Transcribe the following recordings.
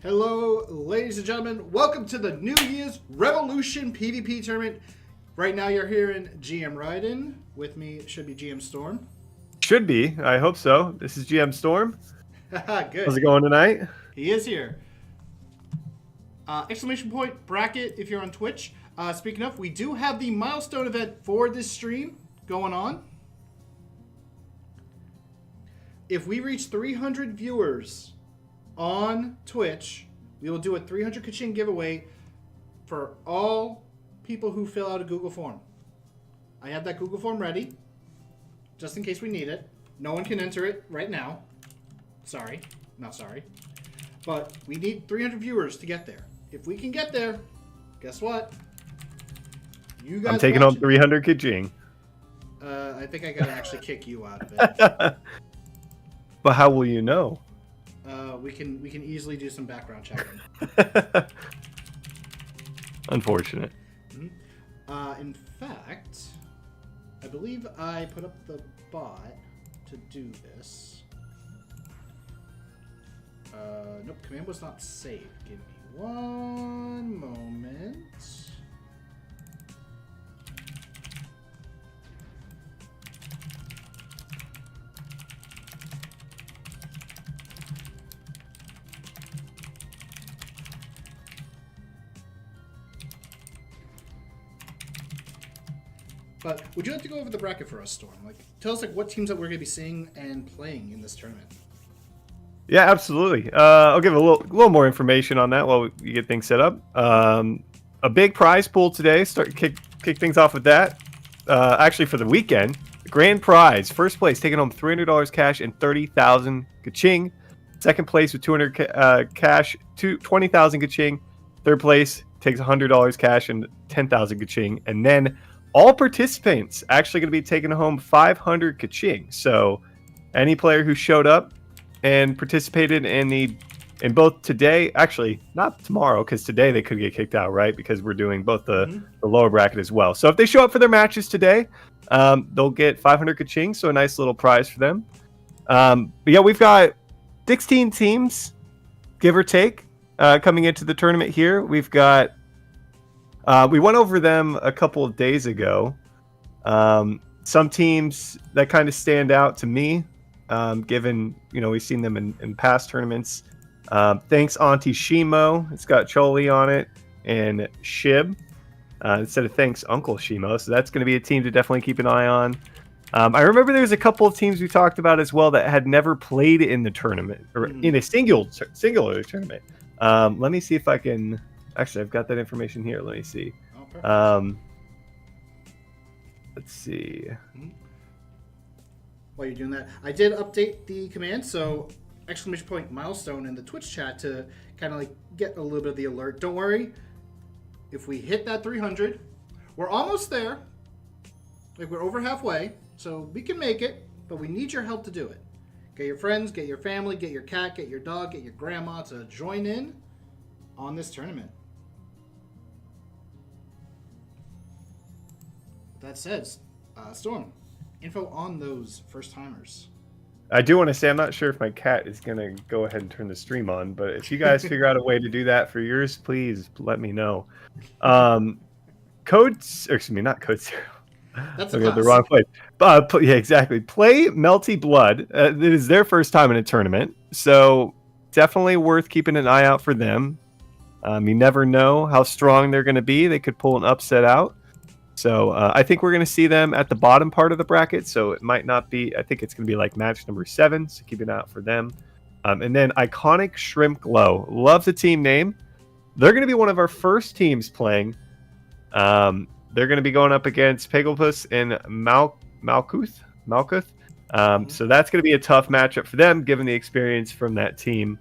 Hello, ladies and gentlemen. Welcome to the New Year's Revolution PvP tournament. Right now you're hearing GM Raiden. With me should be GM Storm. Should be. I hope so. This is GM Storm. Good. How's it going tonight? He is here. Exclamation point bracket if you're on Twitch. Speaking of, we do have the milestone event for this stream going on. If we reach 300 viewers on Twitch, we will do a 300 Kachin giveaway for all people who fill out a Google form. I have that Google form ready, just in case we need it. No one can enter it right now. Sorry. Not sorry. But we need 300 viewers to get there. If we can get there, guess what? You guys I'm taking home 300 Kajing. I think I gotta actually kick you out of it. But how will you know? We can easily do some background checking. Unfortunate. Mm-hmm. In fact, I believe I put up the bot to do this. Nope, command was not saved. Give me one moment. But would you like to go over the bracket for us, Storm? Like, tell us what teams that we're going to be seeing and playing in this tournament. Yeah, absolutely. I'll give a little more information on that while we get things set up. A big prize pool today. Kick things off with that. Actually, for the weekend, the grand prize, first place, taking home $300 cash and 30,000 Kaching. Second place with 200 cash, 20,000 Kaching. Third place takes $100 cash and 10,000 Kaching, and then all participants actually going to be taking home 500 Kaching. So any player who showed up and participated in both today, actually not tomorrow, because today they could get kicked out, right? Because we're doing both the lower bracket as well. So if they show up for their matches today, they'll get 500 Kaching. So a nice little prize for them. But yeah, we've got 16 teams, give or take, coming into the tournament here. We've got we went over them a couple of days ago. Some teams that kind of stand out to me, given, we've seen them in past tournaments. Thanks, Auntie Shimo. It's got Choli on it and Shib instead of thanks, Uncle Shimo. So that's going to be a team to definitely keep an eye on. I remember there's a couple of teams we talked about as well that had never played in the tournament or in a singular tournament. Let me see if I can. Actually, I've got that information here. Let me see. Oh, let's see. While you're doing that, I did update the command, so exclamation point milestone in the Twitch chat to kind of like get a little bit of the alert. Don't worry. If we hit that 300, we're almost there. Like, we're over halfway, so we can make it, but we need your help to do it. Get your friends, get your family, get your cat, get your dog, get your grandma to join in on this tournament. That said, Storm, info on those first-timers. I do want to say I'm not sure if my cat is going to go ahead and turn the stream on, but if you guys figure out a way to do that for yours, please let me know. Not Code Zero. That's okay, the wrong place. Yeah, exactly. Play Melty Blood. It is their first time in a tournament, so definitely worth keeping an eye out for them. You never know how strong they're going to be. They could pull an upset out. So I think we're going to see them at the bottom part of the bracket. So it might not be. I think it's going to be like match number 7. So keep an eye out for them. And then Iconic Shrimp Glow. Love the team name. They're going to be one of our first teams playing. They're going to be going up against Pegalpus and Malkuth. So that's going to be a tough matchup for them, given the experience from that team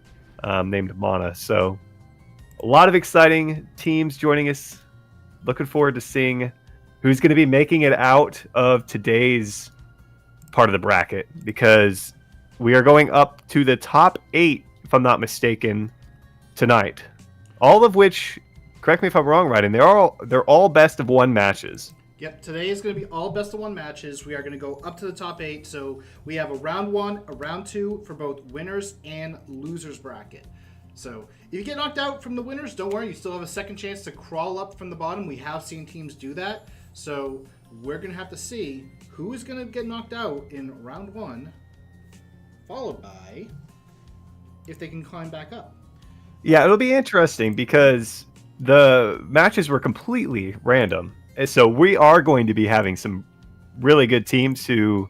named Mana. So a lot of exciting teams joining us. Looking forward to seeing who's going to be making it out of today's part of the bracket, because we are going up to the top 8, if I'm not mistaken, tonight. All of which, correct me if I'm wrong, Raiden, they're all best of 1 matches. Yep, today is going to be all best of 1 matches. We are going to go up to the top 8. So we have a round 1, a round 2 for both winners and losers bracket. So if you get knocked out from the winners, don't worry. You still have a second chance to crawl up from the bottom. We have seen teams do that. So we're going to have to see who is going to get knocked out in round 1, followed by if they can climb back up. Yeah, it'll be interesting because the matches were completely random. And so we are going to be having some really good teams who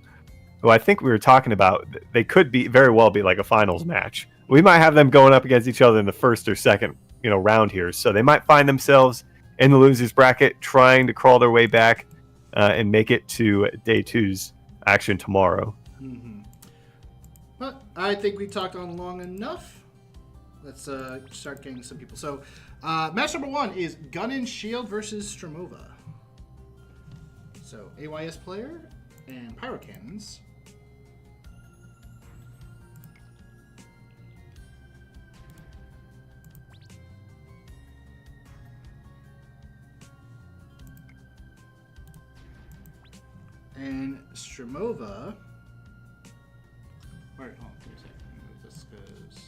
I think we were talking about. They could be very well be like a finals match. We might have them going up against each other in the first or second, round here. So they might find themselves in the losers bracket trying to crawl their way back and make it to day 2's action tomorrow. Mm-hmm. But I think we talked on long enough. Let's start getting some people. So match number 1 is Gun and Shield versus Stromova. So AYS player and Pyrocannons. And Stromova. Alright, hold on, give me a second. Move this because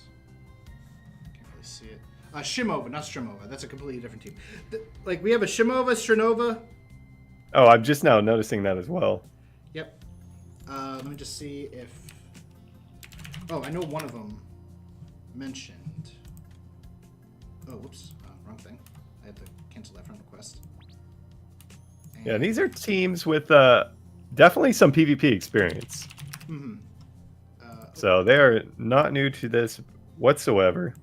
can't really see it. Shimova, not Stromova. That's a completely different team. We have a Shimova, Stronova. Oh, I'm just now noticing that as well. Yep. Let me just see if. Oh, I know one of them mentioned. Oh, whoops. Wrong thing. I had to cancel that friend request. And... Yeah, these are teams with definitely some PvP experience. Mm-hmm. So they are not new to this whatsoever.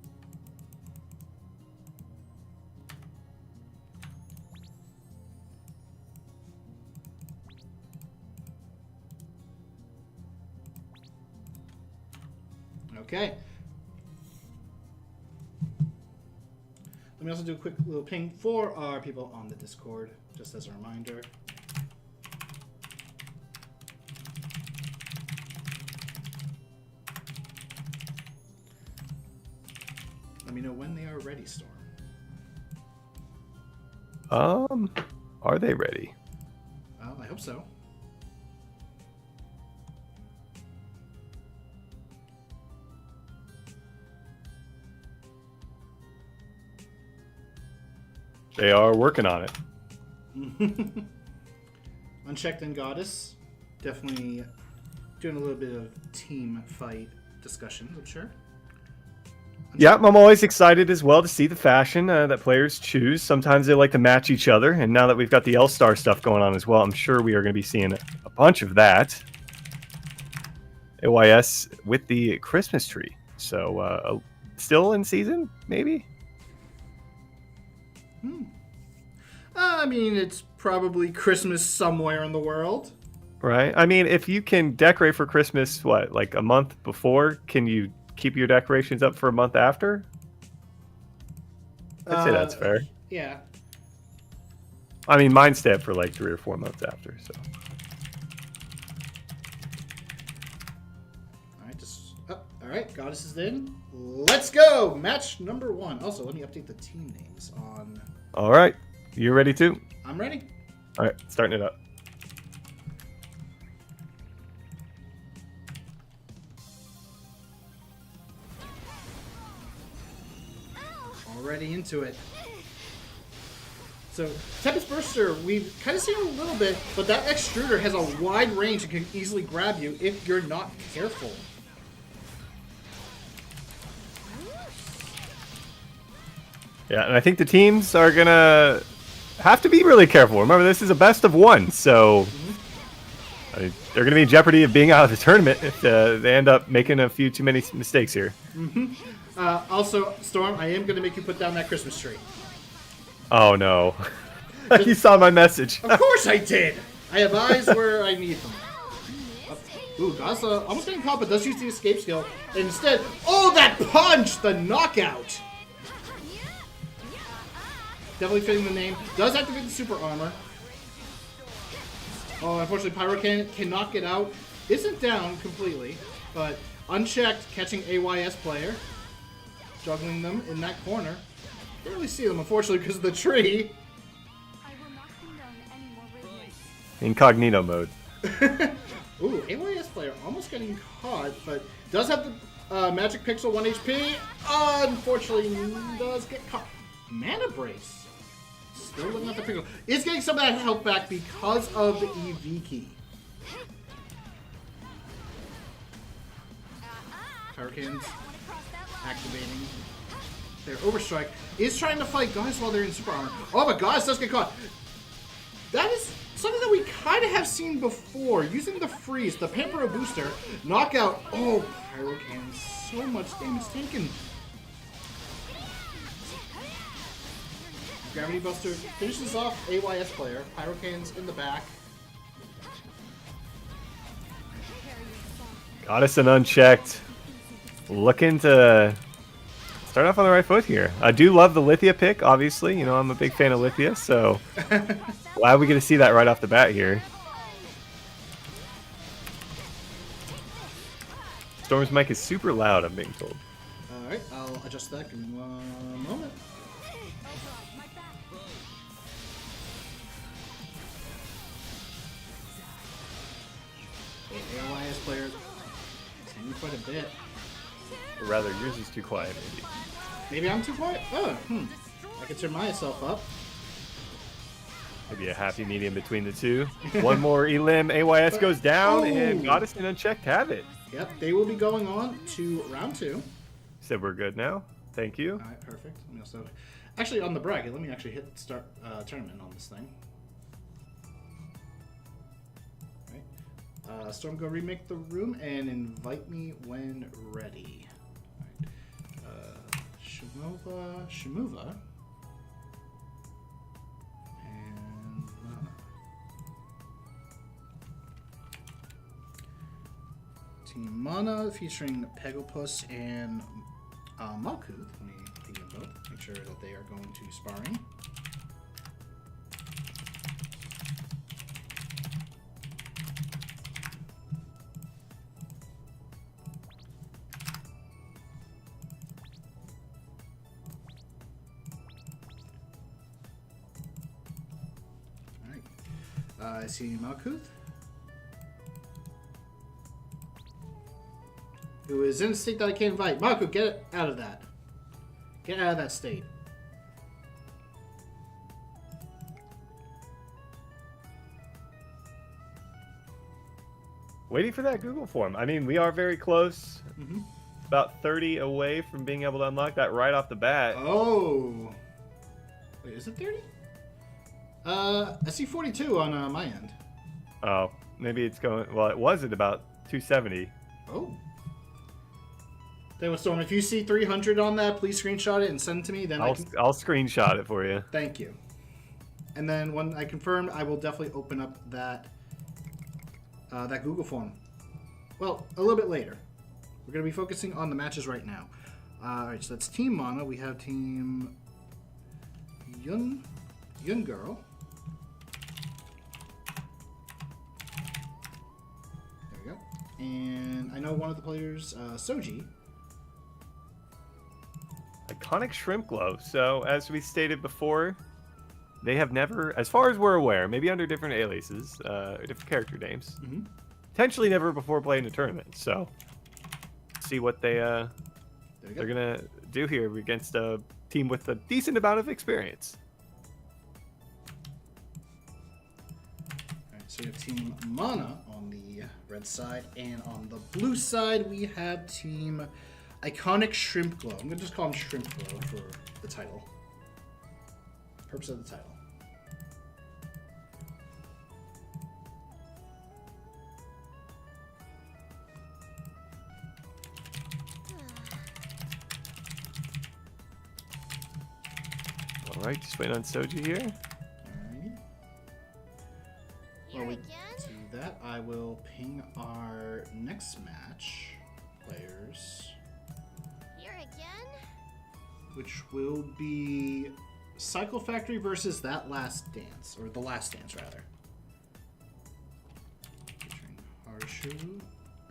Okay. Let me also do a quick little ping for our people on the Discord, just as a reminder. Let me know when they are ready, Storm. Are they ready? Well, I hope so. They are working on it. Unchecked and Goddess. Definitely doing a little bit of team fight discussions, I'm sure. Yeah, I'm always excited as well to see the fashion that players choose. Sometimes they like to match each other, and now that we've got the L-Star stuff going on as well, I'm sure we are going to be seeing a bunch of that. AYS with the Christmas tree. So, still in season, maybe? I mean, it's probably Christmas somewhere in the world. Right? I mean, if you can decorate for Christmas, like a month before, can you keep your decorations up for a month after? I'd say that's fair. Yeah. I mean, mine stay up for like 3 or 4 months after, so. Alright, Goddess is in. Let's go! Match number 1. Also, let me update the team names on... Alright, you ready too? I'm ready. Alright, starting it up. Already into it. So, Tempest Burster, we've kind of seen a little bit, but that extruder has a wide range and can easily grab you if you're not careful. Yeah, and I think the teams are going to have to be really careful. Remember, this is a best of 1, so they're going to be in jeopardy of being out of the tournament if they end up making a few too many mistakes here. Also, Storm, I am going to make you put down that Christmas tree. Oh, no. You saw my message. Of course I did! I have eyes where I need them. Ooh, Gaza almost getting caught, but does use the escape skill. And instead, oh, that punch! The knockout! Definitely fitting the name. Does activate the super armor. Oh, unfortunately, Pyro cannot get out. Isn't down completely, but unchecked, catching AYS player. Juggling them in that corner. Can't really see them, unfortunately, because of the tree. Incognito mode. Ooh, AYS player almost getting caught, but does have the Magic Pixel 1 HP. Unfortunately, does get caught. Mana Brace. Still looking at the Pixel. Is getting some of that health back because of the EV key. Hurricanes activating their Overstrike. Is trying to fight guys while they're in super armor. Oh my gosh, does get caught. That is something that we kind of have seen before. Using the freeze, the Pampero booster, knockout. Oh, Pyrocan, so much damage taken. Gravity Buster finishes off AYS player. Pyrocan's in the back. Got us an unchecked. Looking to start off on the right foot here. I do love the Lithia pick, obviously. You know, I'm a big fan of Lithia, so glad we get to see that right off the bat here. Storm's mic is super loud, I'm being told. Alright, I'll adjust that. Give me one moment. AYS player singing quite a bit. Or rather, yours is too quiet, maybe. Maybe I'm too quiet? Oh, I can turn myself up. Maybe a happy medium between the two. One more elim. AYS goes down, and Goddess and Unchecked have it. Yep, they will be going on to round 2. Said we're good now. Thank you. Alright, perfect. Let me also... Actually, on the bracket, let me actually hit start tournament on this thing. Alright. Storm, go remake the room and invite me when ready. Shimova, and Team Mana featuring Pegopus and Malkuth. Let me ping them both. Make sure that they are going to sparring. I see Malkuth, who is in a state that I can't invite. Malkuth, get out of that. Get out of that state. Waiting for that Google form. I mean, we are very close. About 30 away from being able to unlock that right off the bat. Oh. Wait, is it 30? I see 42 on my end. Oh, maybe it's going... Well, it was at about 270. Oh. Then, Storm, if you see 300 on that, please screenshot it and send it to me. Then I'll screenshot it for you. Thank you. And then when I confirm, I will definitely open up that that Google form. Well, a little bit later. We're going to be focusing on the matches right now. Alright, so that's Team Mana. We have Team Young Girl. There we go. And I know one of the players, Soji. Iconic Shrimp Glove. So, as we stated before, they have never, as far as we're aware, maybe under different aliases, different character names, potentially never before played in a tournament. So, see what they're gonna do here against a team with a decent amount of experience. Alright, so we have Team Mana on the red side, and on the blue side we have Team Iconic Shrimp Glow. I'm gonna just call him Shrimp Glow for the title. Purpose of the title. Alright, just waiting on Soji here. Alright. While we do that, I will ping our next match players. Here again? Which will be Cycle Factory versus That Last Dance, or The Last Dance, rather. Featuring Harshu,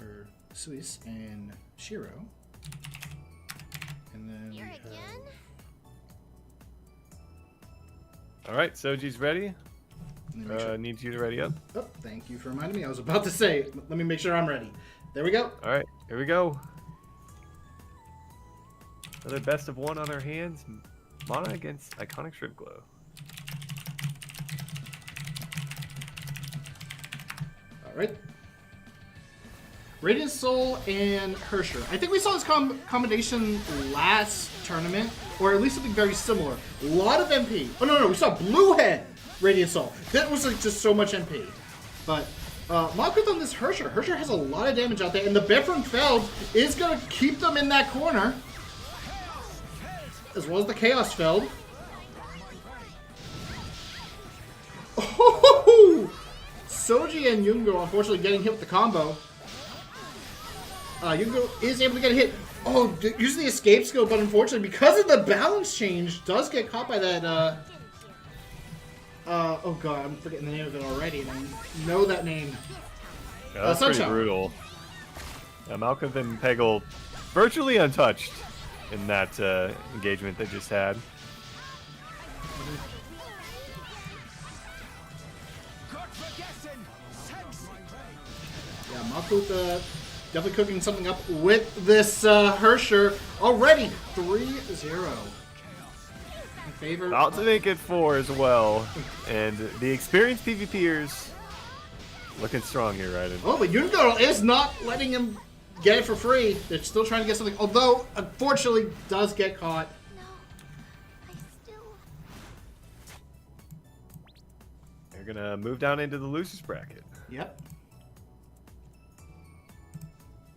or Suis, and Shiro. And then Here we again? have... Alright, Soji's ready. Sure. Need you to ready up. Oh, thank you for reminding me. I was about to say, let me make sure I'm ready. There we go. Alright, here we go. Another best of one on our hands. Mana against Iconic Shrimp Glow. All right. Radiant Soul and Hersher. I think we saw this combination last tournament, or at least something very similar. A lot of MP. Oh, no, we saw Bluehead Radiant Soul. That was like just so much MP. But Malkuth on this Hersher. Hersher has a lot of damage out there, and the Bifron Feld is going to keep them in that corner, as well as the Chaos Feld. Oh! Soji and Yungo unfortunately getting hit with the combo. Yungo is able to get a hit. Oh, using the escape skill, but unfortunately, because of the balance change, does get caught by that, oh god, I'm forgetting the name of it already, and I know that name. Yeah, that's pretty brutal. Yeah, Malcolm and Peggle virtually untouched in that engagement they just had. Yeah, Malkuth definitely cooking something up with this Hersher. Already 3-0. In favor. About to make it 4 as well. And the experienced PvPers looking strong here, Raiden. Oh, but Yungo is not letting him get it for free. They're still trying to get something. Although, unfortunately, does get caught. No, I still. They're going to move down into the losers bracket. Yep.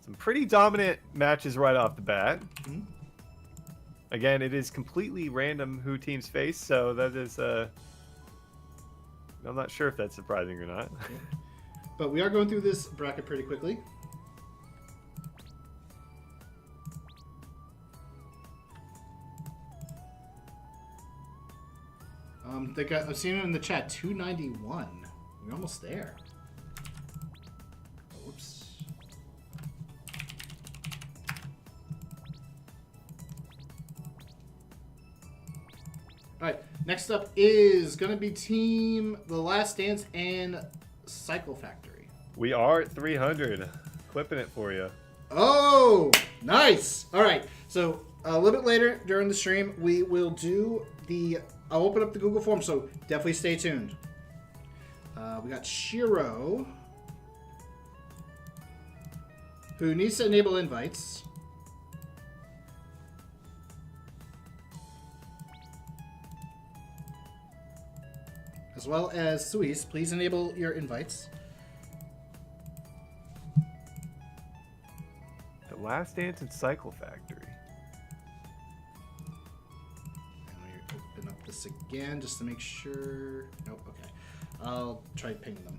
Some pretty dominant matches right off the bat. Mm-hmm. Again, it is completely random who teams face, so that is, I'm not sure if that's surprising or not. Yeah. But we are going through this bracket pretty quickly. I've seen it in the chat, 291. We're almost there. Oh, whoops. Alright, next up is going to be Team The Last Dance and Cycle Factory. We are at 300. Clipping it for you. Oh, nice. Alright, so a little bit later during the stream, we will do the... I'll open up the Google form, so definitely stay tuned. We got Shiro, who needs to enable invites. As well as Suis, please enable your invites. The Last Dance and Cycle Factory. And we open up this again just to make sure. Nope, okay. I'll try pinging them.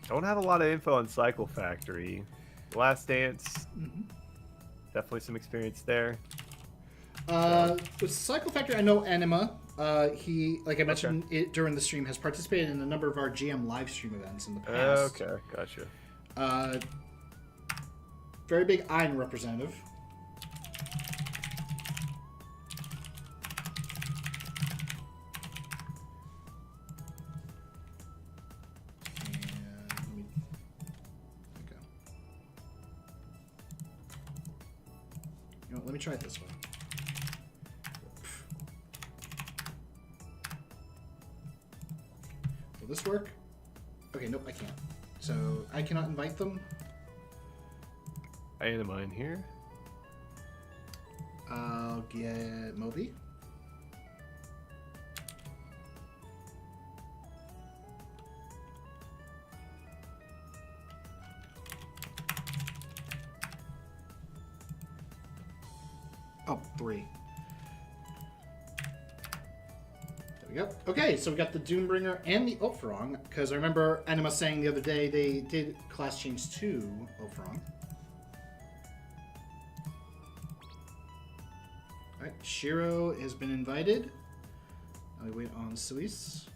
Don't have a lot of info on Cycle Factory. The Last Dance. Mm-hmm. Definitely some experience there. With Cycle Factory, I know Anima. He, like I mentioned it during the stream, has participated in a number of our GM live stream events in the past. Okay, gotcha. Very big Ein representative. Let me try it this way. Will this work? Okay, nope, I can't. So I cannot invite them. I am mine here. I'll get Moby. Oh, 3. There we go. Okay, so we got the Doombringer and the Ulfrong, because I remember Anima saying the other day they did class change to Ulfrong. Alright, Shiro has been invited. I wait on Suis.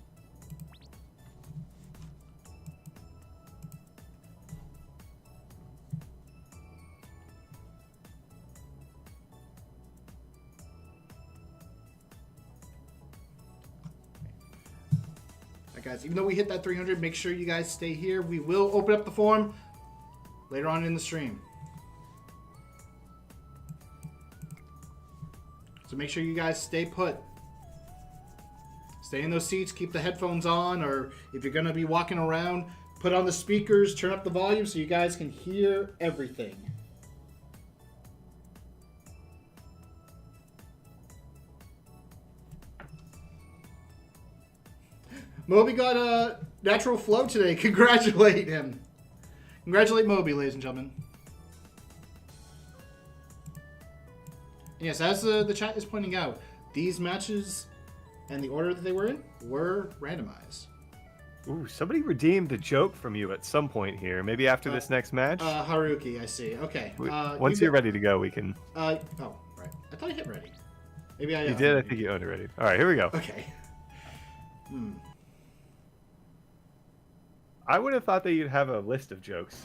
Alright guys, even though we hit that 300, make sure you guys stay here. We will open up the forum later on in the stream. So make sure you guys stay put. Stay in those seats, keep the headphones on, or if you're going to be walking around, put on the speakers, turn up the volume so you guys can hear everything. Moby got a natural flow today. Congratulate him. Congratulate Moby, ladies and gentlemen. Yes, as the chat is pointing out, these matches and the order that they were in were randomized. Ooh, somebody redeemed a joke from you at some point here. Maybe after this next match? Haruki, I see. Okay. Once you're ready to go, we can... oh, right. I thought I hit ready. Maybe I... You did? I think you owned it ready. All right, here we go. Okay. I would have thought that you'd have a list of jokes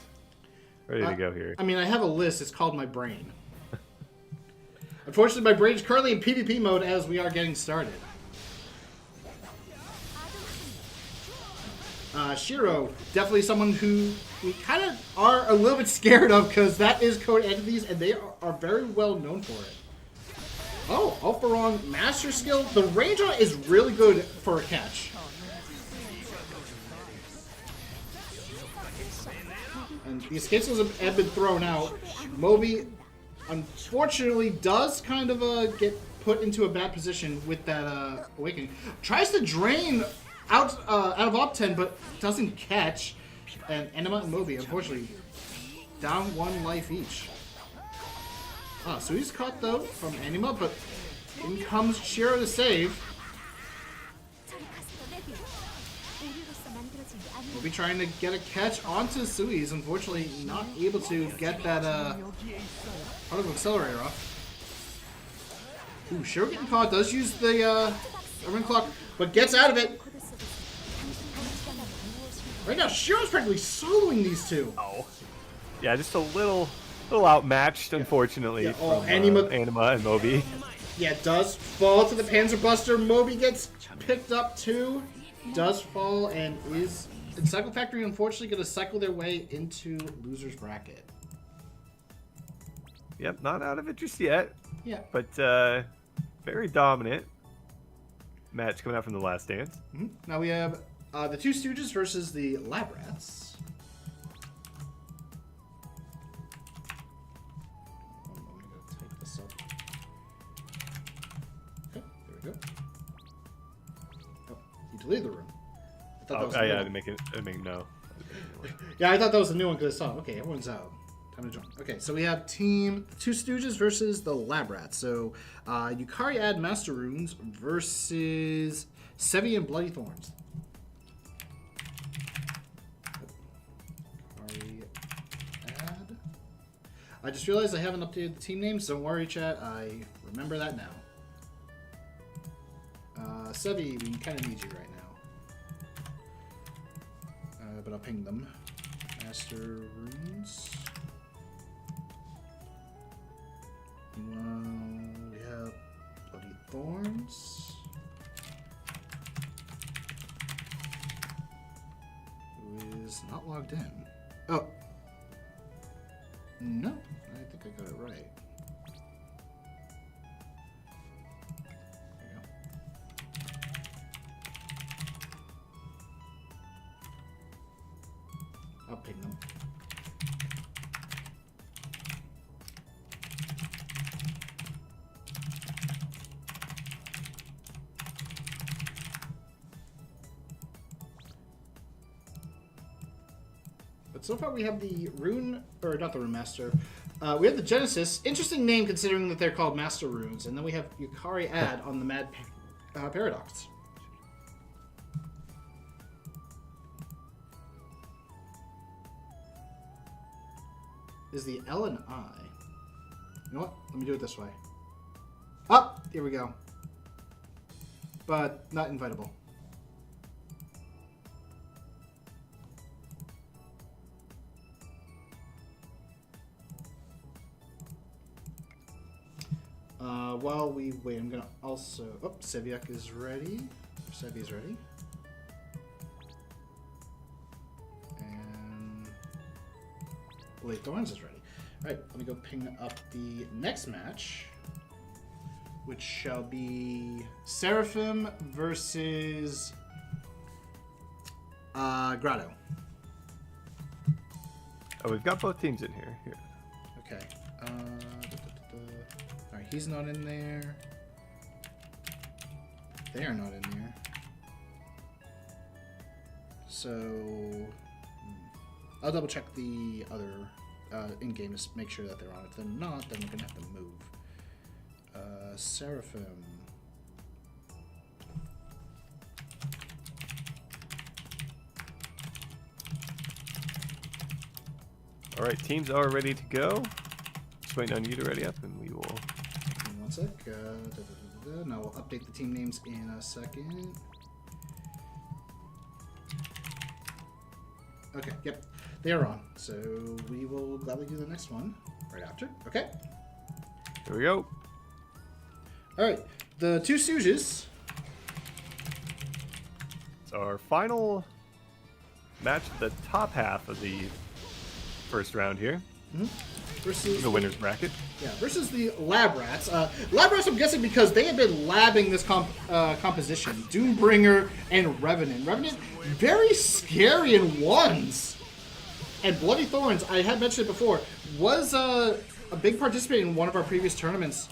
ready to go here. I mean, I have a list. It's called my brain. Unfortunately, my brain is currently in PvP mode as we are getting started. Shiro, definitely someone who we kind of are a little bit scared of because that is Code Entities and they are very well known for it. Oh, Alpharon Master Skill. The range on it is really good for a catch. And the escape skills have been thrown out. Moby, unfortunately, does kind of get put into a bad position with that awakening. Tries to drain out of Op 10, but doesn't catch. And Anima and Moby, unfortunately, down 1 life each. So he's caught though from Anima, but in comes Shiro to save. We'll be trying to get a catch onto Sui's. Unfortunately, not able to get that part of Accelerator off. Ooh, Shiro getting caught. Does use the Urban Clock, but gets out of it. Right now, Shiro's practically soloing these two. Oh, yeah, just a little outmatched, unfortunately. Yeah, from, Anima and Moby. Yeah, does fall to the Panzer Buster. Moby gets picked up too. Does fall and is in Cycle Factory. Unfortunately, going to cycle their way into losers bracket. Yep, not out of it just yet. Yeah, but very dominant match coming out from the Last Dance. Now we have the two Stooges versus the Lab Rats. One moment, I'm going to take this up. Okay, there we go. Oh, you deleted the room. I thought that was the new yeah, one. I didn't make him know. Yeah, I thought that was the new one because I saw. Okay, everyone's out. Time to join. Okay, so we have team two Stooges versus the Lab Rats. So Yukari Ad Master Runes versus Sevi and Bloody Thorns. Yukari Ad. I just realized I haven't updated the team names. Don't worry, chat. I remember that now. Sevi, we kind of need you right now. But I'll ping them. Master Runes. We have Bloody Thorns. Who is not logged in. Oh. No, I think I got it right. There you go. I'll ping them. But so far we have the Rune, or not the Rune Master. We have the Genesis. Interesting name considering that they're called Master Runes. And then we have Yukari Ad on the Mad Paradox. Is the L and I. You know what? Let me do it this way. Up! Here we go. But not invitable. While we wait, I'm gonna also... Oh, Seviak is ready. Sevi's ready. Blade Thorns is ready. All right, let me go ping up the next match, which shall be Seraphim versus Grotto. Oh, we've got both teams in here. Okay. All right, he's not in there. They are not in there. So I'll double check the other in-game to make sure that they're on. If they're not, then we're gonna have to move. Seraphim. All right, teams are ready to go. Just waiting on you to ready up, and we will. Give me one sec. Now we'll update the team names in a second. Okay, yep, they are on. So we will gladly do the next one right after. Okay. Here we go. All right, the two Stooges. It's our final match at the top half of the first round here. Versus The winner's bracket. Yeah, versus the Lab Rats. Lab Rats, I'm guessing because they have been labbing this composition. Doombringer and Revenant. Revenant, very scary in ones. And Bloody Thorns, I had mentioned it before, was a big participant in one of our previous tournaments.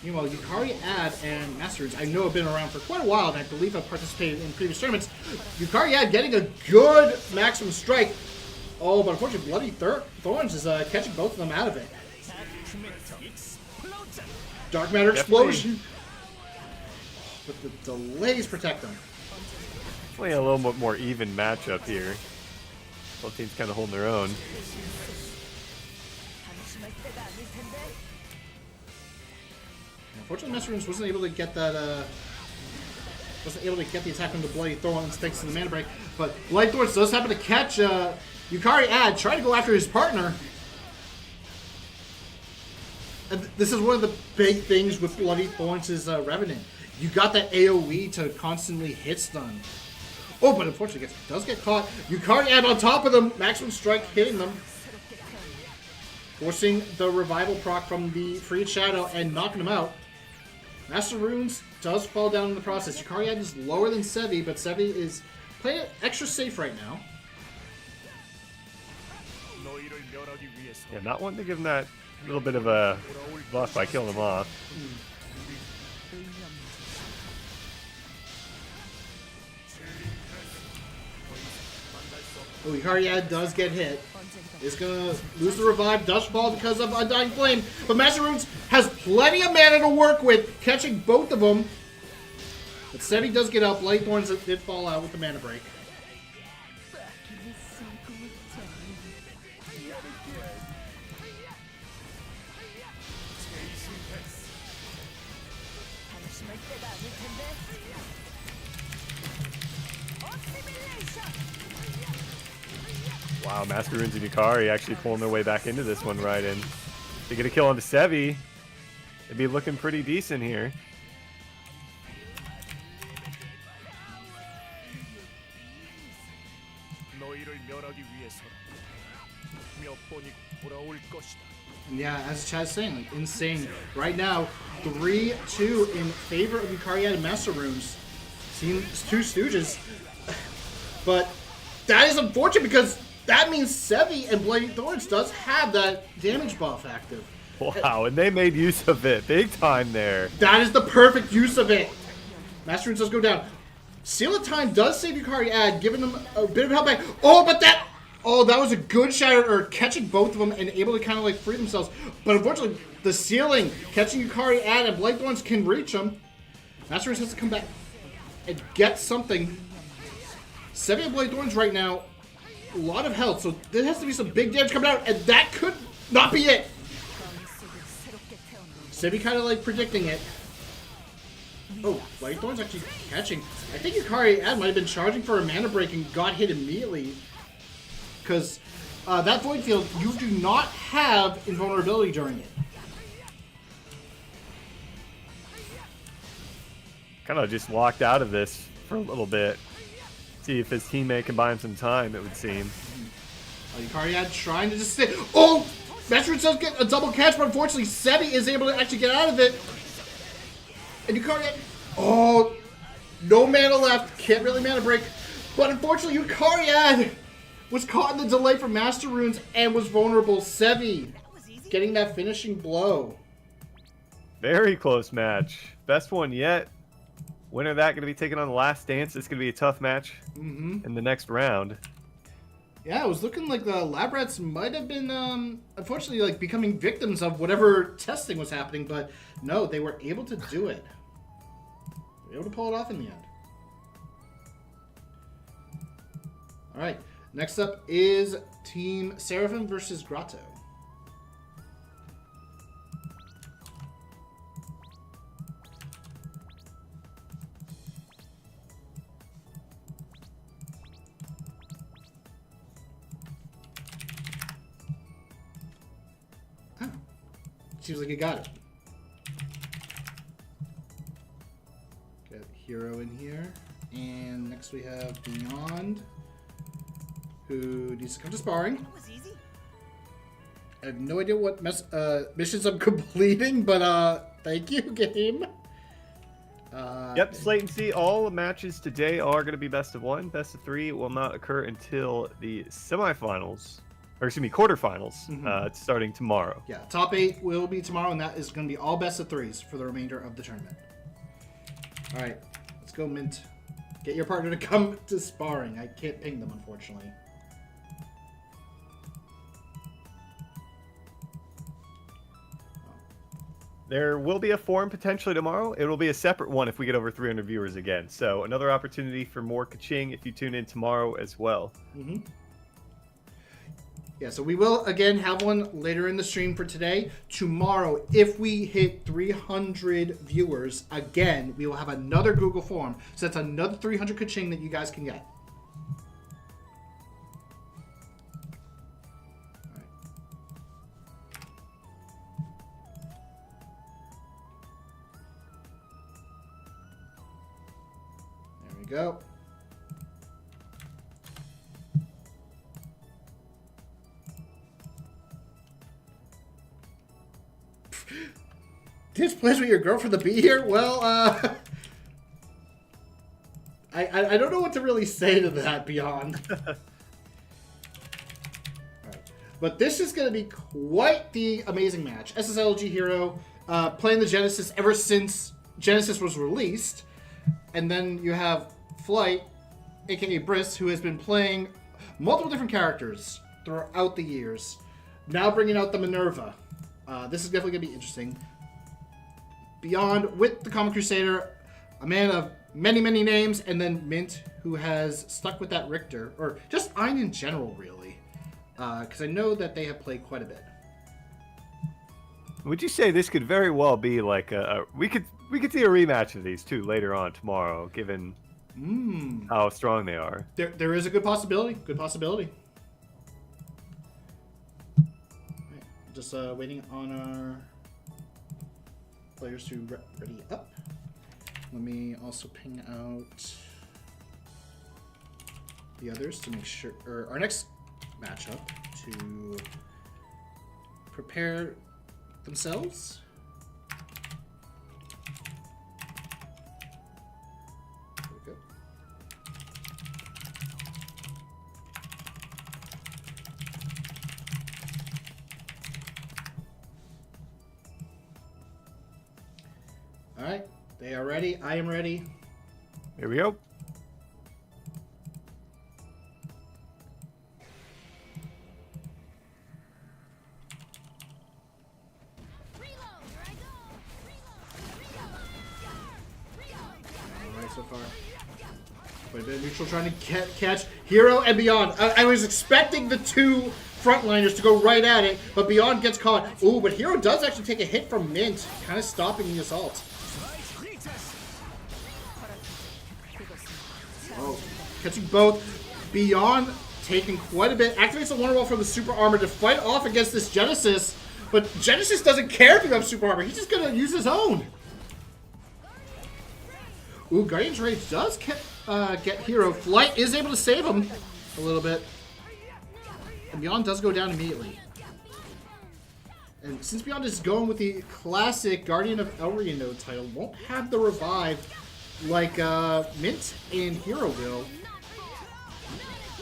Meanwhile, Yukari Ad and Masters, I know have been around for quite a while, and I believe have participated in previous tournaments. Yukari Ad getting a good maximum strike. Oh, but unfortunately, Bloody Thorns is catching both of them out of it. Dark Matter Explosion. But the delays protect them. Definitely a little bit more even matchup here. Both teams kind of holding their own. Unfortunately, Masters wasn't able to get that. Wasn't able to get the attack on the Bloody Thorns thanks to the mana break. But Bloody Thorns does happen to catch Yukari Ad, trying to go after his partner. And this is one of the big things with Bloody Thorns' Revenant. You got that AoE to constantly hit stun. Oh, but unfortunately, does get caught. Yukari Ad on top of them, maximum strike hitting them. Forcing the revival proc from the Freed Shadow and knocking him out. Master Runes does fall down in the process. Yukari Ad is lower than Sevi, but Sevi is playing it extra safe right now. Yeah, not wanting to give him that little bit of a buff by killing him off. Oh, Yukari Ad does get hit. Is gonna lose the revive, Dust Ball because of Undying Flame, but Master Runes has plenty of mana to work with, catching both of them. But Sevi does get out. Bloody Thorns did fall out with the mana break. Wow, Master Runes and Yukari actually pulling their way back into this one right in. They get a kill onto Sevi. They'd be looking pretty decent here. And yeah, as Chad's saying, like, insane. Right now, 3-2 in favor of Yukari Ad and Master Runes. Team two Stooges. But that is unfortunate because that means Sevi and Bloody Thorns does have that damage buff active. Wow, and they made use of it big time there. That is the perfect use of it. Master Runes does go down. Seal of Time does save Yukari Ad, giving them a bit of help back. Oh, but that... Oh, that was a good shatter, or catching both of them and able to kind of like free themselves. But unfortunately, the ceiling, catching Yukari Ad and Bloody Thorns can reach them. Master Runes has to come back and get something. Sevi and Bloody Thorns right now, a lot of health, so there has to be some big damage coming out, and that could not be it. Sevi kind of like predicting it. Oh, Bloody Thorns actually catching. I think Yukari Ad might have been charging for a mana break and got hit immediately. Because that Void Field, you do not have invulnerability during it. Kind of just locked out of this for a little bit. See if his teammate can buy him some time, it would seem. Yukariad trying to just stay. Oh! Metroid does get a double catch, but unfortunately Sebi is able to actually get out of it. And Yukariad... Oh! No mana left. Can't really mana break. But unfortunately Yukariad was caught in the delay from Master Runes and was vulnerable. Sebi getting that finishing blow. Very close match. Best one yet. Winner of that going to be taking on the Last Dance. It's going to be a tough match in the next round. Yeah, it was looking like the Lab Rats might have been, unfortunately, like becoming victims of whatever testing was happening, but no, they were able to do it. They were able to pull it off in the end. All right, next up is Team Seraphim versus Grotto. Seems like you got it. Got Hero in here. And next we have Beyond, who needs to come to sparring. That was easy. I have no idea what missions I'm completing, but thank you, game. Yep, Slate and C, all the matches today are going to be best of 1. Best of 3 will not occur until the semifinals. Or excuse me, quarterfinals, starting tomorrow. Yeah, top 8 will be tomorrow, and that is going to be all best of 3s for the remainder of the tournament. All right, let's go, Mint. Get your partner to come to sparring. I can't ping them, unfortunately. There will be a forum potentially tomorrow. It will be a separate one if we get over 300 viewers again. So another opportunity for more kaching if you tune in tomorrow as well. Yeah, so we will, again, have one later in the stream for today. Tomorrow, if we hit 300 viewers, again, we will have another Google form. So that's another 300 kaching that you guys can get. There we go. Displeased with your girlfriend to be here? Well, I don't know what to really say to that, Beyond. Right. But this is going to be quite the amazing match. SSLG Hero playing the Genesis ever since Genesis was released. And then you have Flight, aka Briss, who has been playing multiple different characters throughout the years. Now bringing out the Minerva. This is definitely going to be interesting. Beyond with the Common Crusader, a man of many, many names, and then Mint, who has stuck with that Richter, or just Ein in general, really, because I know that they have played quite a bit. Would you say this could very well be like we could see a rematch of these two later on tomorrow, given how strong they are? There is a good possibility. Good possibility. Right, just waiting on our players to ready up. Let me also ping out the others to make sure, or our next matchup, to prepare themselves. There we go. All right, they are ready. I am ready. Here we go. All right, so far. Quite a bit of neutral trying to catch Hero and Beyond. I was expecting the two frontliners to go right at it, but Beyond gets caught. Ooh, but Hero does actually take a hit from Mint, kind of stopping the assault. Oh, catching both. Beyond taking quite a bit. Activates the Wonder Wall from the Super Armor to fight off against this Genesis, but Genesis doesn't care if you have Super Armor. He's just going to use his own. Ooh, Guardian's Rage does get Hero. Flight is able to save him a little bit. And Beyond does go down immediately. And since Beyond is going with the classic Guardian of Elrino title, won't have the revive like Mint and Hero will.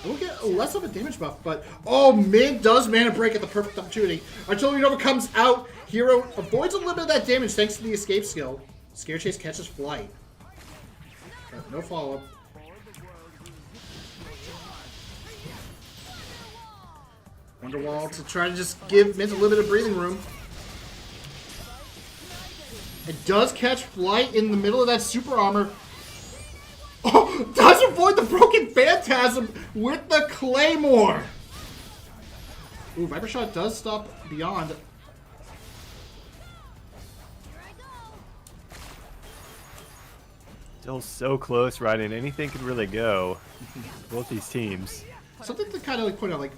We'll get less of a damage buff, but oh, Mint does mana break at the perfect opportunity. Artillery Nova comes out. Hero avoids a little bit of that damage thanks to the escape skill. Scare Chase catches Flight. But no follow-up. Wonderwall to try to just give Mint a little bit of breathing room. It does catch Flight in the middle of that super armor. Oh, does avoid the broken Phantasm with the Claymore. Ooh, Viper Shot does stop Beyond. Still so close, Raiden. Anything could really go. Both these teams. Something to kind of like point out, like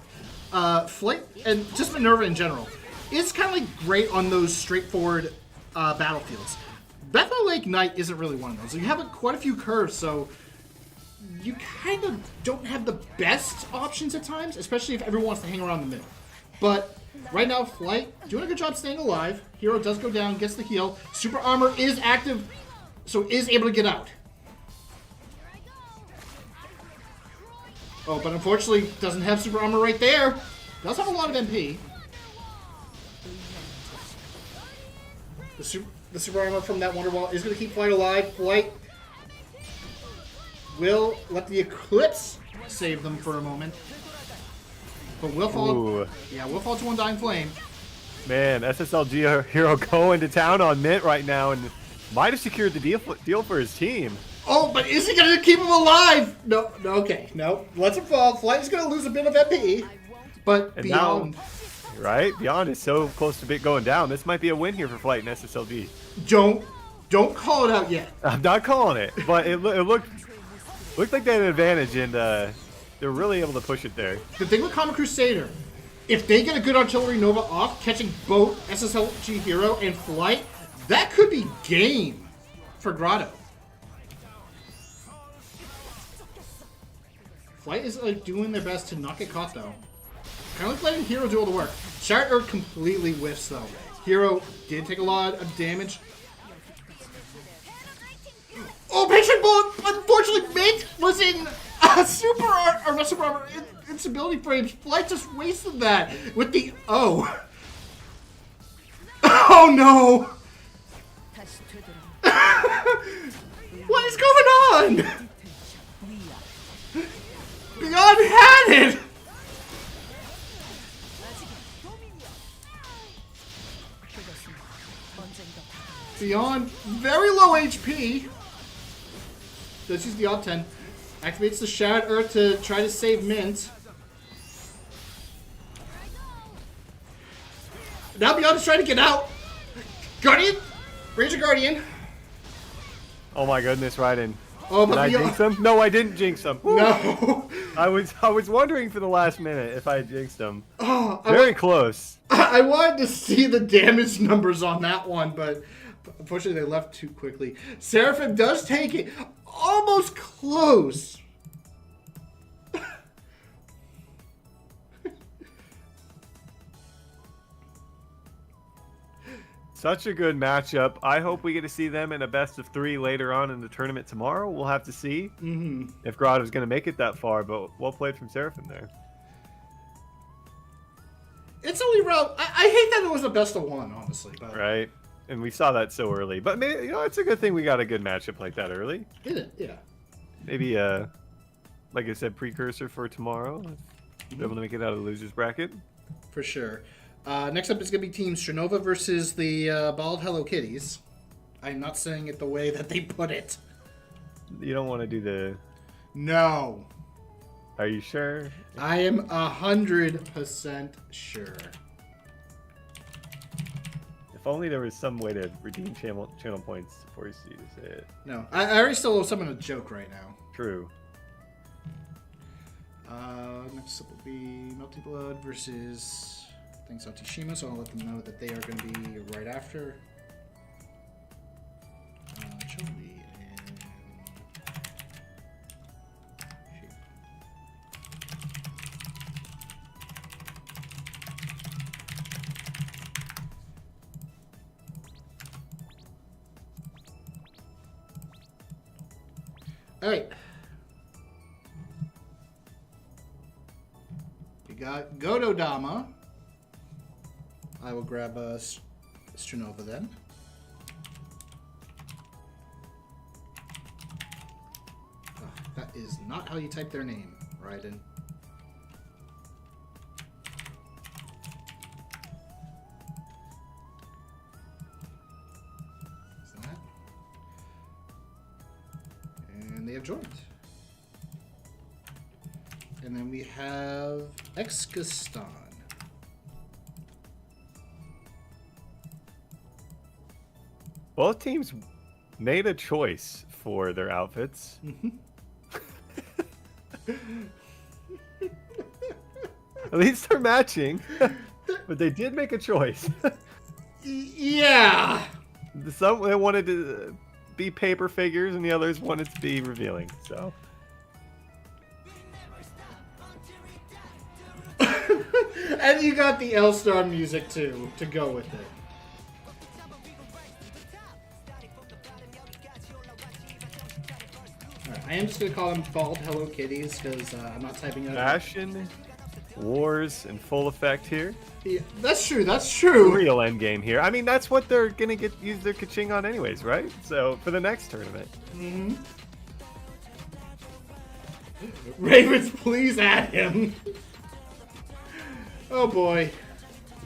Flight and just Minerva in general, it's kind of like great on those straightforward battlefields. Bethel Lake Knight isn't really one of those. You have quite a few curves, so you kind of don't have the best options at times, especially if everyone wants to hang around the middle. But right now, Flight doing a good job staying alive. Hero does go down, gets the heal. Super Armor is active, so is able to get out. Oh, but unfortunately, doesn't have Super Armor right there. Does have a lot of MP. The Super Armor from that Wonderwall is going to keep Flight alive. Flight will let the Eclipse save them for a moment. But will fall. Ooh. Yeah, will fall to Undying Flame. Man, SSLG Hero going to town on Mint right now and might have secured the deal for his team. Oh, but is he going to keep him alive? No, okay, no. Lets him fall. Flight is going to lose a bit of MP. But And Beyond. now, right? Beyond is so close to going down. This might be a win here for Flight and SSLG. Don't call it out yet. I'm not calling it, but it looked like they had an advantage, and they're really able to push it there. The thing with Common Crusader, if they get a good Artillery Nova off, catching both SSLG Hero and Flight, that could be game for Grotto. Flight is like doing their best to not get caught though. Kind of like letting Hero do all the work. Shattered Earth completely whiffs though. Hero did take a lot of damage. Oh, Patient Bullet! Unfortunately, Mint was in Super Armor Instability frames. Flight just wasted that with the O. Oh no! What is going on? Beyond had it! Beyond very low HP. Does use the Op 10. Activates the Shattered Earth to try to save Mint. Now Beyond is trying to get out. Guardian! Ranger Guardian. Oh my goodness, Raiden. Oh, Did but I Beyond... jinx him? No, I didn't jinx him. No. I was wondering for the last minute if I jinxed him. Oh, Very close. I wanted to see the damage numbers on that one, but unfortunately they left too quickly. Seraphim does take it. Almost close. Such a good matchup. I hope we get to see them in a best of 3 later on in the tournament tomorrow. We'll have to see if Grotto's going to make it that far, but well played from Seraphim there. It's only round. I hate that it was a best of 1, honestly. But Right? And we saw that so early. But maybe, it's a good thing we got a good matchup like that early. Did it? Yeah. Maybe, like I said, precursor for tomorrow. Be able to make it out of the loser's bracket. For sure. Next up is going to be Team Shova versus the Bald Hello Kitties. I'm not saying it the way that they put it. You don't want to do the... No. Are you sure? I am 100% sure. If only there was some way to redeem channel points to force you to say it. No. I already still owe someone a joke right now. True. Next up will be Melty Blood versus thanks Auntie Shimo, so I'll let them know that they are going to be right after. Jolie and All right. We got Gododama. I will grab Shova then. Oh, that is not how you type their name, Raiden. Is that? And they have joined. And then we have Exkistan. Both teams made a choice for their outfits. At least they're matching. But they did make a choice. Yeah. Some they wanted to be paper figures, and the others wanted to be revealing. So. And you got the Elsword music too to go with it. Alright, I am just gonna call them bald Hello Kitties because I'm not typing out. Fashion wars in full effect here. Yeah, that's true. That's true. Real end game here. I mean, that's what they're gonna use their kaching on anyways, right? So for the next tournament. Mm-hmm. Ravens, please add him. Oh boy.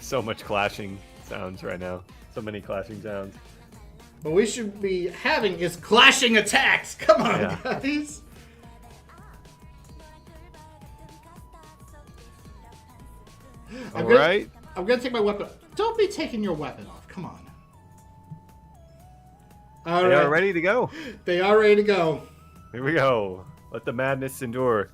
So much clashing sounds right now. So many clashing sounds. What we should be having is clashing attacks. Come on, Yeah. guys. All right. I'm gonna take my weapon. Don't be taking your weapon off. Come on. All They right. are ready to go. They are ready to go. Here we go. Let the madness endure.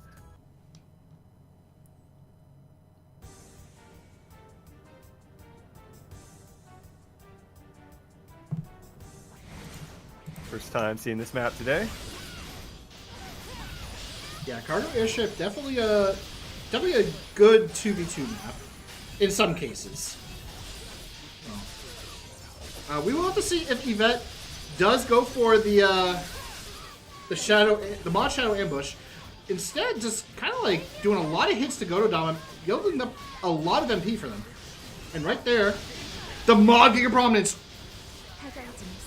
First time seeing this map today. Yeah, cargo airship definitely a good 2v2 map in some cases. We will have to see if Yvette does go for the mod shadow ambush. Instead, just kind of like doing a lot of hits to Gododama, building up a lot of MP for them. And right there, the mod Giga Prominence.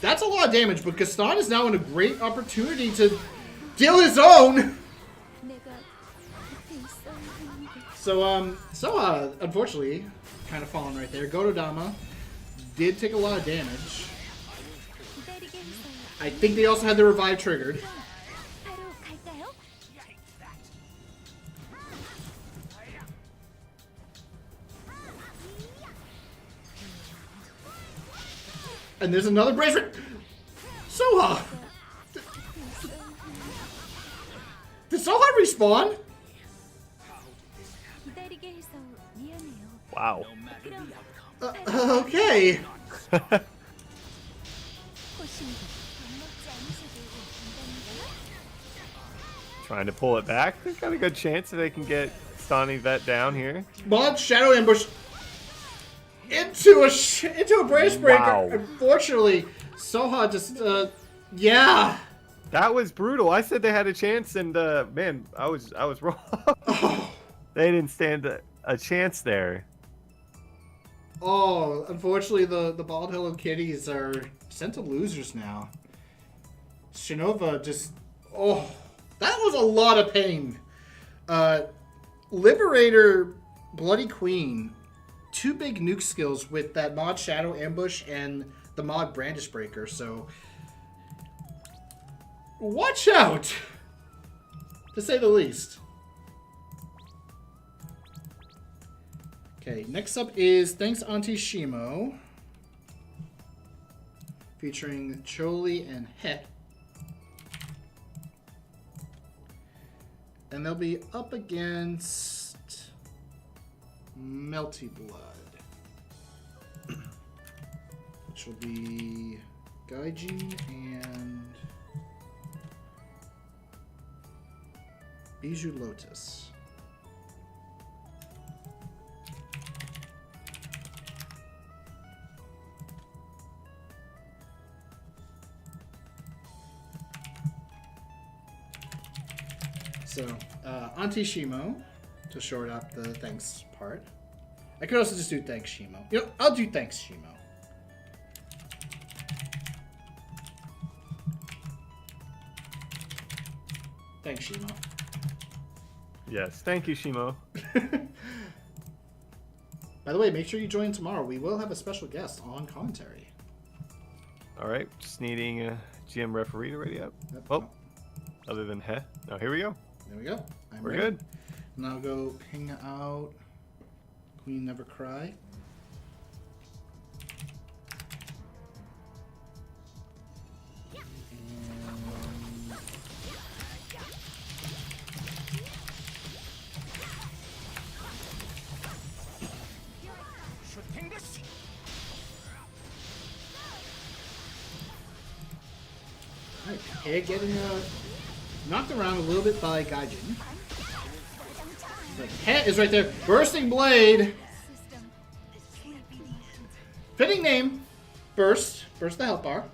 That's a lot of damage, but Gaston is now in a great opportunity to deal his own. So, unfortunately, kind of falling right there. Gododama did take a lot of damage. I think they also had the revive triggered. And there's another bracelet. Soha! Did Soha respawn? Wow. Okay. Trying to pull it back. They've got a good chance that they can get Stani Vet down here. Mod shadow ambush into a brace breaker. Wow. Unfortunately, Soha just yeah. That was brutal. I said they had a chance, and man, I was wrong. They didn't stand a chance there. Oh, unfortunately, the bald Hello Kitties are sent to losers now. Shinova just that was a lot of pain. Liberator, Bloody Queen, two big nuke skills with that mod Shadow Ambush and the mod Brandish Breaker, so watch out, to say the least. Okay, next up is Thanks Auntie Shimo, featuring Choli and Het. And they'll be up against Melty Blood, which will be Gaiji and Bijou Lotus. So, Auntie Shimo, to short up the thanks part. I could also just do thanks Shimo. You know, I'll do thanks Shimo. Thanks Shimo. Yes, thank you, Shimo. By the way, make sure you join tomorrow. We will have a special guest on commentary. All right, just needing a GM referee to ready up. Yep. Oh, other than heh. Now here we go. There we go. We're ready. good. Now go ping out Queen Never Cry. Alright, Pig getting knocked around a little bit by Gaijin. But Pet is right there. Bursting Blade. Fitting name. Burst. Burst the health bar.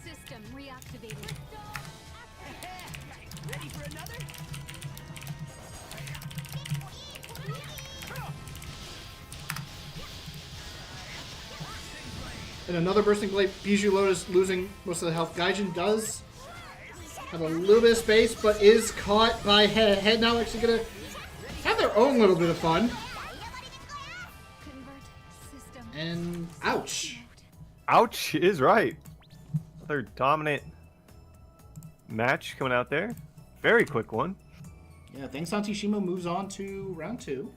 System reactivated. Ready for another? And another Bursting Blade. Bijou Lotus losing most of the health. Gaijin does have a little bit of space, but is caught by Head. Head now actually gonna have their own little bit of fun. Convert system. And ouch. Ouch is right. Another dominant match coming out there. Very quick one. Yeah, thanks Auntie Shimo moves on to round 2.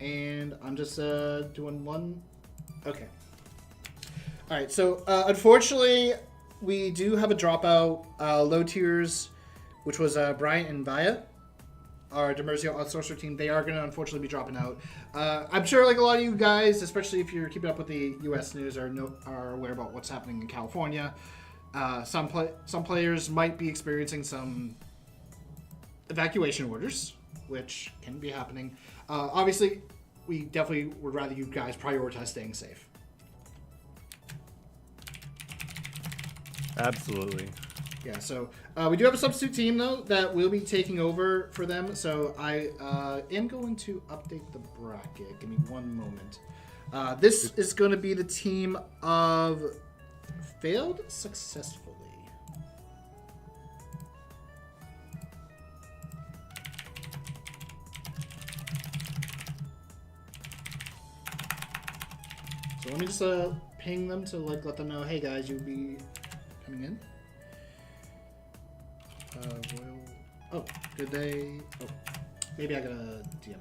And I'm just doing one. Okay. Alright, so unfortunately, we do have a dropout. Low tiers, which was Bryant and Vaya, our Demerzio outsourcer team. They are going to unfortunately be dropping out. I'm sure like a lot of you guys, especially if you're keeping up with the US news, are aware about what's happening in California. Some players might be experiencing some evacuation orders, which can be happening. Obviously, we definitely would rather you guys prioritize staying safe. Absolutely. Yeah, so we do have a substitute team, though, that will be taking over for them. So I am going to update the bracket. Give me one moment. This is going to be the team of Failed Successfully. So let me just ping them to like let them know, hey guys, you'll be coming in. Royal. Oh, did they? Oh, maybe I gotta DM them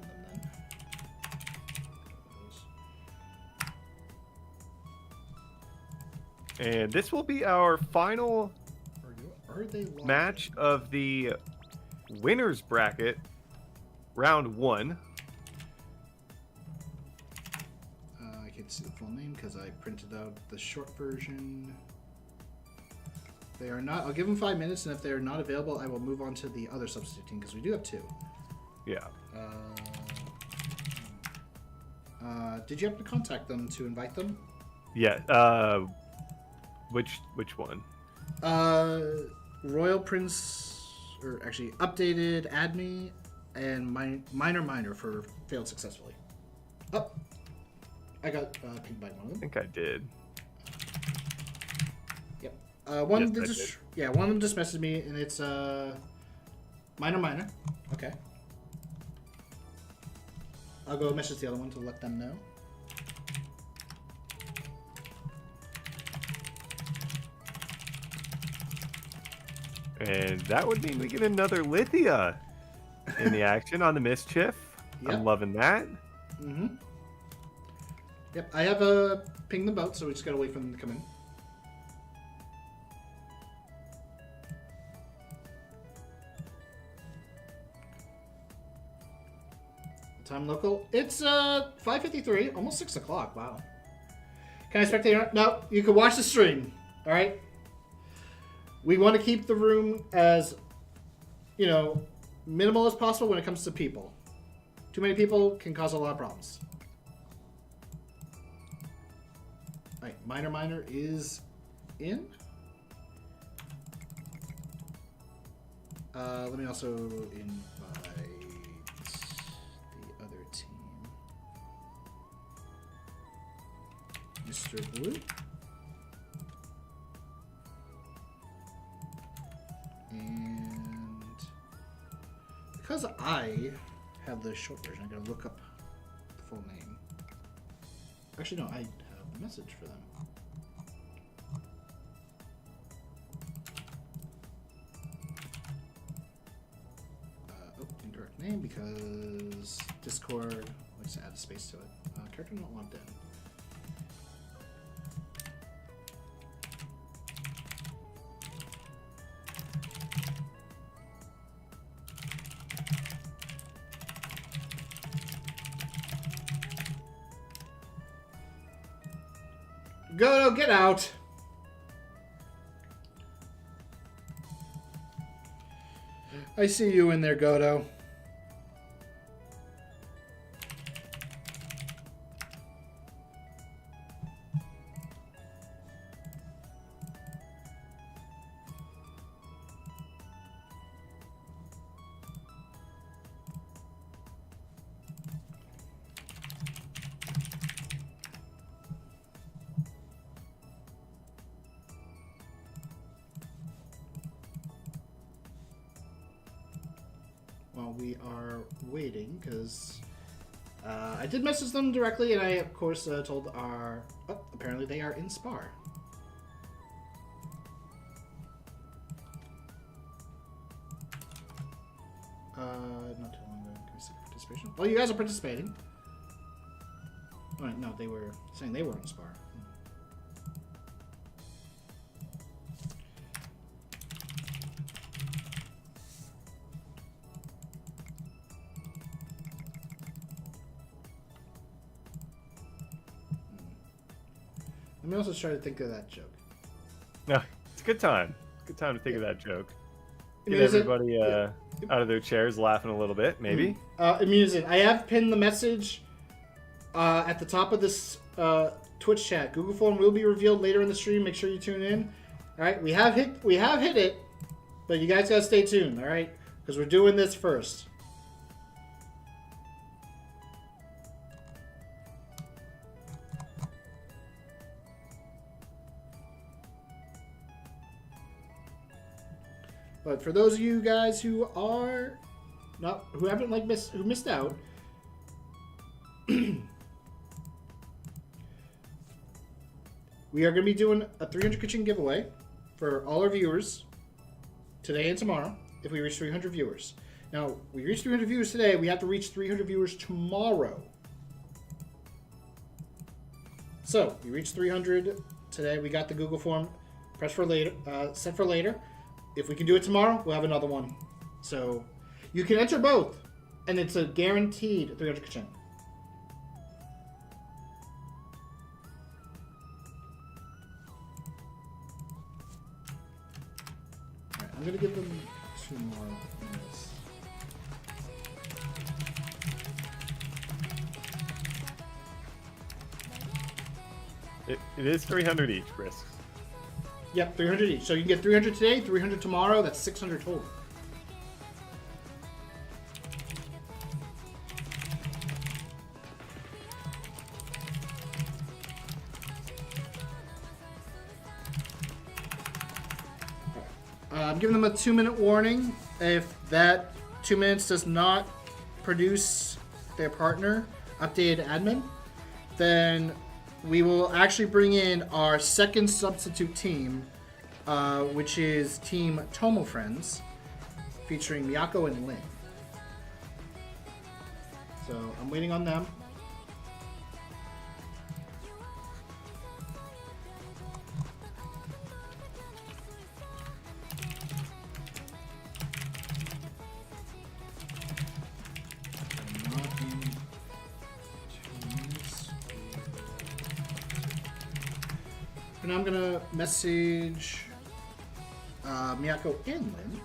then. And this will be our final Are they locked match in? of the winners bracket, round 1. I can't see the full name because I printed out the short version. They are not. I'll give them 5 minutes, and if they're not available, I will move on to the other substitute team because we do have 2. Yeah. Did you have to contact them to invite them? Yeah. Which one? Royal Prince, or actually updated Adme, and Minor for Failed Successfully. Oh, I got pinged by one of I them. think I did. Yep. One Yes, of them I just one of them just messaged me, and it's Minor. Okay. I'll go message the other one to let them know. And that would mean we get another Lithia in the action on the Mischief. Yep. I'm loving that. Mm-hmm. Yep, I have pinged them both, so we just gotta wait for them to come in. Time local. It's 5:53, almost 6 o'clock. Wow. Can I spectate? No, you can watch the stream. All right. We want to keep the room as, minimal as possible when it comes to people. Too many people can cause a lot of problems. All right, Minor is in. Let me also invite the other team. Mr. Blue. And because I have the short version, I gotta look up the full name. Actually, no, I have a message for them. Incorrect name because Discord likes to add a space to it. Character not logged in. Go, get out! I see you in there, Grotto. While we are waiting, because I did message them directly, and I, of course, told our... Oh, apparently they are in Spar. Not too long ago. Can we see participation? Oh, you guys are participating. Oh, no, they were saying they were in Spar. Let me also try to think of that joke. No, it's a good time. Good time to think of that joke. I mean, Get everybody out of their chairs laughing a little bit, maybe. Amusing. I have pinned the message at the top of this Twitch chat. Google form will be revealed later in the stream. Make sure you tune in. All right, we have hit it, but you guys gotta stay tuned. All right, because we're doing this first. But for those of you guys who are who missed out, we are going to be doing a 300 kitchen giveaway for all our viewers today and tomorrow if we reach 300 viewers. Now, we reach 300 viewers today, we have to reach 300 viewers tomorrow. So, we reached 300 today. We got the Google form pressed for later, set for later. If we can do it tomorrow, we'll have another one. So, you can enter both, and it's a guaranteed 300%. Alright, I'm going to give them 2 more minutes. It is 300 each, Brisk. Yep, 300 each. So you can get 300 today, 300 tomorrow. That's 600 total. I'm giving them a 2-minute warning. If that 2 minutes does not produce their partner updated admin, then we will actually bring in our second substitute team, which is Team Tomo Friends, featuring Miyako and Lin. So I'm waiting on them. And I'm gonna message Miyako and Lin.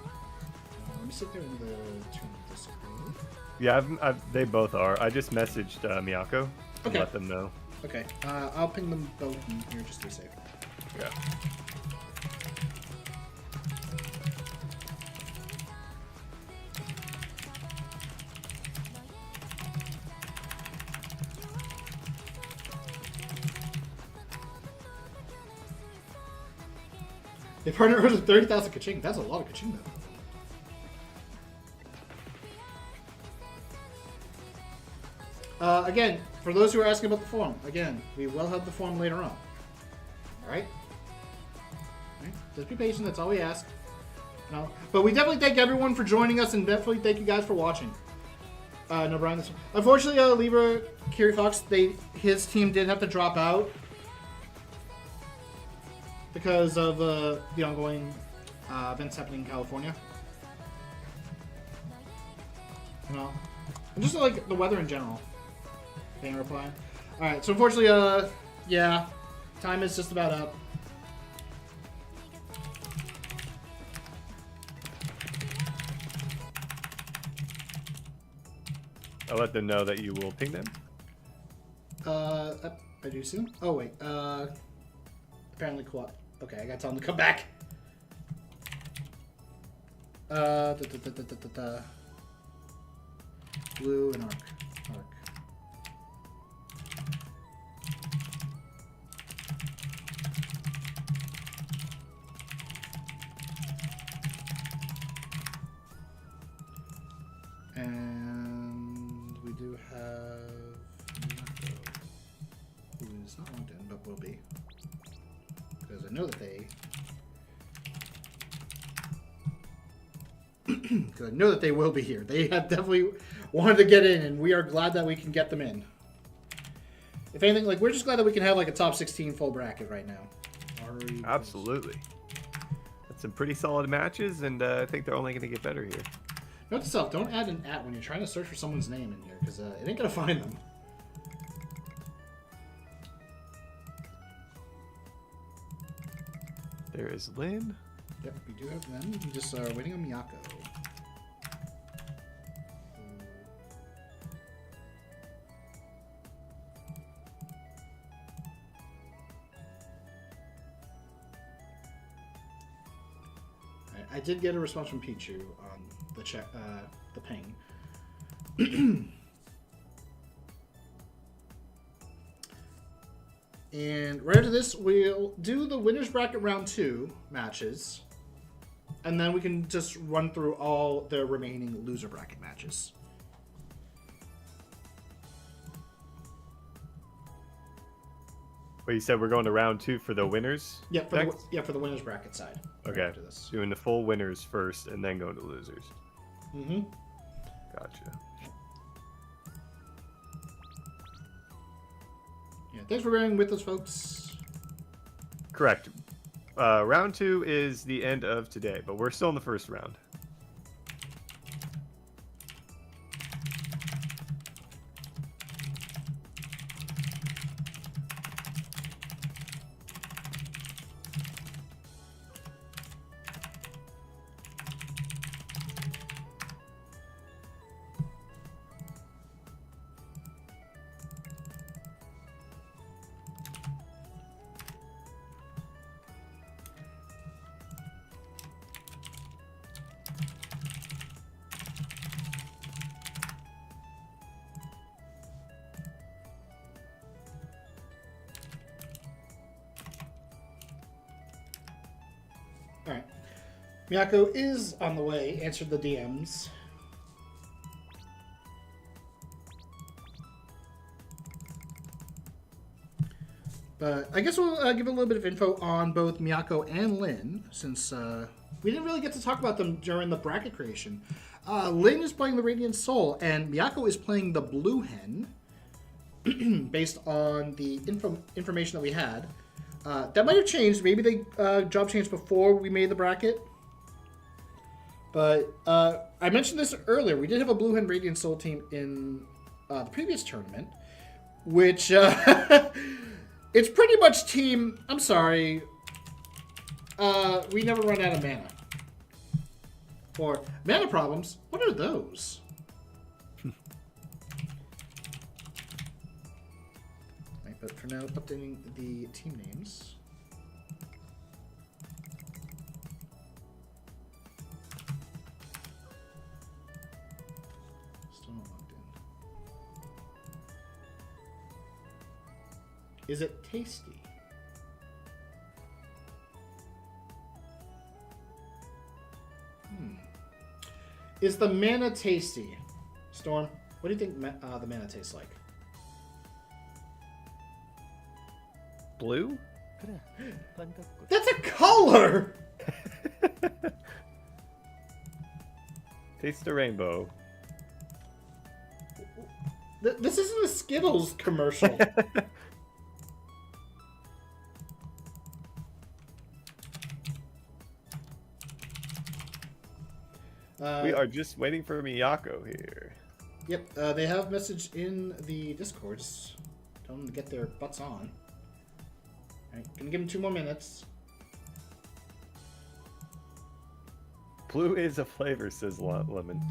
Let me sit there in the Discord. Yeah, they both are. I just messaged Miyako to Okay. let them know. Okay, I'll ping them both in here just to be safe. Yeah. They partner with 30,000 kaching. That's a lot of kaching, though. Again, for those who are asking about the form, again, we will have the form later on. Alright? Just be patient, that's all we ask. No. But we definitely thank everyone for joining us, and definitely thank you guys for watching. No, Brian, this one. Unfortunately, Libra, Kiri Fox, his team did have to drop out because of the ongoing events happening in California. You know, and just like the weather in general. Can't reply. All right, so unfortunately, yeah, time is just about up. I'll let them know that you will ping them. I do soon. Oh wait, apparently co-op. Okay, I got to tell them to come back. Blue and arc. And we do have Grotto, who is not logged in, but will be. Because I know that they will be here. They have definitely wanted to get in, and we are glad that we can get them in. If anything, like, we're just glad that we can have like a top 16 full bracket right now. Absolutely. That's some pretty solid matches, and I think they're only going to get better here. Note to self, don't add an @ when you're trying to search for someone's name in here, because it ain't going to find them. There is Lynn. Yep, we do have them. We just are waiting on Miyako. I did get a response from Pichu on the check, the ping. And right after this, we'll do the winners bracket round 2 matches, and then we can just run through all the remaining loser bracket matches. Well, you said we're going to round 2 for the winners? Yeah, for the winners bracket side. Okay. After this. Doing the full winners first and then going to losers. Mm-hmm. Gotcha. Yeah, thanks for bearing with us, folks. Correct. Round 2 is the end of today, but we're still in the first round. Alright. Miyako is on the way. Answered the DMs. But I guess we'll give a little bit of info on both Miyako and Lynn, since we didn't really get to talk about them during the bracket creation. Lynn is playing the Radiant Soul, and Miyako is playing the Blue Hen, based on the information that we had. That might have changed. Maybe they job changed before we made the bracket. But I mentioned this earlier. We did have a Blue Hen Radiant Soul team in the previous tournament, which it's pretty much team. I'm sorry. We never run out of mana. Or mana problems. What are those? But for now, updating the team names. Still not logged in. Is it tasty? Is the mana tasty? Storm, what do you think the mana tastes like? Blue? That's a color! Taste the rainbow. This isn't a Skittles commercial. We are just waiting for Miyako here. Yep, they have message in the Discord. Just tell them to get their butts on. Alright, gonna give them 2 more minutes. Blue is a flavor, says Lemon.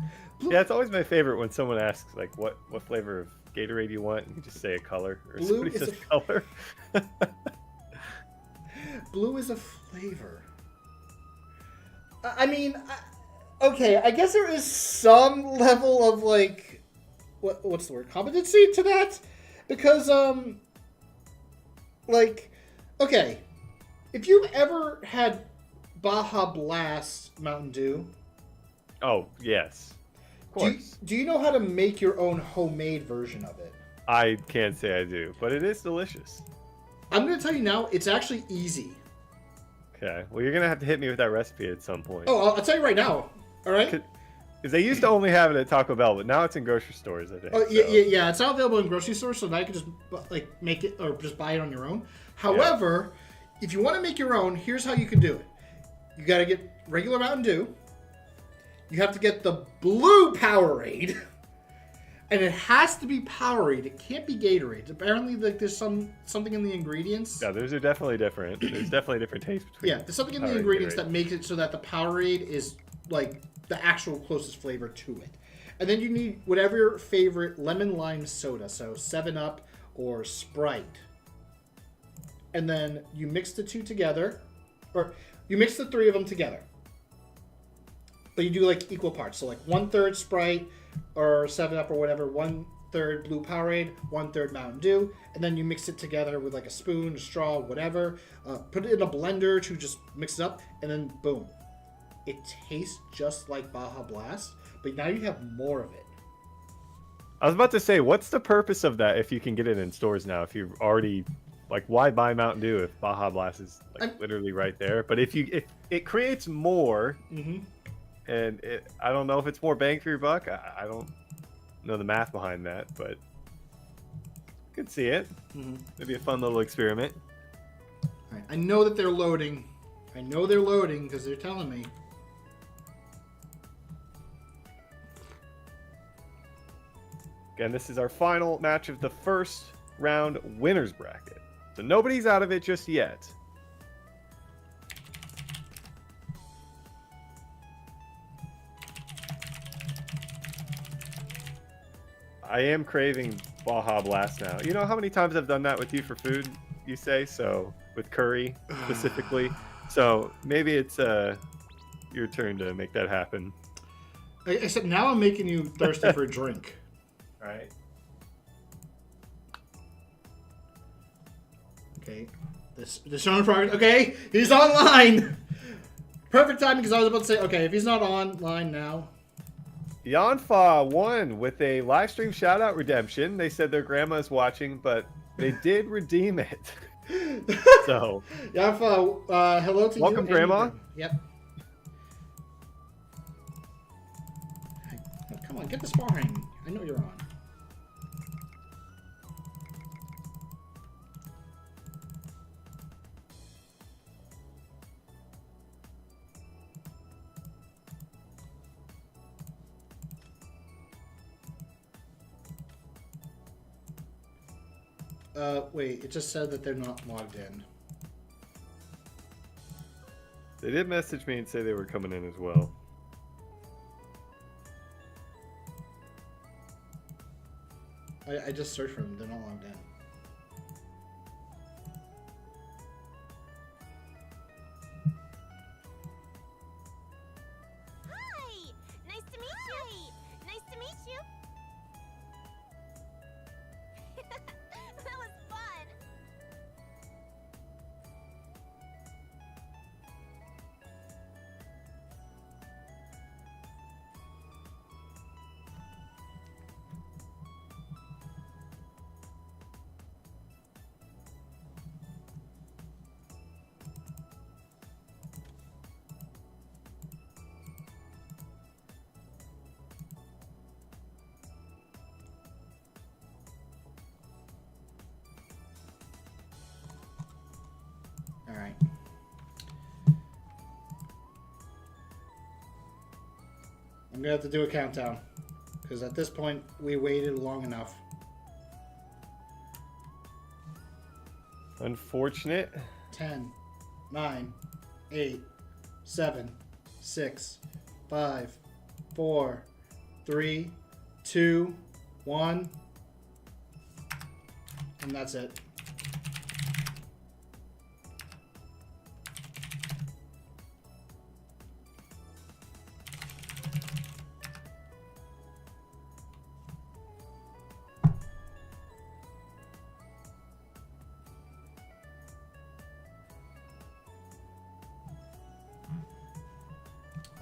Yeah, it's always my favorite when someone asks, like, what flavor of Gatorade you want, and you just say a color, or Blue somebody is says a... color. Blue is a flavor. I mean, okay, I guess there is some level of, like, what's the word? Competency to that? Because, like, okay, if you've ever had Baja Blast Mountain Dew... Oh, yes. Of course. Do you know how to make your own homemade version of it? I can't say I do, but it is delicious. I'm going to tell you now, it's actually easy. Okay, well, you're going to have to hit me with that recipe at some point. Oh, I'll tell you right now, all right? Because they used to only have it at Taco Bell, but now it's in grocery stores, I think. Oh, yeah, it's not available in grocery stores, so now you can just, like, make it, or just buy it on your own. However, if you want to make your own, here's how you can do it. You got to get regular Mountain Dew. You have to get the blue Powerade. And it has to be Powerade. It can't be Gatorade. Apparently, like, there's something in the ingredients. Yeah, those are definitely different. There's definitely different tastes between. Yeah, there's something in the Powerade ingredients and Gatorade. that makes it so that the Powerade is, like, the actual closest flavor to it. And then you need whatever your favorite lemon lime soda, so 7-Up or Sprite. And then you mix the two together, or you mix the 3 of them together. But you do, like, equal parts. So, like, 1/3 Sprite or 7-Up or whatever, 1/3 blue Powerade, 1/3 Mountain Dew, and then you mix it together with, like, a spoon, a straw, whatever. Put it in a blender to just mix it up, and then boom. It tastes just like Baja Blast, but now you have more of it. I was about to say, what's the purpose of that if you can get it in stores now? If you've already, like, why buy Mountain Dew if Baja Blast is, like, literally right there? But if it creates more, and I don't know if it's more bang for your buck. I don't know the math behind that, but could see it. Maybe a fun little experiment. All right. I know that they're loading. I know they're loading because they're telling me. Again, this is our final match of the first round winners bracket. So nobody's out of it just yet. I am craving Baja Blast now. You know how many times I've done that with you for food, you say? So, with curry, specifically. So, maybe it's your turn to make that happen. Except now I'm making you thirsty for a drink. All right. Okay. This showing progress. Okay, he's online! Perfect timing because I was about to say, okay, if he's not online now... Yanfa won with a live stream shout out redemption. They said their grandma is watching, but they did redeem it. So, Yanfa, hello to you. Welcome, Grandma. Yep. Come on, get the sparring. I know you're on. Wait, it just said that they're not logged in. they did message me and say they were coming in as well. I just searched for them. They're not logged in. Hi! Nice to meet you! Nice to meet you! That was fun! gonna have to do a countdown. Because at this point, we waited long enough. Unfortunate. 10, 9, 8, 7, 6, 5, 4, 3, 2, 1. And that's it.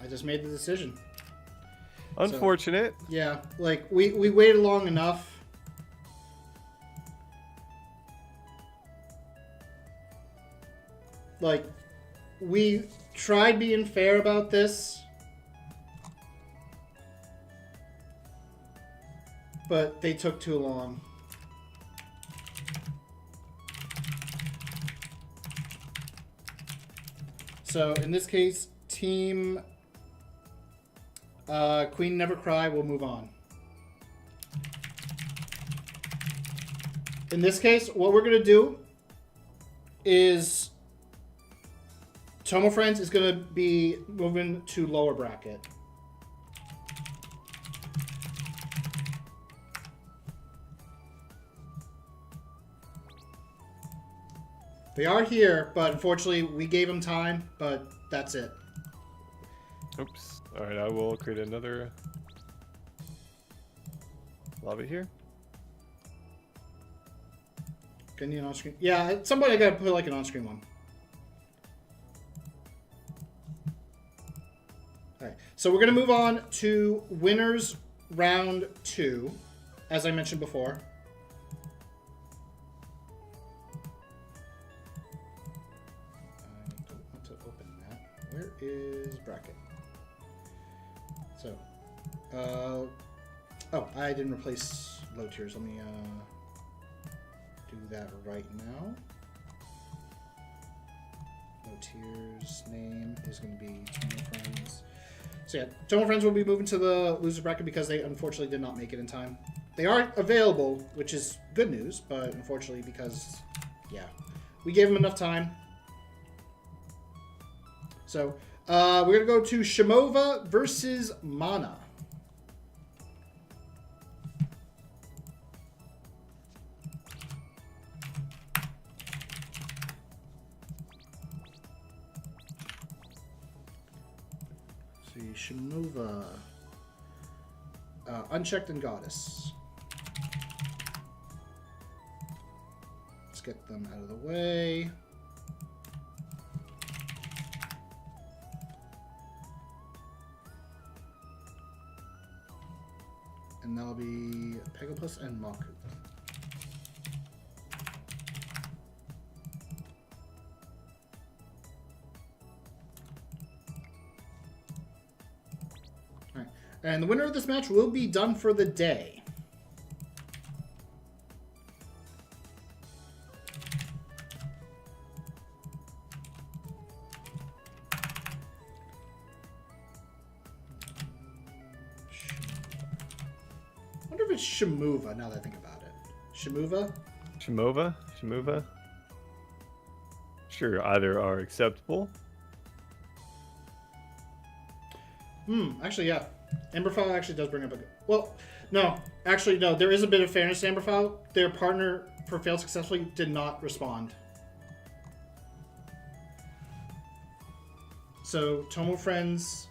I just made the decision. Unfortunate. So, yeah, like we waited long enough. Like, we tried being fair about this, but they took too long. So in this case, team Queen Never Cry will move on. In this case, what we're going to do is Tomo Friends is going to be moving to lower bracket. They are here, but unfortunately we gave them time, but that's it. Oops. Alright, I will create another lobby here. Can you on screen? Yeah, at some point I gotta put like an on-screen one. Alright, so we're gonna move on to winners round 2, as I mentioned before. I don't want to open that. Where is bracket? So, oh, I didn't replace low tiers. Let me do that right now. Low tiers name is going to be Tomo Friends. So yeah, Tomo Friends will be moving to the loser bracket because they unfortunately did not make it in time. They are available, which is good news, but unfortunately because, yeah, we gave them enough time. So, we're going to go to Shimova versus Mana. See, Shimova. Unchecked and Goddess. Let's get them out of the way. And that'll be Pegaplus and Maku. Alright. And the winner of this match will be done for the day. I wonder if it's Shimova now that I think about it. Shimova? Shimova? Sure, either are acceptable. Actually, yeah. Amberfowl actually does bring up a good... Well, no. Actually, no. There is a bit of fairness to Amberfowl. Their partner for Failed Successfully did not respond. So, Tomo Friends,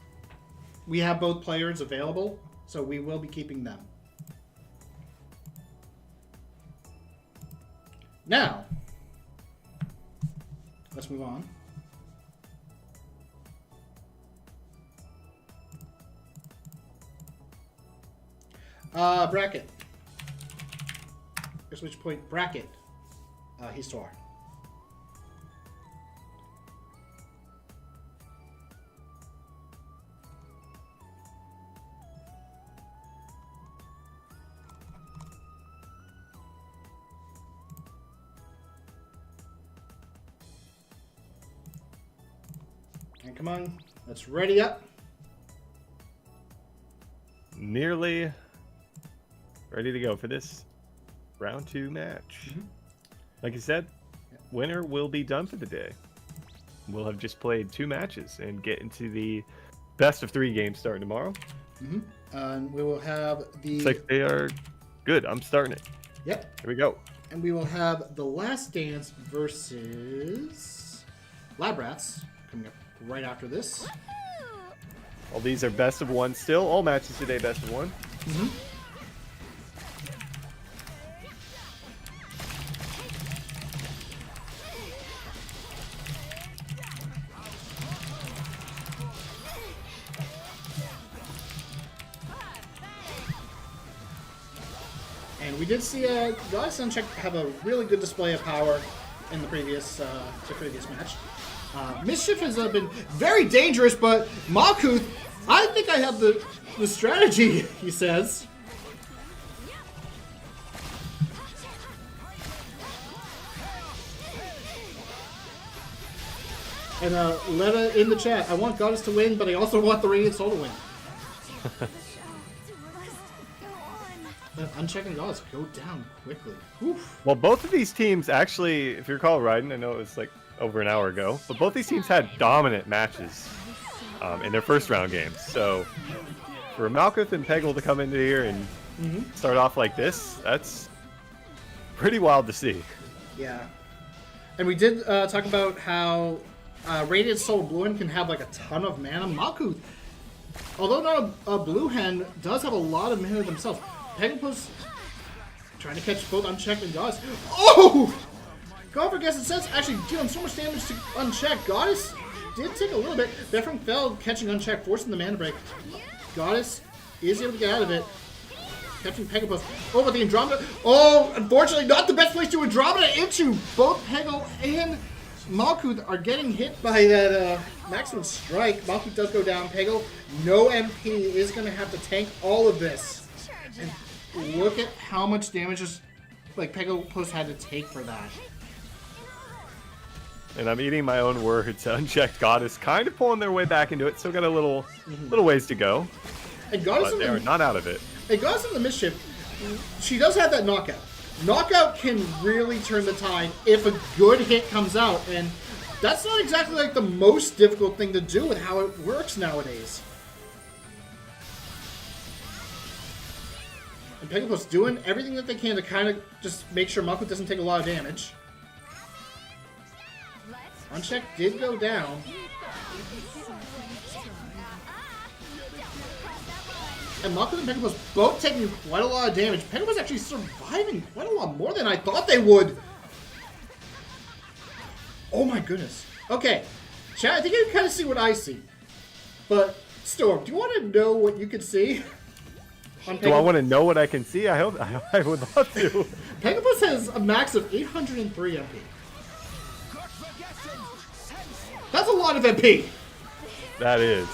we have both players available, so we will be keeping them. Now, let's move on. Bracket. Guess which point? Bracket. Histoire. And come on, let's ready up. nearly ready to go for this round 2 match. Like you said, winner will be done for the day. We'll have just played 2 matches and get into the best of 3 games starting tomorrow. And we will have the... Looks like they are good. I'm starting it. Yep. Here we go. And we will have The Last Dance versus Lab Rats coming up right after this. All these are best of 1 still. All matches today best of 1. And we did see Goddess Unchecked have a really good display of power in the previous match. Mischief has been very dangerous, but Malkuth, I think I have the strategy, he says. And Letta in the chat, I want Goddess to win, but I also want the Radiant Soul to win. Unchecking Goddess, go down quickly. Oof. Well, both of these teams actually, if you recall, Raiden, I know it was like over an hour ago, but both these teams had dominant matches in their first round games. So for Malkuth and Peggle to come into here and start off like this, that's pretty wild to see. Yeah. And we did talk about how Radiant Soul Blue Hen can have like a ton of mana. Malkuth, although not a Blue Hen, does have a lot of mana themselves. Pegasus trying to catch both Unchecked and Goddess. Oh! God forgets it says actually dealing so much damage to Unchecked. Goddess did take a little bit. Befram fell catching Unchecked, forcing the mana break. Goddess is able to get out of it. Catching Pegasus. Oh, but the Andromeda. Oh, unfortunately, not the best place to Andromeda into. Both Peggle and Malkuth are getting hit by that maximum strike. Malkuth does go down. Peggle, no MP, is going to have to tank all of this. And look at how much damage Peggle Post had to take for that. And I'm eating my own words. Unchecked Goddess kind of pulling their way back into it. Still got a little ways to go. And Goddess but they are not out of it. And Goddess in the Mischief, she does have that knockout. Knockout can really turn the tide if a good hit comes out. And that's not exactly like the most difficult thing to do with how it works nowadays. And Pegasus doing everything that they can to kind of just make sure Malkuth doesn't take a lot of damage. Unchecked did go down. And Malkuth and Pegasus both taking quite a lot of damage. Pegasus actually surviving quite a lot more than I thought they would. Oh my goodness. Okay, chat, I think you can kind of see what I see. But, Storm, do you want to know what you can see? Do I want to know what I can see? I hope I would love to. Pegasus has a max of 803 MP. That's a lot of MP. That is.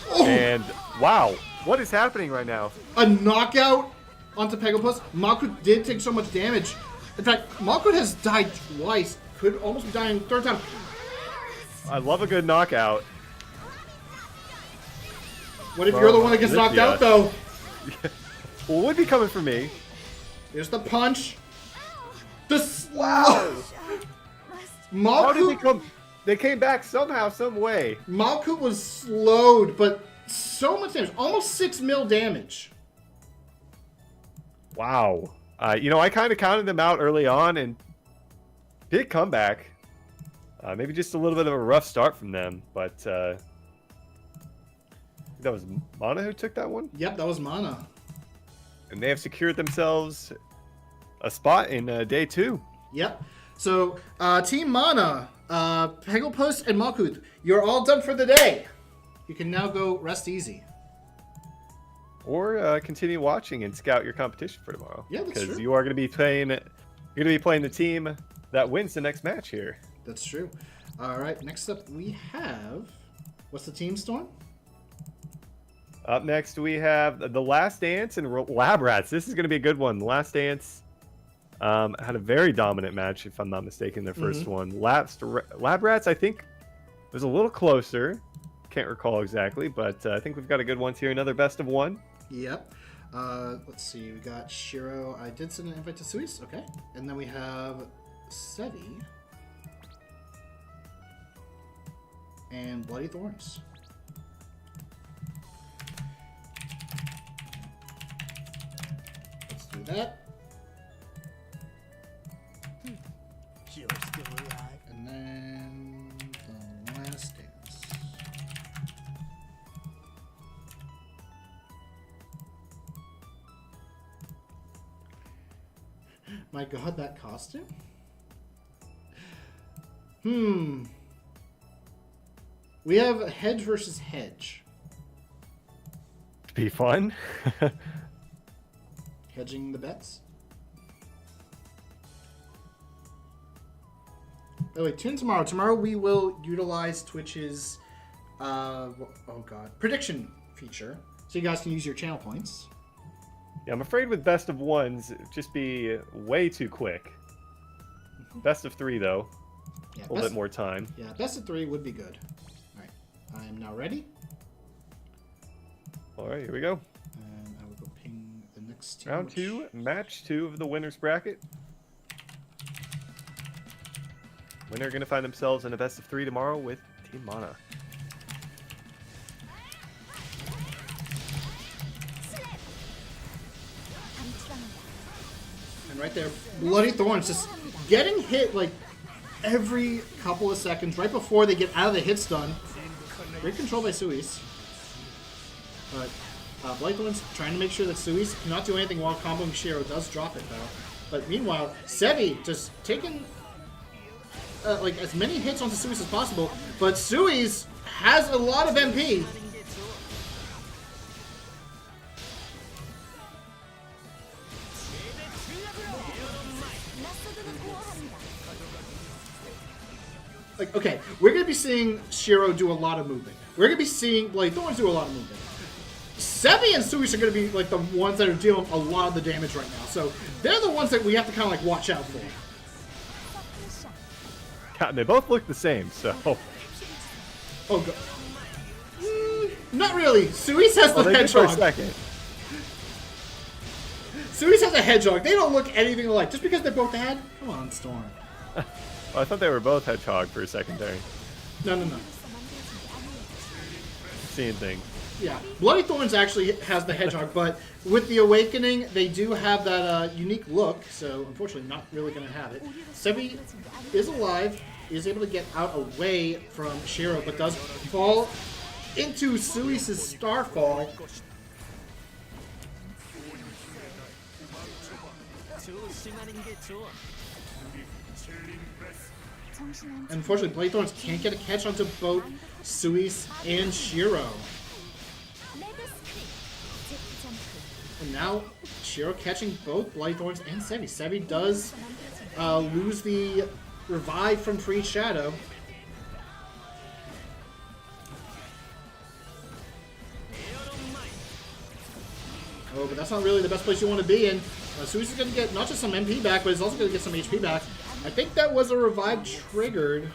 Oh. And wow, what is happening right now? A knockout onto Pegasus. Malkuth did take so much damage. In fact, Malkuth has died twice. Could almost be dying third time. I love a good knockout. What if you're the one that gets knocked out, though? Well, would be coming for me. Here's the punch. Wow. How did they Malkuth, come? They came back somehow, some way. Malkuth was slowed, but so much damage. Almost 6 mil damage. Wow. You know, I kind of counted them out early on and big comeback. Maybe just a little bit of a rough start from them, but that was Mana who took that one? Yep, that was Mana. And they have secured themselves a spot in day 2. Yep. So, Team Mana, Peggle Post and Malkuth, you're all done for the day. You can now go rest easy. Or continue watching and scout your competition for tomorrow. Yeah, that's because true. you are going to be playing. You're going to be playing the team that wins the next match here. That's true. All right, next up we have, what's the team, Storm? Up next we have The Last Dance and Lab Rats. This is going to be a good one. The Last Dance had a very dominant match, if I'm not mistaken, their first one. Lab Rats, I think, was a little closer. Can't recall exactly, but I think we've got a good one here. Another best of 1. Yep. Let's see. We got Shiro. I did send an invite to Suis. Okay. And then we have Sevi. And Bloody Thorns. Let's do that. You're still alive. And then the last dance. My god, that costume? We have Hedge versus Hedge. Be fun. Hedging the bets. Oh wait, tune tomorrow. Tomorrow we will utilize Twitch's prediction feature, so you guys can use your channel points. Yeah, I'm afraid with best of ones, it'd just be way too quick. Best of 3 though, Yeah, a little bit more time. Yeah, best of 3 would be good. All right, I am now ready, All right, here we go. and I will go ping the next team. Round 2, match 2 of the winners bracket. Winner going to find themselves in a best of 3 tomorrow with Team Mana. And right there, Bloody Thorns just getting hit like every couple of seconds right before they get out of the hit stun. Great control by Suis. But Bloody Thorns trying to make sure that Suis cannot do anything while comboing Shiro. Does drop it though. But meanwhile, Sevi just taking like as many hits onto Suis as possible. But Suis has a lot of MP. Like, okay, we're going to be seeing Shiro do a lot of moving. We're going to be seeing Bloody Thorns do a lot of moving. Sevi and Suis are going to be like the ones that are dealing a lot of the damage right now. So they're the ones that we have to kind of like watch out for. God, they both look the same, so... Oh, God. Not really. Suis has the Well, they did for a hedgehog. second. Suis has a hedgehog. They don't look anything alike. Just because they're both a head? Come on, Storm. Well, I thought they were both hedgehog for a second there. No. Seeing things. Yeah, Bloody Thorns actually has the hedgehog, but with the Awakening, they do have that unique look, so unfortunately not really going to have it. Sevi is alive, is able to get out away from Shiro, but does fall into Suis' Starfall. Unfortunately, Bloody Thorns can't get a catch onto both Suis and Shiro. And now, Shiro catching both Bloody Thorns and Sevi. Sevi does lose the revive from Free Shadow. Oh, but that's not really the best place you want to be in. Suis is going to get not just some MP back, but he's also going to get some HP back. I think that was a revive triggered.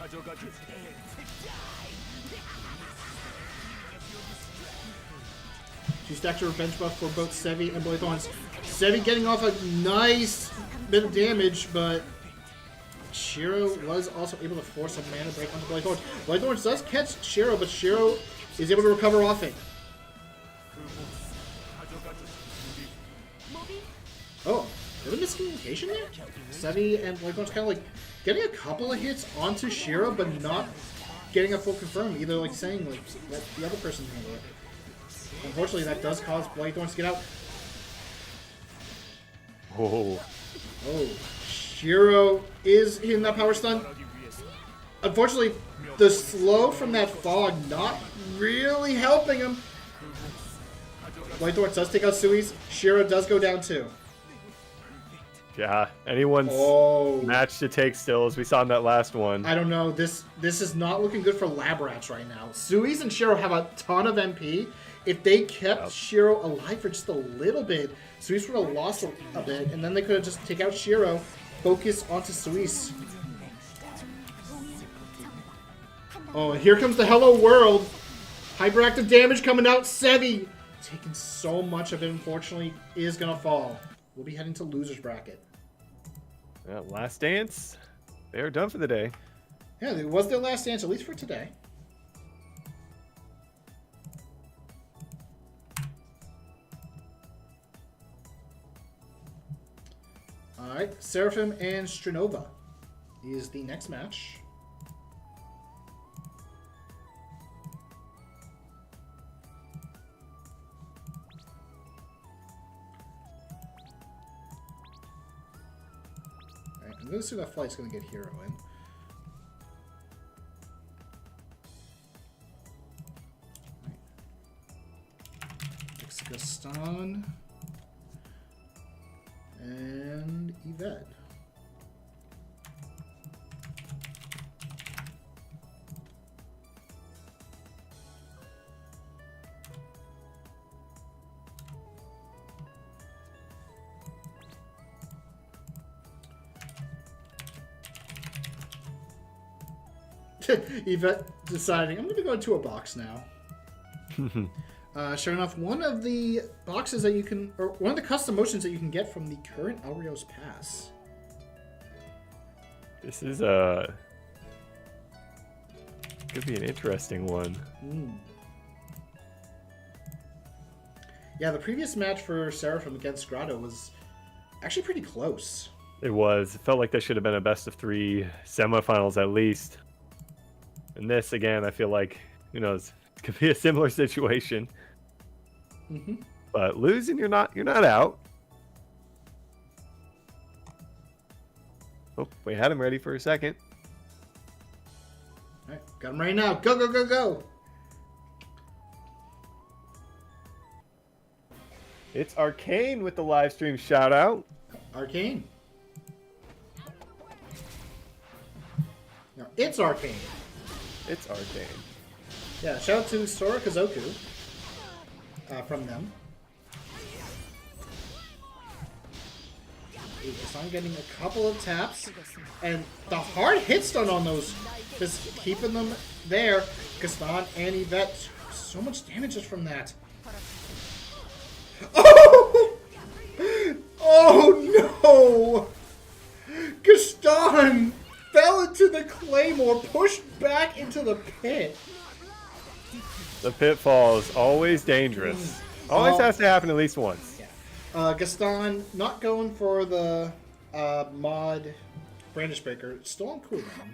She stacked a revenge buff for both Sevi and Bloody Thorns. Sevi getting off a nice bit of damage, but Shiro was also able to force a mana break onto Bloody Thorns. Bloody Thorns does catch Shiro, but Shiro is able to recover off it. Oh, is there a miscommunication there? Sevi and Bloody Thorns kind of like getting a couple of hits onto Shiro, but not getting a full confirm. Either like saying like let the other person handle it. Unfortunately, that does cause Bloody Thorns to get out. Oh. Oh, Shiro is hitting that power stun. Unfortunately, the slow from that fog not really helping him. Bloody Thorns does take out Suis. Shiro does go down too. Yeah, anyone's match to take still, as we saw in that last one. I don't know. This is not looking good for Lab Rats right now. Suis and Shiro have a ton of MP. If they kept Shiro alive for just a little bit, Suis would have lost a bit, and then they could have just take out Shiro, focus onto Suis. Oh, and here comes the Hello World. Hyperactive damage coming out. Sevi taking so much of it, unfortunately, is going to fall. We'll be heading to loser's bracket. Last dance. They're done for the day. Yeah, it was their last dance, at least for today. Alright, Seraphim and Strinova is the next match. Alright, I'm going to see that flight's going to get Hero in. Gaston and Yvette. Yvette deciding, I'm going to go into a box now. Sure enough, one of the boxes that you can, or one of the custom motions that you can get from the current Elrio's Pass. This is could be an interesting one. Yeah, the previous match for Seraphim against Grotto was actually pretty close. It was. It felt like there should have been a best of 3 semifinals at least. And this, again, I feel like, who knows, it could be a similar situation. But losing, you're not out. Oh, we had him ready for a second. All right, got him right now. Go, go, go, go. It's Arcane with the live stream shout out. Arcane. No, it's Arcane. It's Arcane. Yeah, shout out to Sora Kazoku from them. I'm getting a couple of taps, and the hard hit stun on those, just keeping them there. Gaston and Yvette, so much damage just from that. Oh! Oh no! Gaston fell into the claymore, pushed back into the pit. The pitfall is always dangerous. Always has to happen at least once. Gaston not going for the mod Brandish Breaker, still on cooldown.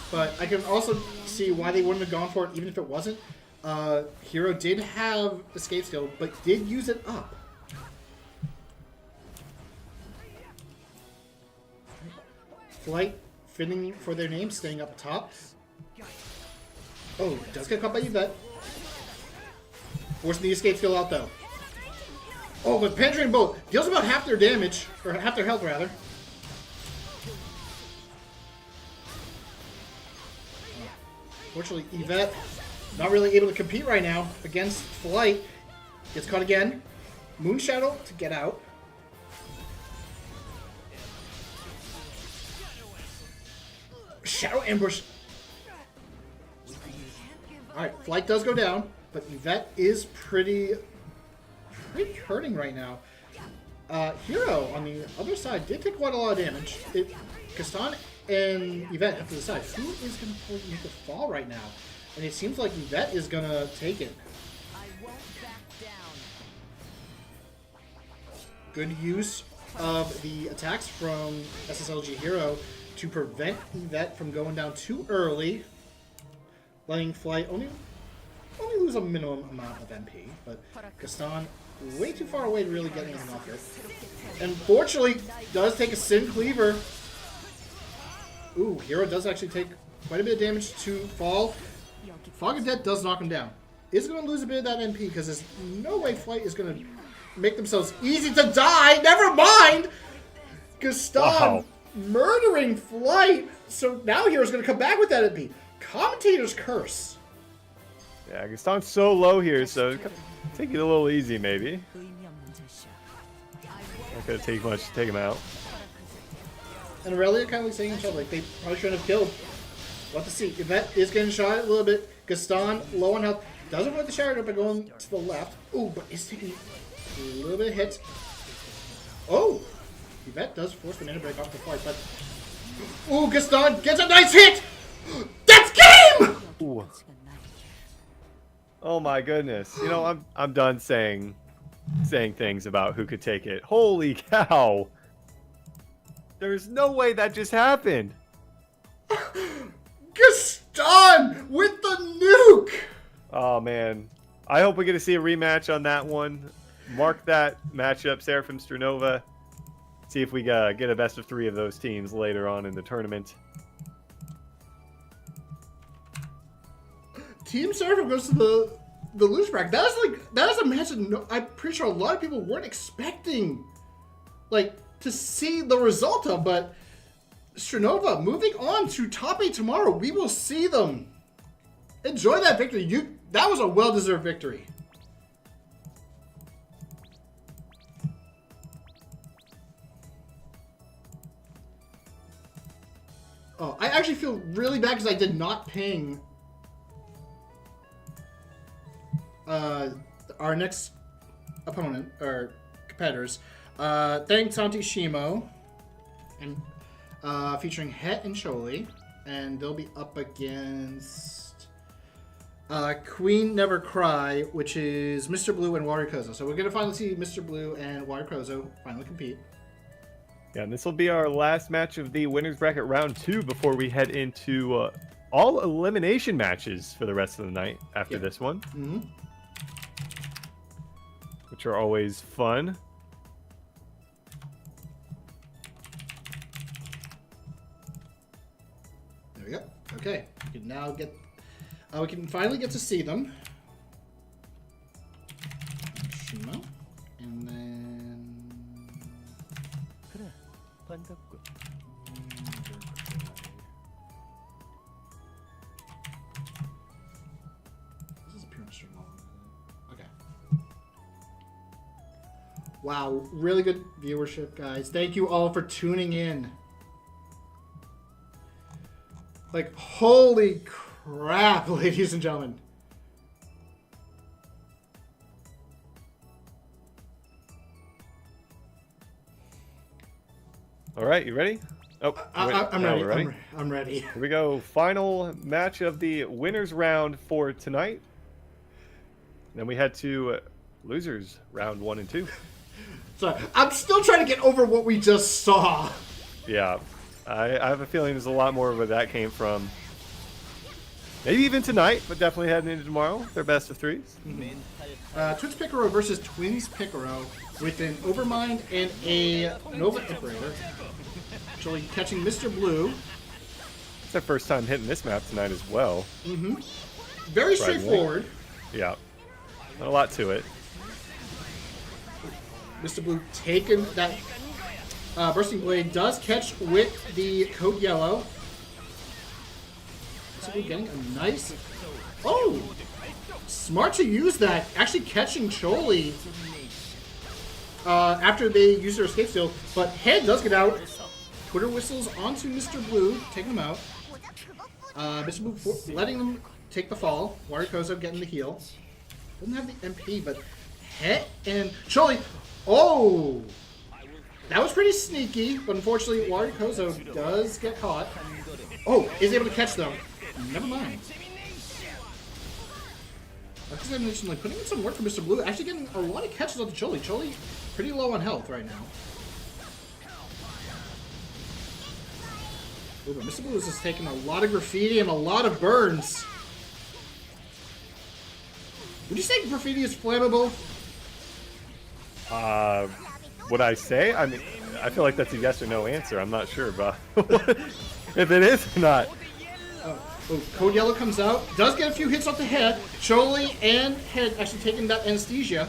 But I can also see why they wouldn't have gone for it even if it wasn't. Hero did have escape skill, but did use it up. Flight fitting for their name, staying up top. Oh, does get caught by Yvette. Forcing the escape skill out though. Oh, but penetrating bolt deals about half their damage, or half their health rather. Fortunately, Yvette not really able to compete right now against Flight. Gets caught again. Moon Shadow to get out. Shadow Ambush. Alright, Flight does go down, but Yvette is pretty hurting right now. Hero, on the other side, did take quite a lot of damage. Gaston and Yvette have to decide who is going to make the fall right now. And it seems like Yvette is going to take it. Good use of the attacks from SSLG Hero to prevent Yvette from going down too early. Letting Flight only lose a minimum amount of MP. But Gaston way too far away to really get anything off here. And fortunately, does take a Sin Cleaver. Ooh, Hero does actually take quite a bit of damage to fall. Fog of Death does knock him down. Is going to lose a bit of that MP because there's no way Flight is going to make themselves easy to die. Never mind! Gaston murdering Flight. So now Hero's going to come back with that MP. Commentator's Curse. Yeah, Gaston's so low here, so take it a little easy maybe. Not going to take much to take him out. And Aurelia kind of like saying each other, like they probably shouldn't have killed. We'll have to see. Yvette is getting shot a little bit. Gaston low on health. Does avoid the shower by going to the left. Ooh, but is taking a little bit of hit. Oh! Yvette does force Banana Break off the fight, but... Ooh, Gaston gets a nice hit! That's game! Ooh. Oh my goodness. You know, I'm done saying things about who could take it. Holy cow! There's no way that just happened. Gaston with the nuke! Oh man. I hope we get to see a rematch on that one. Mark that matchup, Seraphim Sternova. See if we get a best of 3 of those teams later on in the tournament. Team Seraphim goes to the loose bracket. That is a match that I'm pretty sure a lot of people weren't expecting, like, to see the result of. But Sternova moving on to top 8 tomorrow. We will see them. Enjoy that victory. That was a well-deserved victory. Oh, I actually feel really bad because I did not ping our next opponent, or competitors. Thanks, Auntie Shimo, and featuring Het and Choli, and they'll be up against Queen Never Cry, which is Mr. Blue and Wario Kozo. So we're going to finally see Mr. Blue and Wario Kozo finally compete. Yeah, and this will be our last match of the winners bracket round 2 before we head into all elimination matches for the rest of the night after this one. Mm-hmm. Which are always fun. There we go. Okay, we can now get. We can finally get to see them. Shimo, and then. This is pure stream. Okay. Wow, really good viewership, guys. Thank you all for tuning in. Like, holy crap, ladies and gentlemen. All right, you ready? Oh, I'm now ready. we're ready. I'm ready. Here we go. Final match of the winners round for tonight. Then we head to losers round 1 and 2. So I'm still trying to get over what we just saw. Yeah, I have a feeling there's a lot more where that came from. Maybe even tonight, but definitely heading into tomorrow. Their best of 3s. Twins Picaro versus Twins Picaro with an Overmind and a Nova Imperator. Actually catching Mr. Blue. It's their first time hitting this map tonight as well. Mm-hmm. Very straightforward. Yeah, not a lot to it. Mr. Blue taking that Bursting Blade, does catch with the Code Yellow. Mr. Blue getting a nice... Oh! Smart to use that. Actually catching Choli after they use their escape steal. But Head does get out. Twitter whistles onto Mr. Blue, taking him out. Mr. Blue letting them take the fall. Wario Kozo getting the heal. Doesn't have the MP, but Head and Choli... Oh! That was pretty sneaky, but unfortunately Wario Kozo does get caught. Oh, is able to catch them. Never mind. Because I mentioned, like, putting in some work for Mr. Blue, actually getting a lot of catches onto Choli. Choli pretty low on health right now. Ooh, but Mr. Blue is just taking a lot of graffiti and a lot of burns. Would you say graffiti is flammable? Would I say? I mean, I feel like that's a yes or no answer. I'm not sure, but if it is or not. Oh, Code Yellow comes out. Does get a few hits off the head. Choli and Head actually taking that anesthesia.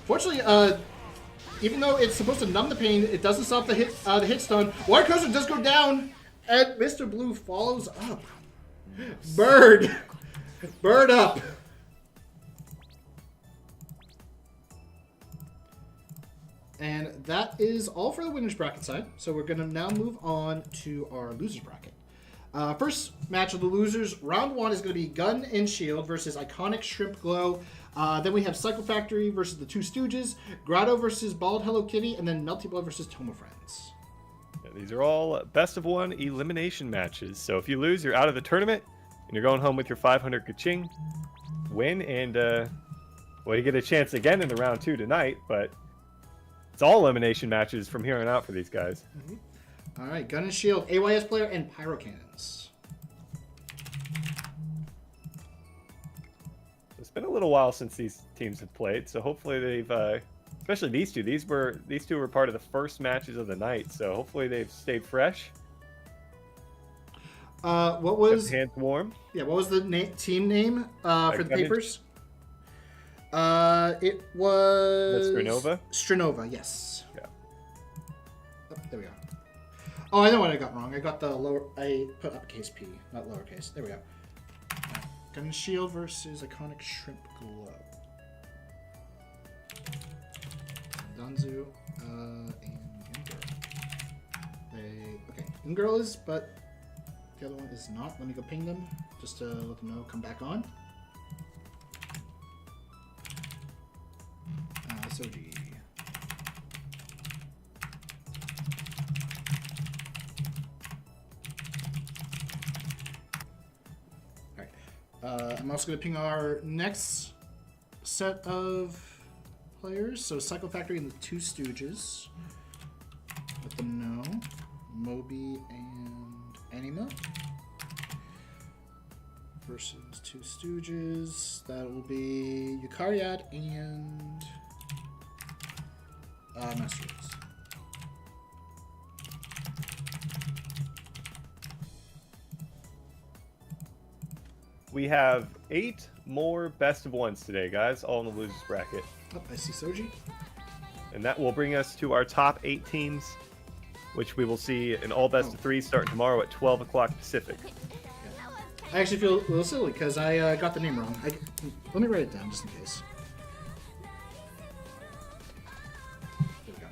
Fortunately, even though it's supposed to numb the pain, it doesn't stop the hit stun. Wario Kozo does go down, and Mr. Blue follows up. Bird! Bird up! And that is all for the winners bracket side. So we're going to now move on to our losers bracket. First match of the losers, round 1 is going to be Gun and Shield versus Iconic Shrimp Glow. Then we have Cycle Factory versus the Two Stooges, Grotto versus Bald Hello Kitty, and then Melty Blood versus Tomo Friends. Yeah, these are all best of 1 elimination matches. So if you lose, you're out of the tournament, and you're going home with your 500 kaching. Win, and well, you get a chance again in the round 2 tonight, but it's all elimination matches from here on out for these guys. All right, Gun and Shield, AYS player, and Pyro Cannons. It's been a little while since these teams have played, so hopefully they've, especially these two. These two were part of the first matches of the night, so hopefully they've stayed fresh. What was hands warm? Yeah, what was the team name for the papers? It was Strinova. Strinova, yes. Yeah. Oh, there we go. Oh, I know what I got wrong. I got the lower. I put uppercase P, not lowercase. There we go. Gun and Shield versus Iconic Shrimp Glow. Danzu and Ingirl. Okay, Ingirl is, but the other one is not. Let me go ping them just to let them know. Come back on. Soji. I'm also going to ping our next set of players. So Cycle Factory and the Two Stooges. Let them know. Moby and Anima. Versus Two Stooges. That will be Yukariat and Master Race. We have 8 more best of 1s today, guys, all in the losers bracket. Oh, I see Soji. And that will bring us to our top 8 teams, which we will see in all best of 3 starting tomorrow at 12 o'clock Pacific. I actually feel a little silly because I got the name wrong. Let me write it down just in case. There we go.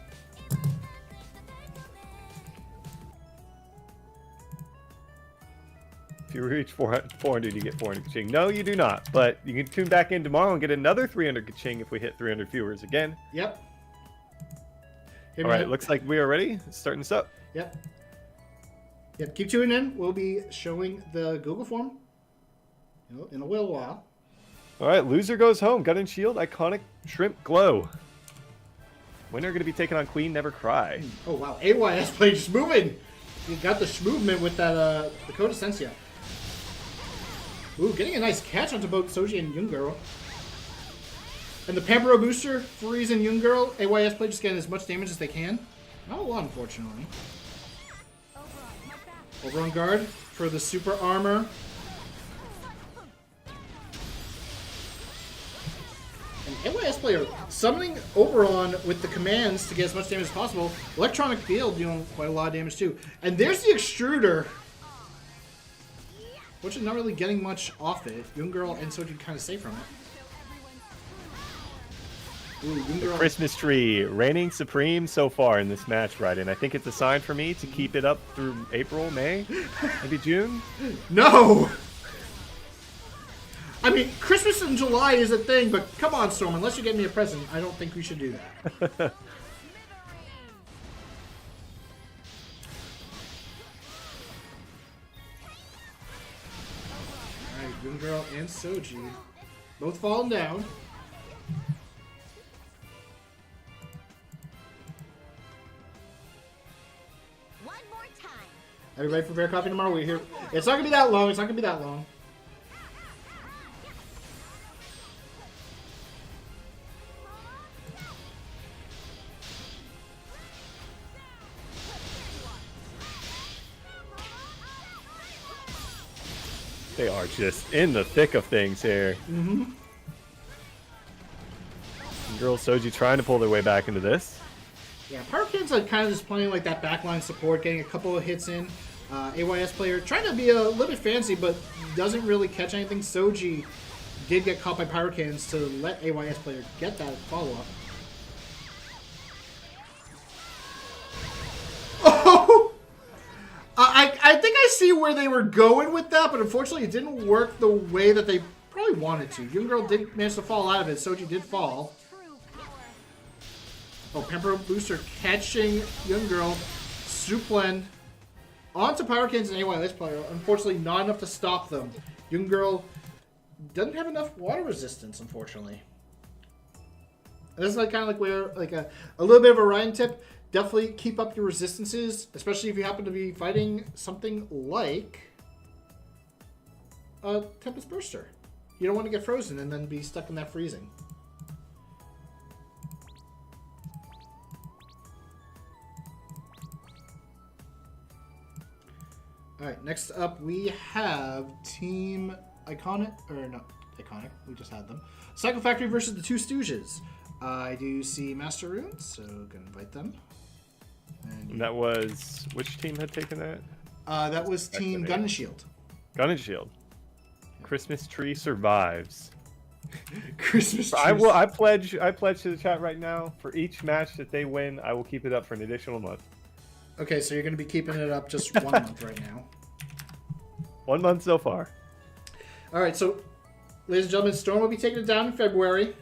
If you reach 400, you get 400 kaching. No, you do not. But you can tune back in tomorrow and get another 300 kaching if we hit 300 viewers again. Yep. All right, looks like we are ready. Starting this up. Yep. Yep. Keep tuning in. We'll be showing the Google form in a little while. All right, loser goes home. Gun and Shield, Iconic Shrimp Glow. Winner going to be taking on Queen Never Cry. Oh, wow. AYS play just moving. You got the movement with that Dakota Sensia. Ooh, getting a nice catch onto both Soji and Young Girl. And the Pampero booster, Freeze and Young Girl. AYS play just getting as much damage as they can. Not a lot, unfortunately. Over on guard for the super armor. And AYS player summoning Oberon with the commands to get as much damage as possible. Electronic Field doing quite a lot of damage too. And there's the extruder. Which is not really getting much off it. Young Girl and Soji kind of safe from it. Ooh, Young Girl. Christmas tree reigning supreme so far in this match, Raiden. I think it's a sign for me to keep it up through April, May, maybe June. No! I mean, Christmas in July is a thing, but come on, Storm. Unless you get me a present, I don't think we should do that. Alright, Young Girl and Soji. Both falling down. One more time. Everybody for Bear Coffee tomorrow? We're here. It's not gonna be that long. It's not gonna be that long. They are just in the thick of things here. Mm-hmm. Girl Soji trying to pull their way back into this. Yeah, Pyrokin's like kind of just playing like that backline support, getting a couple of hits in. AYS player trying to be a little bit fancy, but doesn't really catch anything. Soji did get caught by Pyrokins to let AYS player get that follow-up. Oh! I think I see where they were going with that, but unfortunately it didn't work the way that they probably wanted to. Young Girl did manage to fall out of it. Soji did fall. True power. Oh, Pamper Booster catching Young Girl. Suplen onto Power Cans and AY Lights player. Unfortunately, not enough to stop them. Young Girl doesn't have enough water resistance, unfortunately. And this is like kind of like where a little bit of a Ryan tip. Definitely keep up your resistances, especially if you happen to be fighting something like a Tempest Burster. You don't want to get frozen and then be stuck in that freezing. Alright, next up we have Team Iconic, or not Iconic, we just had them. Cycle Factory versus the two Stooges. I do see Master Runes, so gonna invite them. And that was, which team had taken that? That was Team Gun and Shield. Gun and Shield. Christmas Tree survives. Christmas tree. I pledge to the chat right now, for each match that they win, I will keep it up for an additional month. Okay, so you're gonna be keeping it up just 1 month right now. 1 month so far. Alright, so ladies and gentlemen, Storm will be taking it down in February.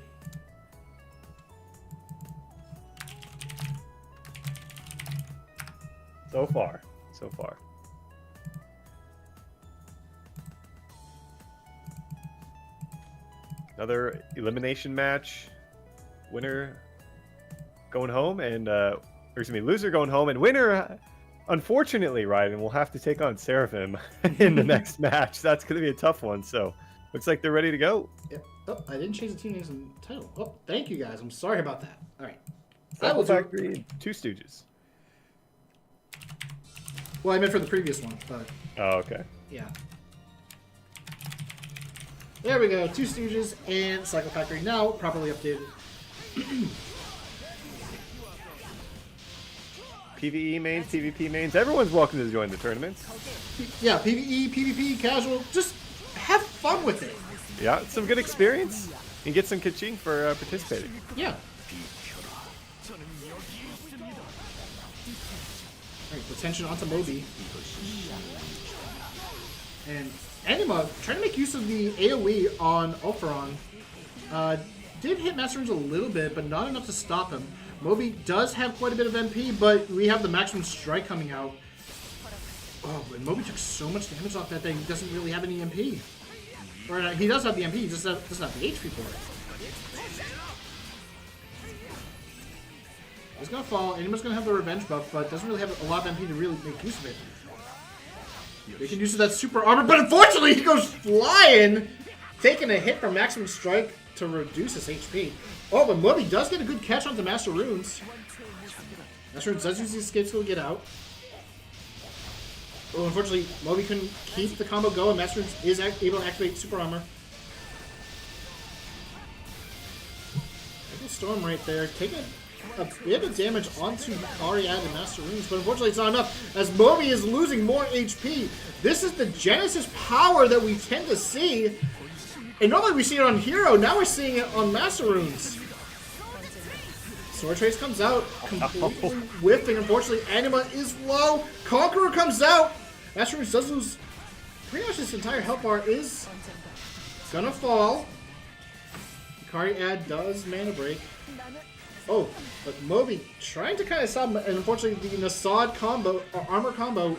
So far. So far. Another elimination match. Winner going home and, loser going home, and winner, unfortunately, Raiden, will have to take on Seraphim in the next match. That's going to be a tough one, so looks like they're ready to go. Yep. Oh, I didn't change the team names and title. Oh, thank you guys. I'm sorry about that. Alright. Cycle Factory and two Stooges. Well, I meant for the previous one, but Oh, okay. yeah. There we go. Two Stooges and Cycle Factory now properly updated. PvE mains, PvP mains, everyone's welcome to join the tournaments. Yeah, PvE, PvP, casual. Just have fun with it. Yeah, it's some good experience. And get some kaching for participating. Yeah. Alright, attention onto Moby. And Anima trying to make use of the AoE on Ulferon. Did hit Master Runes a little bit, but not enough to stop him. Moby does have quite a bit of MP, but we have the maximum strike coming out. Oh, and Moby took so much damage off that he doesn't really have any MP. Or he does have the MP, he just doesn't have the HP for it. He's gonna fall. Anima's gonna have the revenge buff, but doesn't really have a lot of MP to really make use of it. They can use that super armor, but unfortunately he goes flying, taking a hit from maximum strike to reduce his HP. Oh, but Moby does get a good catch onto Master Runes. Master Runes does use his escape skill to get out. Oh, unfortunately, Moby couldn't keep the combo going. Master Runes is able to activate super armor. Storm right there, taking a bit of damage onto Ariad and Master Runes, but unfortunately it's not enough, as Moby is losing more HP. This is the Genesis power that we tend to see, and normally we see it on Hero, now we're seeing it on Master Runes. Sword Trace comes out, completely whiffing. Unfortunately, Anima is low. Conqueror comes out. Master Runes does lose pretty much his entire health bar, is gonna fall. Ariad does mana break. Oh, but Moby trying to kind of stop him, and unfortunately the Nasad combo, or armor combo,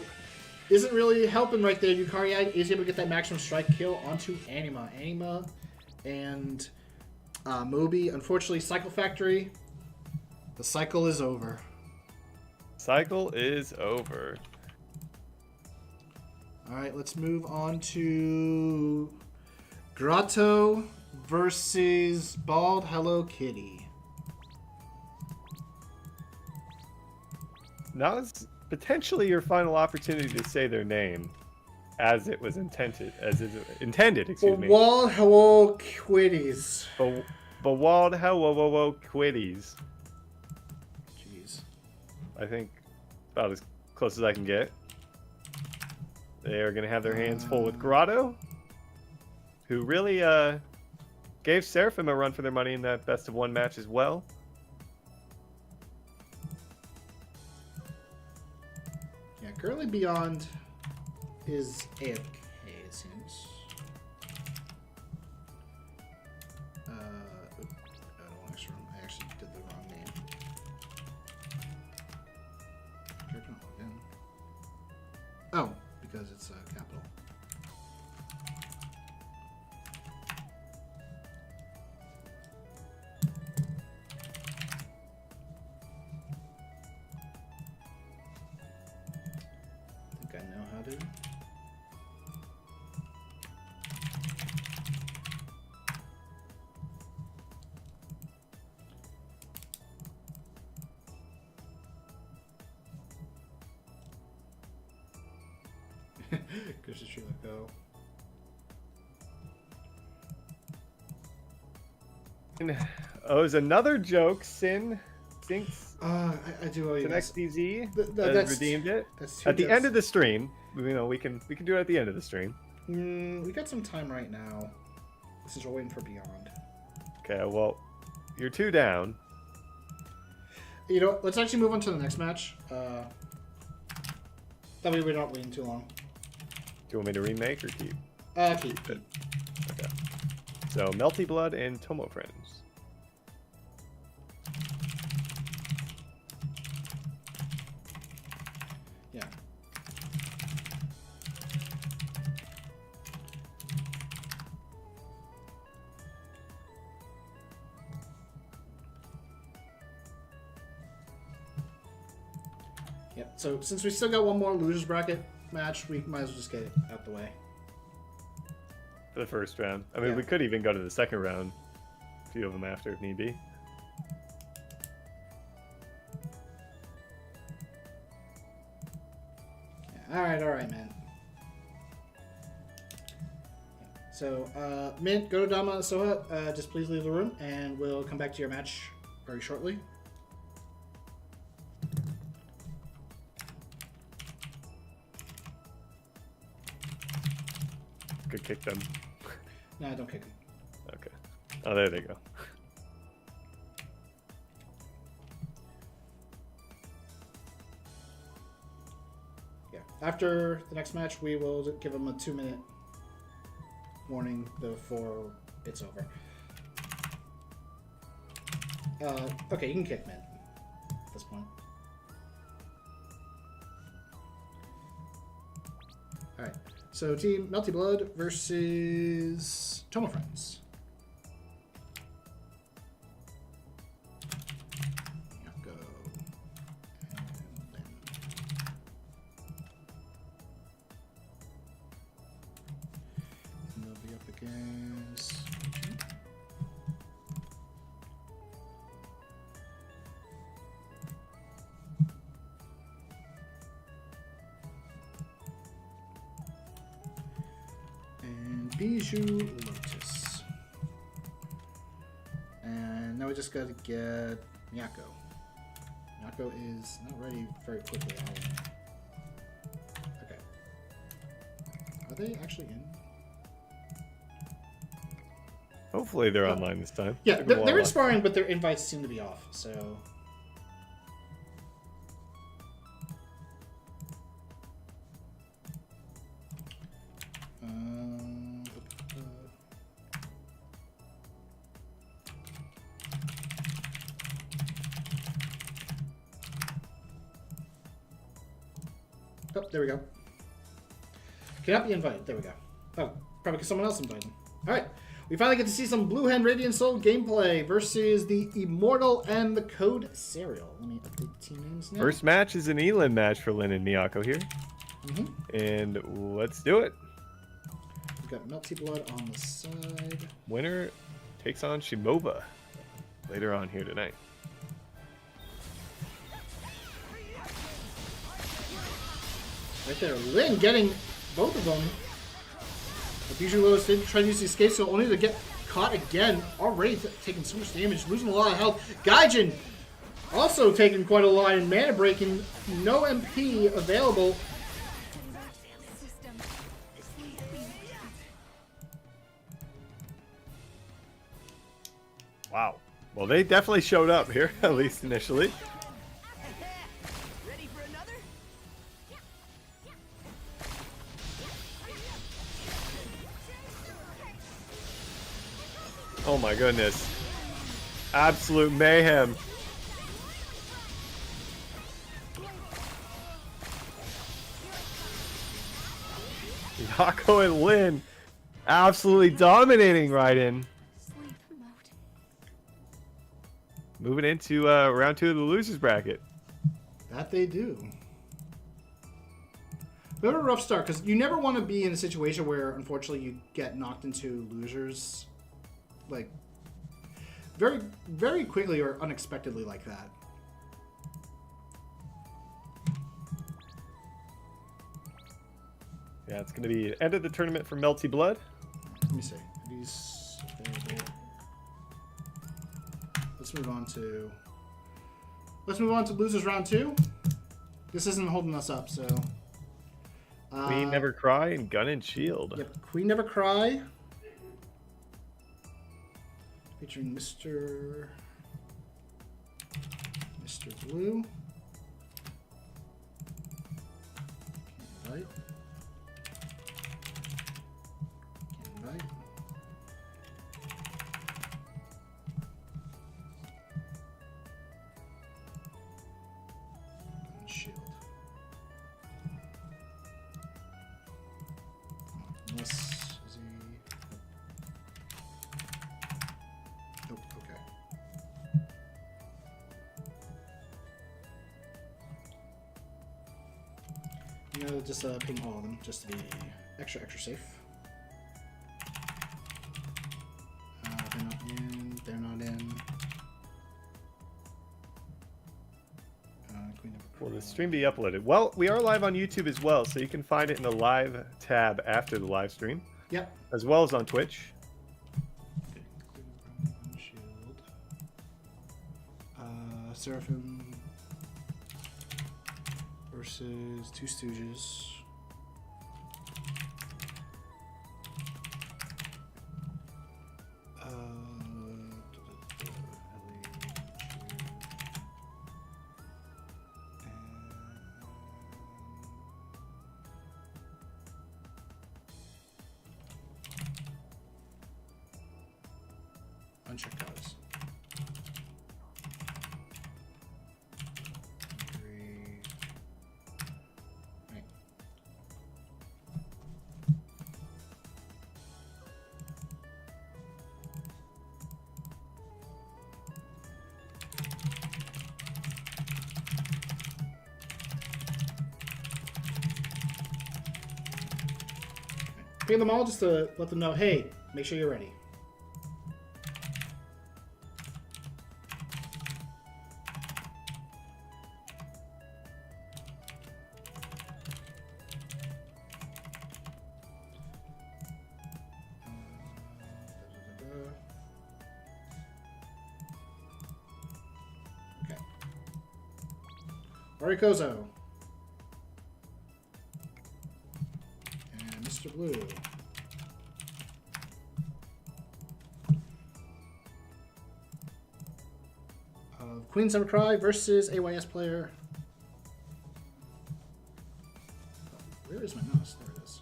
isn't really helping right there. Yukariad is able to get that maximum strike kill onto Anima. Anima and Moby, unfortunately, Cycle Factory, the cycle is over. Cycle is over. Alright, let's move on to Grotto versus Bald Hello Kitty. Now is potentially your final opportunity to say their name, as it was intended. Excuse me. Bald Hello Kitties. Bawald Hello Quitties. Jeez. I think about as close as I can get. They are going to have their hands full with Grotto, who really gave Seraphim a run for their money in that best of one match as well. Yeah, Currently Beyond is AFK, it seems. I don't want extra room. I actually did the wrong name. Character not logged in. Oh, because it's capital. I think I know how to. Goes to shoot let go. Oh, there's another joke. Sinks. I do owe you The guys. next DZ that's- has redeemed it. That's two At the jokes. end of the stream, we can do it at the end of the stream. We got some time right now. Since we're waiting for Beyond. Okay, well, you're 2 down. You know, let's actually move on to the next match. That way we're not waiting too long. Do you want me to remake or keep? Keep. Good. Okay. So, Melty Blood and Tomo Friends. Yeah. Yep. So since we still got one more losers bracket match, we might as well just get it out the way. For the first round. I mean, Yeah. we could even go to the second round. A few of them after, if need be. Yeah, all right, man. So, Mint, go to Dama, Soha. Just please leave the room, and we'll come back to your match very shortly. Could kick them. No, don't kick him. Okay. Oh, there they go. Yeah. After the next match, we will give him a 2-minute warning before it's over. Okay, you can kick Mint at this point. Alright, so Team Melty Blood versus Tomo Friends. Go. And then. And they'll be up against. And Bijou Lotus. And now we just gotta get Miyako. Miyako is not ready very quickly. Okay. Are they actually in? Hopefully they're online this time. Yeah, Took 'em a they're while. in sparring, but their invites seem to be off, so. Oh, there we go. Cannot be invited. There we go. Oh, probably because someone else invited him. All right. We finally get to see some Blue Hand Radiant Soul gameplay versus the Immortal and the Code Serial. Let me update team names now. First match is an Elim match for Lin and Miyako here. And let's do it. We've got Melty Blood on the side. Winner takes on Shimova later on here tonight. Right there. Lin getting both of them. But Bijou Lotus did try to use the escape, so only to get caught again. Already taking so much damage, losing a lot of health. Gaijin also taking quite a lot in mana breaking. No MP available. System. Wow. Well, they definitely showed up here, at least initially. Ready for another? Oh my goodness. Absolute mayhem. Yako and Lin absolutely dominating Raiden. Sleep mode. Moving into round 2 of the losers bracket. That they do. Bit of a rough start because you never want to be in a situation where, unfortunately, you get knocked into losers, like very, very quickly or unexpectedly like that. Yeah, it's going to be end of the tournament for Melty Blood. Let me see. Are these available? Let's move on to losers round 2. This isn't holding us up, so. Queen Never Cry and Gun and Shield. Yep, Queen Never Cry. Featuring Mr. Blue. Can't invite. Can't invite. And Shield. Unless is he? Nope. Okay. I'm gonna just ping all of them just to be extra safe. They're not in. They're not in. Queen of Will the stream be uploaded? Well, we are live on YouTube as well, so you can find it in the live tab after the live stream, Yep. as well as on Twitch. Okay. Shield. Seraphim versus two Stooges. Uncheck cards. 3. Right. Pay them all just to let them know, hey, make sure you're ready. Okay. Orikozo. And Mr. Blue. Queen's Never Cry versus AYS player. Where is my mouse? There it is.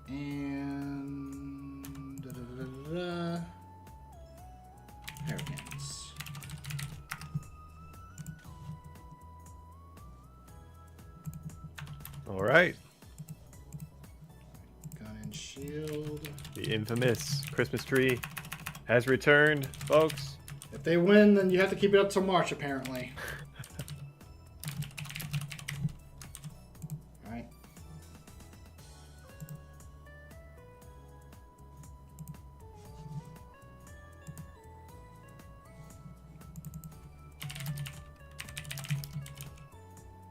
And Hurricanes. All right. Gun and Shield. The infamous Christmas tree has returned, folks. If they win, then you have to keep it up till March, apparently. Alright.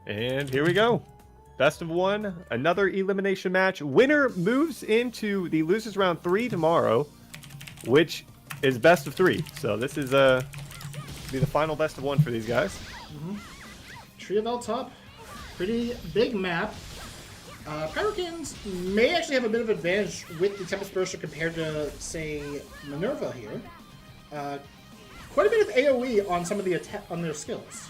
And here we go. Best of 1, another elimination match. Winner moves into the losers round 3 tomorrow, which is best of 3. So this is be the final best of 1 for these guys. Tree of El Top. Pretty big map. Hurricanes may actually have a bit of advantage with the Tempest Burster compared to, say, Minerva here. Quite a bit of AoE on some of the on their skills.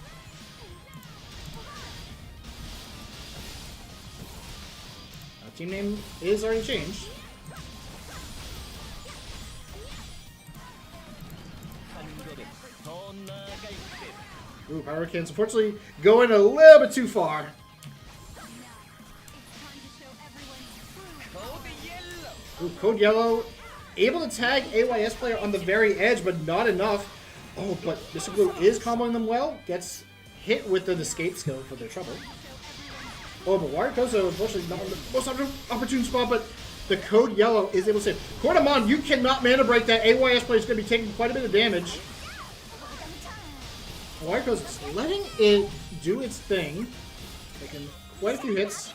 Team name is already changed. Ooh, Hurricanes unfortunately going a little bit too far. Ooh, Code Yellow able to tag AYS player on the very edge, but not enough. Oh, but Mr. Blue is comboing them well. Gets hit with the escape skill for their trouble. Oh, but Warikozo unfortunately not in the most opportune spot, but the Code Yellow is able to save. Cordamon, you cannot mana break that. AYS player is going to be taking quite a bit of damage. Warikozo is letting it do its thing. Making quite a few hits.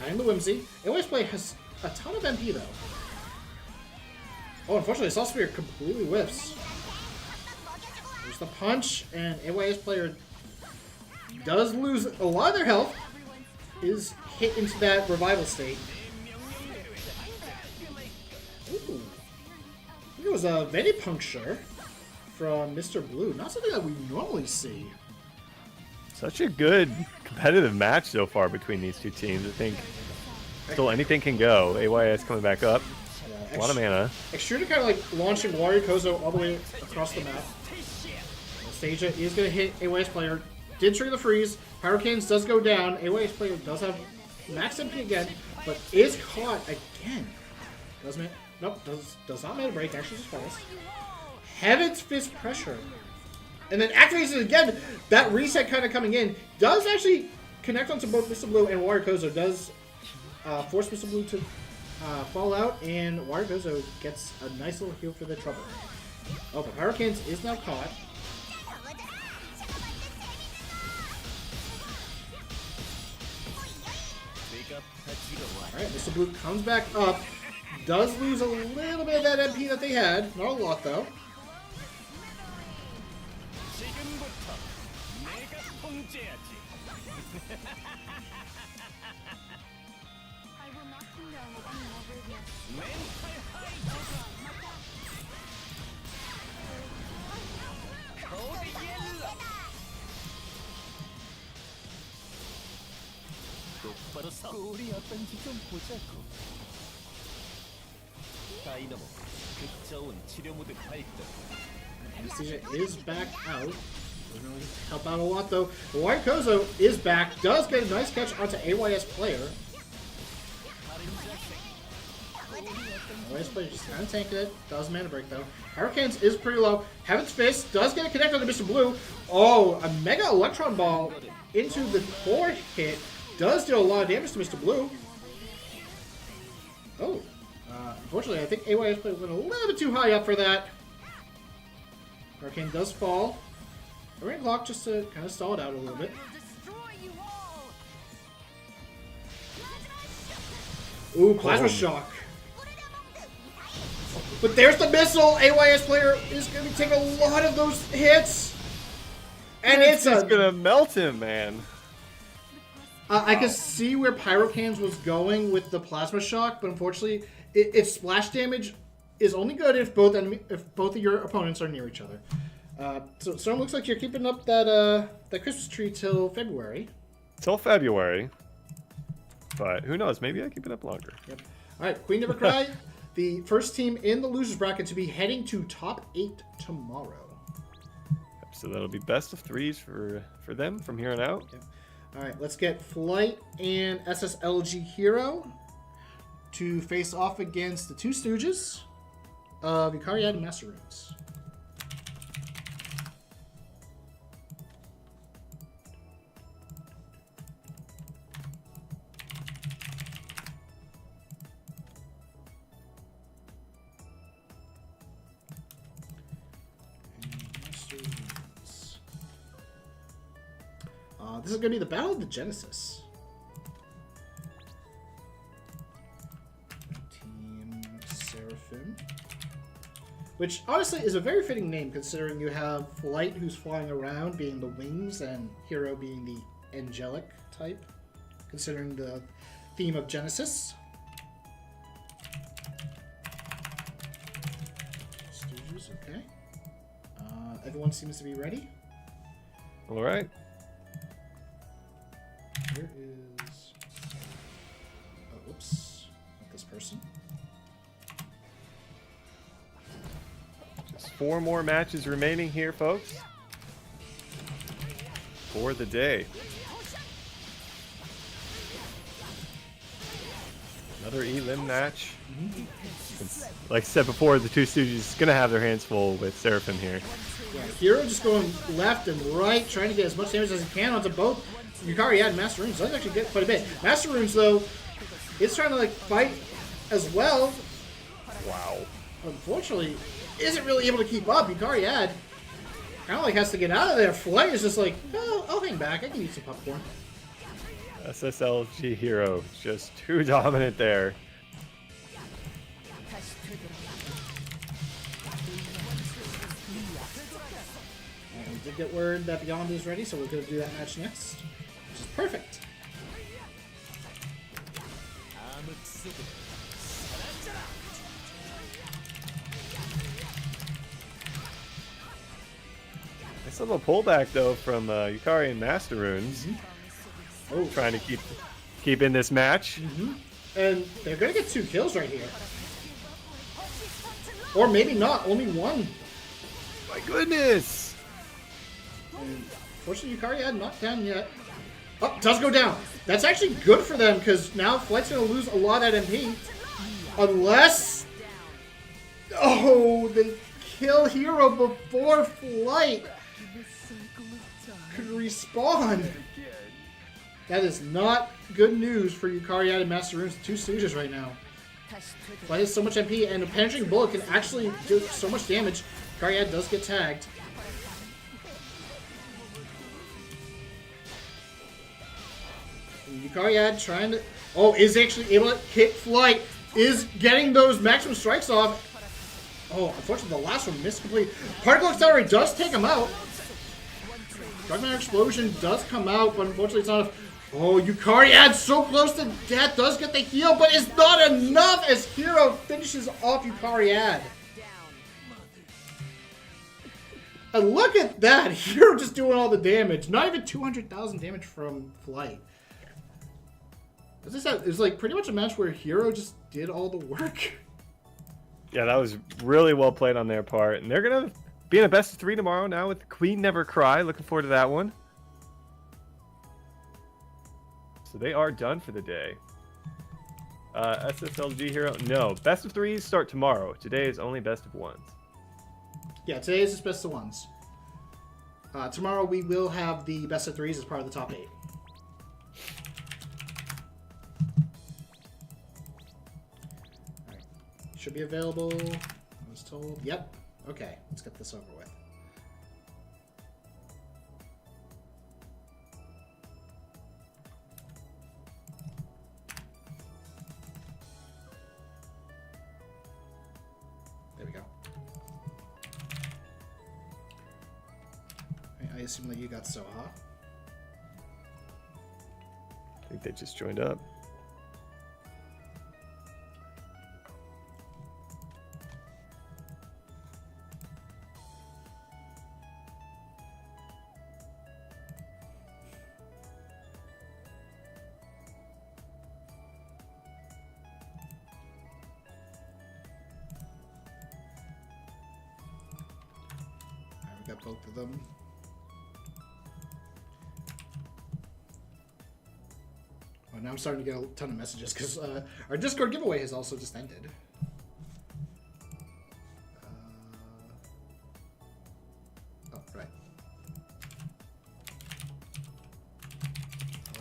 And the Whimsy. AYS player has a ton of MP though. Oh, unfortunately, Assault Spear completely whiffs. There's the punch, and AYS player does lose a lot of their health. Is hit into that revival state. Ooh. I think it was a Venipuncture from Mr. Blue. Not something that we normally see. Such a good competitive match so far between these two teams. I think still anything can go. AYS coming back up. A lot of mana. Extruder kind of like launching Warikozo all the way across the map. Stasia is going to hit AYS player. Did trigger the freeze. Hurricanes does go down. AYS player does have max MP again, but is caught again. Nope, does not mana break. Actually just falls. Heaven's Fist pressure. And then activates it again. That reset kind of coming in. Does actually connect onto both Mr. Blue and Warikozo. Does force Mr. Blue to fall out, and Warikozo gets a nice little heal for the trouble. Oh, but Hurricanes is now caught. Alright, Mr. Blue comes back up. Does lose a little bit of that MP that they had. Not a lot, though. Anesthesia is back out. Doesn't really help out a lot though. Warikozo is back. Does get a nice catch onto AYS player. AYS player just kind of tanking it. Does mana break though. Hurricanes is pretty low. Heaven's Fist does get a connect onto Mr. Blue. Oh, a Mega Electron Ball into the core hit. Does deal a lot of damage to Mr. Blue. Oh. Unfortunately, I think AYS player went a little bit too high up for that. Hurricane does fall. A ring clock just to kind of stall it out a little bit. Ooh, Plasma Shock. But there's the missile. AYS player is going to take a lot of those hits. And it's going to melt him, man. I could see where Pyrocans was going with the Plasma Shock, but unfortunately, its splash damage is only good if both of your opponents are near each other. So Storm, looks like you're keeping up that Christmas tree till February. Till February. But who knows? Maybe I keep it up longer. Yep. All right, Queen Never Cry, the first team in the losers bracket to be heading to top 8 tomorrow. So that'll be best of 3s for them from here on out. Yep. All right, let's get Flight and SSLG Hero to face off against the two Stooges of Vicariat and Master Runes. This is going to be the Battle of the Genesis. Team Seraphim. Which, honestly, is a very fitting name, considering you have Flight, who's flying around, being the wings, and Hero being the angelic type, considering the theme of Genesis. Stooges, okay. Everyone seems to be ready. All right. Here is... whoops. Not this person. Just 4 more matches remaining here, folks. For the day. Another elim match. Like I said before, the two Stooges gonna have their hands full with Seraphim here. Yeah, Hero just going left and right, trying to get as much damage as he can onto both Yukari and Master Runes. Does actually get quite a bit. Master Runes, though, is trying to like fight as well. Wow. Unfortunately, isn't really able to keep up. Yukari kind of like has to get out of there. Flight is just like, oh, I'll hang back. I can eat some popcorn. SSLG Hero, just too dominant there. And we did get word that Beyond is ready, so we're going to do that match next, which is perfect. Nice little pullback though from Yukari and Master Runes. Oh, Trying to keep in this match. and they're going to get 2 kills right here. Or maybe not, only 1. My goodness! And fortunately, Yukari not down yet. Oh, does go down. That's actually good for them because now Flight's going to lose a lot at MP. Unless... Oh, they kill Hero before Flight could respawn. That is not good news for Yukari and Master Runes, 2 Stooges right now. Flight has so much MP, and a penetrating bullet can actually do so much damage. Yukari does get tagged. Yukari trying to... Oh, is actually able to hit Flight. Is getting those maximum strikes off. Oh, unfortunately, the last one missed completely. Particle Accelerator does take him out. Dark Matter Explosion does come out, but unfortunately it's not enough. Oh, Yukari so close to death. Does get the heal, but it's not enough as Hero finishes off Yukari. And look at that. Hero just doing all the damage. Not even 200,000 damage from Flight. As I said, it was like pretty much a match where Hero just did all the work. Yeah, that was really well played on their part. And they're going to be in a best of 3 tomorrow now with Queen Never Cry. Looking forward to that one. So they are done for the day. SSLG Hero. No, best of 3s start tomorrow. Today is only best of 1s. Yeah, today is just best of 1s. Tomorrow we will have the best of 3s as part of the top 8. Alright. Should be available. I was told. Yep. Okay, let's get this over with. There we go. I assume that you got Soha. I think they just joined up. We got both of them. Oh, now I'm starting to get a ton of messages because our Discord giveaway has also just ended. Oh, right.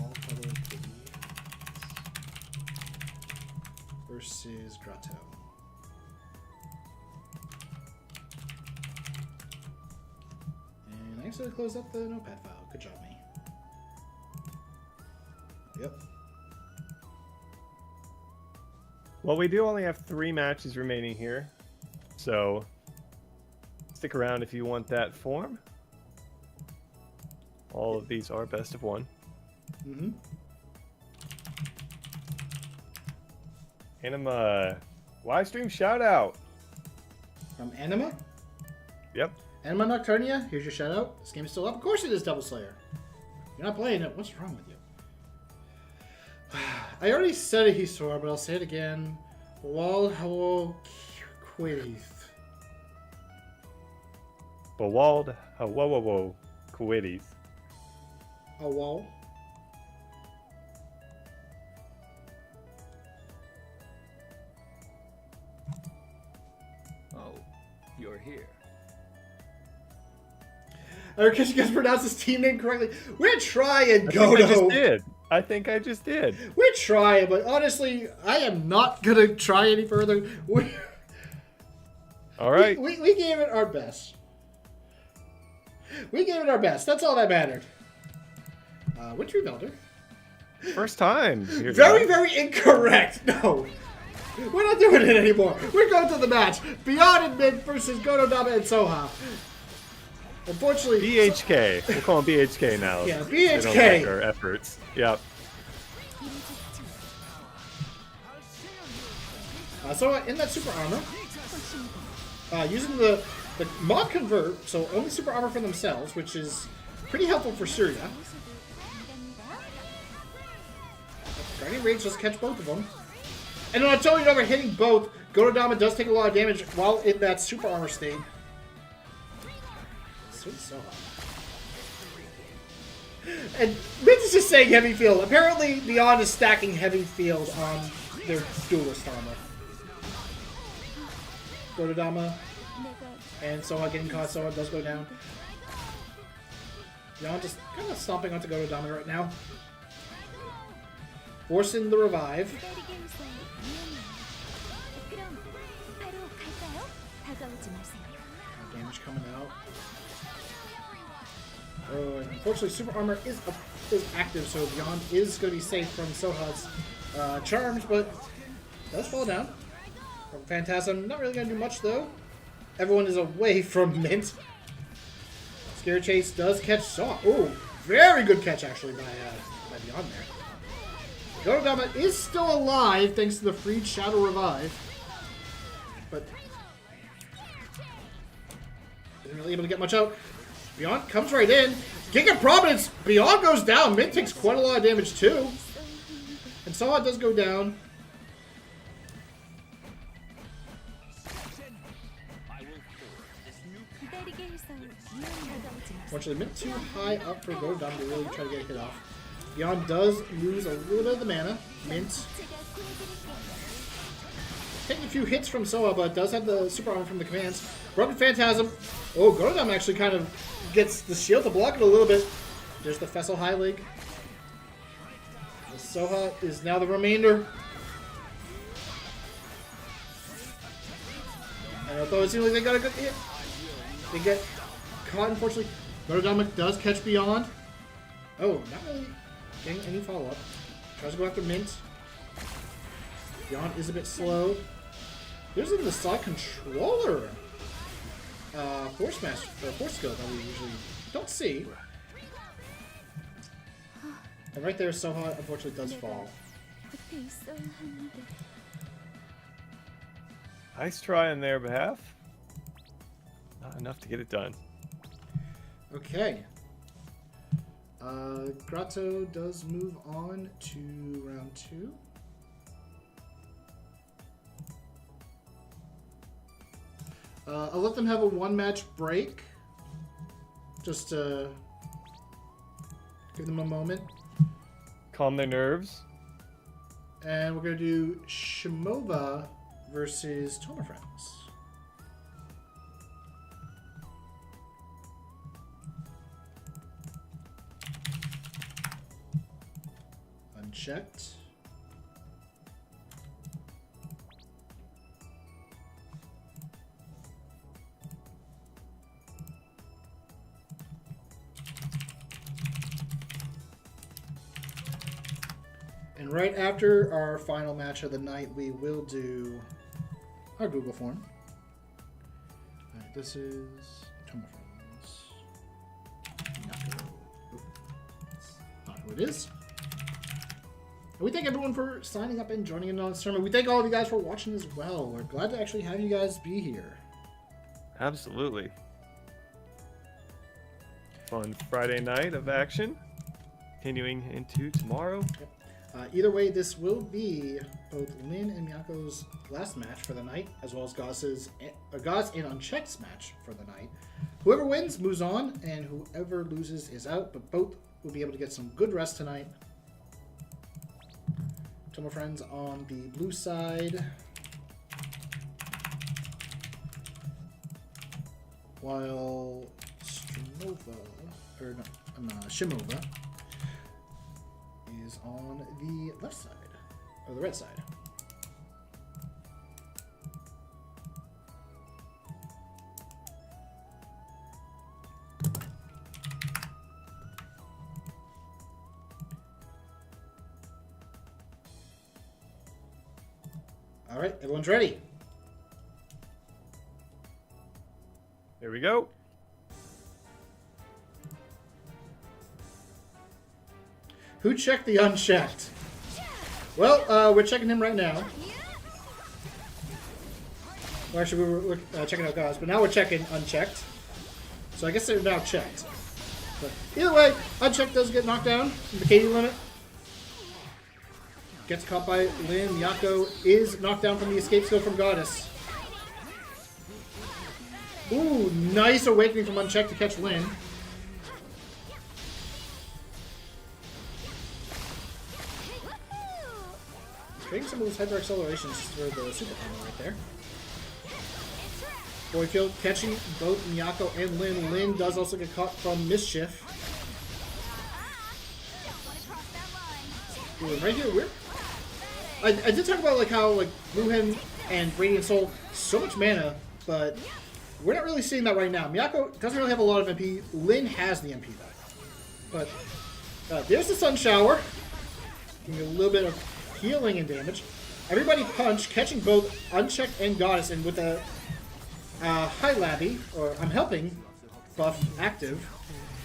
All color kitties versus Grotto. And I accidentally closed up the notepad file. Good job, me. Yep. Well, we do only have 3 matches remaining here. So stick around if you want that form. All of these are best of 1. Mm-hmm. Anima live stream shout out. From Anima? Yep. Anima Nocturnia, here's your shout out. This game is still up. Of course it is, Double Slayer. You're not playing it. What's wrong with you? I already said it, he swore, but I'll say it again. Wall hello Kitties. Bawald, whoa, Kitties. A wall. Oh, you're here. Or because you guys pronounced his team name correctly. We're trying, I think I just Goto. did. I think I just did. We're trying, but honestly, I am not gonna try any further. All right. We gave it our best. We gave it our best. That's all that mattered. Witchery Velder. First time. Here Very, now. very incorrect. No. We're not doing it anymore. We're going to the match. Beyond and Mid versus Gotodama and Soha. Unfortunately... BHK. We'll call him BHK now. Yeah, They don't BHK. like our efforts. Yep. So in that super armor, using the mod convert, so only super armor for themselves, which is pretty helpful for Surya. Guardian Rage does catch both of them. And then until you're over hitting both, Gotodama does take a lot of damage while in that super armor state. Sweet Soha. And Mitch is just saying heavy field. Apparently, Beyond is stacking heavy field on their duelist armor. Gotodama and Soha getting caught. Soha does go down. Beyond just kind of stomping onto Gotodama right now. Forcing the revive. Damage coming out. Oh, and unfortunately, super armor is active, so Beyond is going to be safe from Soha's charms, but does fall down. From Phantasm, not really going to do much though. Everyone is away from Mint. Scare Chase does catch Soha. Oh, very good catch actually by Beyond there. Gotodama is still alive thanks to the freed Shadow Revive, but isn't really able to get much out. Beyond comes right in. Giga Providence! Beyond goes down. Mint takes quite a lot of damage too. And Soha does go down. Unfortunately, Mint too high up for Gotodama to really try to get a hit off. Beyond does lose a little bit of the mana. Mint taking a few hits from Soha, but does have the super armor from the commands. Broken Phantasm. Oh, Gotodama actually kind of gets the shield to block it a little bit. There's the Fessel High Leg. The Soha is now the remainder. And although it seems like they got a good hit, they get caught, unfortunately. Gotodama does catch Beyond. Oh, not really getting any follow-up. Tries to go after Mint. Beyond is a bit slow. There's even the side controller force master or force skill that we usually don't see. And right there, Soha unfortunately does fall. Nice try on their behalf. Not enough to get it done. Okay. Grotto does move on to round 2. I'll let them have a 1-match break. Just to give them a moment. Calm their nerves. And we're going to do Shimo versus Tomo Friends. Unchecked. And right after our final match of the night, we will do our Google form. Alright, this is Tomo Friends. Not who it is. And we thank everyone for signing up and joining in on this tournament. We thank all of you guys for watching as well. We're glad to actually have you guys be here. Absolutely. Fun Friday night of action. Continuing into tomorrow. Either way, this will be both Lin and Miyako's last match for the night, as well as Goddess and Unchecked's match for the night. Whoever wins moves on, and whoever loses is out, but both will be able to get some good rest tonight. Tomo friends on the blue side, while Shimova is on the left side, or the red side. All right, everyone's ready. Here we go. Who checked the unchecked? Well, we're checking him right now. Well, actually, we were checking out guys, but now we're checking unchecked. So I guess they're now checked. But either way, unchecked does get knocked down in the KD limit. Gets caught by Lin. Miyako is knocked down from the escape skill from Goddess. Ooh, nice awakening from unchecked to catch Lin. Trading some of those hyper accelerations for the super armor right there. Boyfield catching both Miyako and Lin. Lin does also get caught from Mischief. Ooh, and right here, I did talk about like how like Blue Hen and Radiant Soul so much mana, but we're not really seeing that right now. Miyako doesn't really have a lot of MP. Lin has the MP though. But there's the Sun Shower. Giving a little bit of healing and damage. Everybody punch, catching both Unchecked and Goddess, and with a High Labby, or I'm helping buff active,